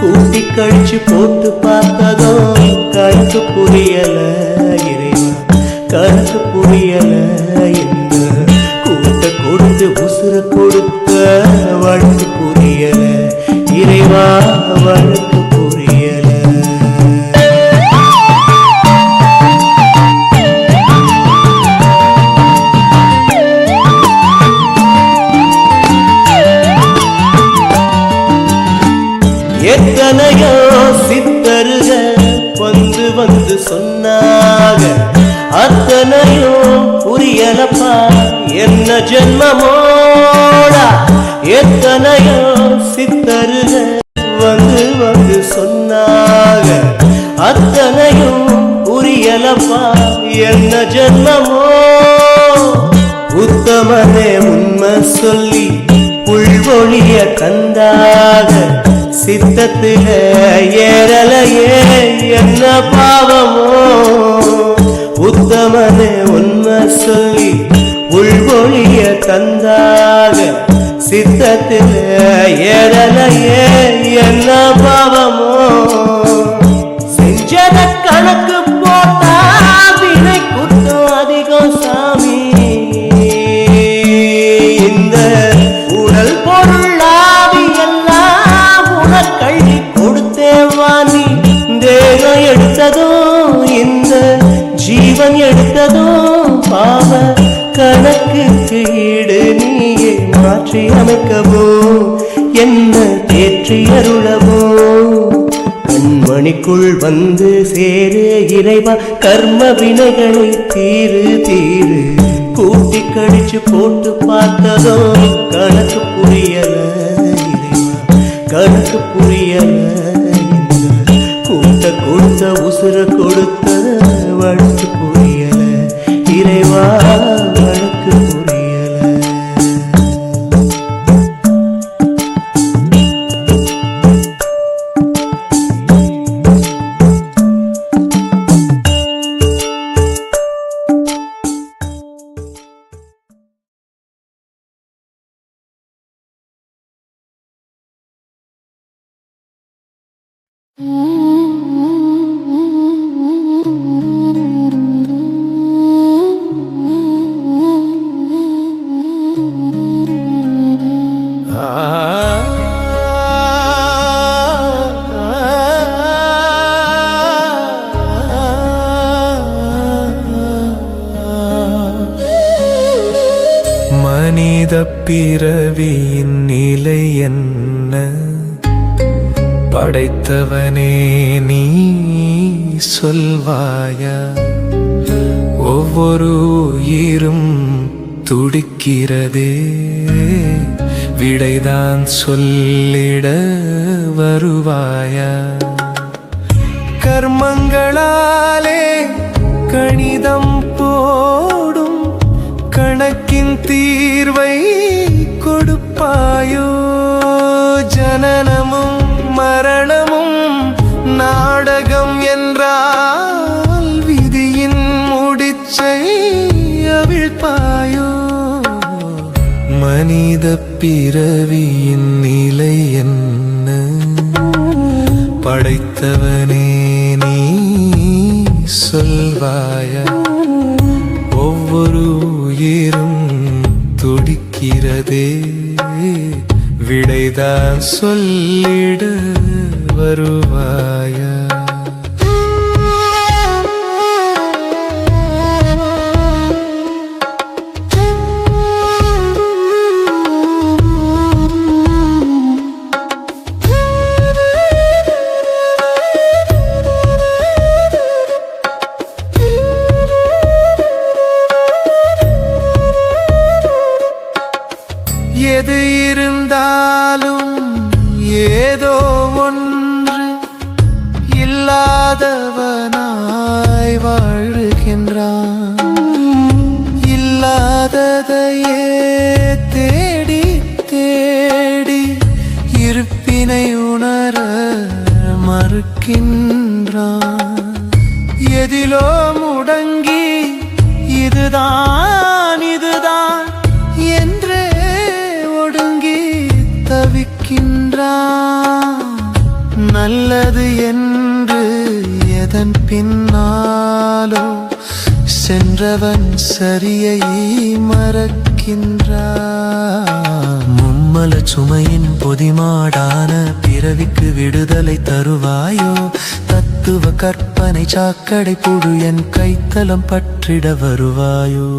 கூட்டி கழிச்சு போட்டு பார்த்ததோ கணக்கு புரியல இறைவா, கணக்கு புரியல. என்ன கூட்ட கொடுத்து உசுர கொடுத்த வழக்கு புரியல இறைவா, வழக்கு புரியல. எத்தனையோ சித்தருக வந்து வந்து சொன்னாக, அத்தனையோ புரியலப்பா என்ன ஜென்மமோடா. எத்தனையோ சித்தருக வந்து வந்து சொன்னாக, அத்தனையும் புரியலப்பா என்ன ஜென்மமோ. உத்தமனே உண்மை சொல்லி புல்வொழிய கந்தாக, சித்தத்தில ஏறலையே என்ன பாவமோ. உத்தமனே உண்மை சொல்லி உள்வொழிய தந்தாக, சித்தத்தில ஏறலையே என்ன பாவமோ. செஞ்சத கணக்கு போட்டா வினை குத்தம் அதிகம் சாமி. இந்த உடல் பொருளாவி எல்லாம் உனக்கள்ளி கொடுத்தேவானி. தேகம் எடுத்ததும் இந்த ஜீவன் எடுத்ததும் பாவ கணக்குக்கு ஈடு நீயே மாற்றி அமைக்கவோ, என்ன தேற்றி அருளவோ. கண்மணிக்குள் வந்து சேரு இறைவா, கர்ம வினைகளை தீரு தீரு. கூட்டி கழிச்சு போட்டு பார்த்ததோ கணக்கு புரியல இறைவா, கணக்கு புரியல கூட்ட கொடுத்த உசுர கொடுத்த வழக்கு புரியல இறைவா வழக்கு புரியல. மனித பிறவியின் நிலை என்ன படைத்தவனே நீ சொல்வாயா? ஒவ்வொரு உயிரும் துடிக்கிறதே விடைதான் சொல்லிட வருவாயா? கர்மங்களாலே கணிதம் போடும் கணக்கின் தீர்வை கொடுப்பாயோ? ஜனனமும் மரணமும் நாடகம் என்றால் விதியின் முடிச்சை அவிழ்ப்பாயோ? மனித பிறவியின் நிலை என்ன படைத்தவனே நீ சொல்வாயா? ஒவ்வொரு உயிரும் துடிக்கிறதே விடைதான் சொல்லிட வருவாயா? எது இருந்தாலும் ஏதோ ஒன்று இல்லாதவனாய் வாழ்கின்றான். இல்லாததையே தேடி தேடி இருப்பினை உணர மறுக்கின்றான். எதிலோ முடங்கி இதுதான் இதுதான் என்றே ஒடுங்கி தவிக்கின்றான். நல்லது என்று எதன் பின்னாலோ சென்றவன் சரியை மறக்கின்றான். மும்மல சுமையின் பொதிமாடான பிறவிக்கு விடுதலை தருவாயோ? தத்துவ கற்பனை சாக்கடை புழு என் கைத்தலம் பற்றிட வருவாயோ?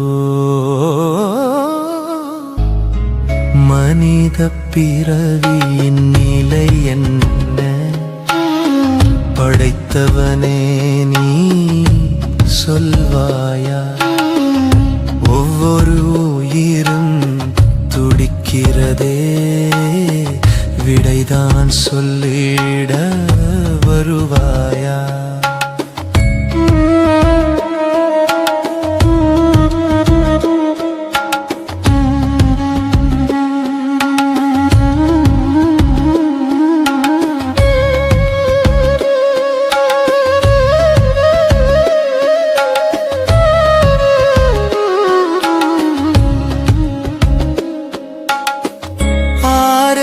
மனித பிறவியின் நிலை என்ன படைத்தவனே நீ சொல்வாயா? ஒவ்வொரு உயிரும் துடிக்கிறதே விடைதான் சொல்லிட வருவாயா?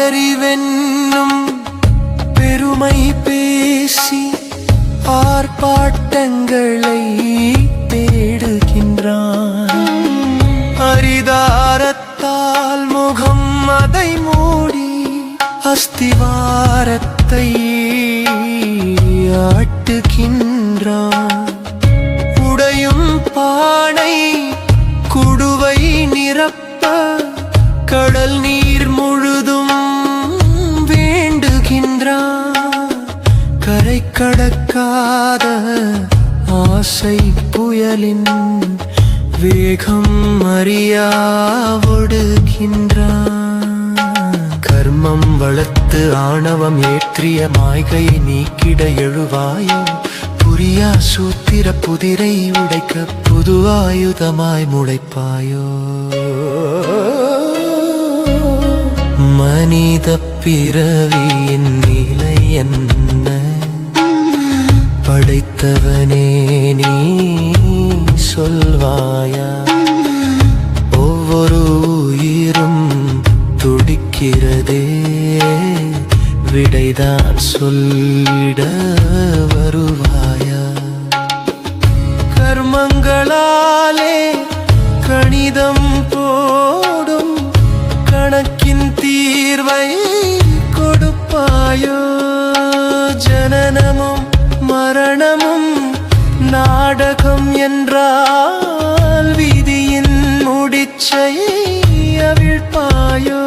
ஆரறிவென்னும் பெருமை பேசி ஆர்ப்பாட்டங்களை தேடுகின்றான். அரிதாரத்தால் முகம் அதை மூடி அஸ்திவாரத்தை ஆட்டுகின்றான். உடையும் பானை குடுவை நிரப்ப கடல் நீர் முழுதும் வேண்டுகின்றான். கரை கடக்காத ஆசை புயலின் வேகம் அறியா ஒடுகின்றான். கர்மம் வளர்த்து ஆணவம் ஏற்றிய மாய்கையை நீக்கிட எழுவாயோ புரியா சூத்திர புதிரை உடைக்க புது ஆயுதமாய் முளைப்பாயோ மனித பிறவியின் நிலை என்ன படைத்தவனே நீ சொல்வாயா ஒவ்வொரு உயிரும் துடிக்கிறதே விடைதான் சொல்லிட வருவாயா கர்மங்களாலே கணிதம் போடும் கணக்கின் தீர்வை கொடுப்பாயோ ஜனனமும் மரணமும் நாடகம் என்றால் விதியின் முடிச்சை அவிழ்ப்பாயோ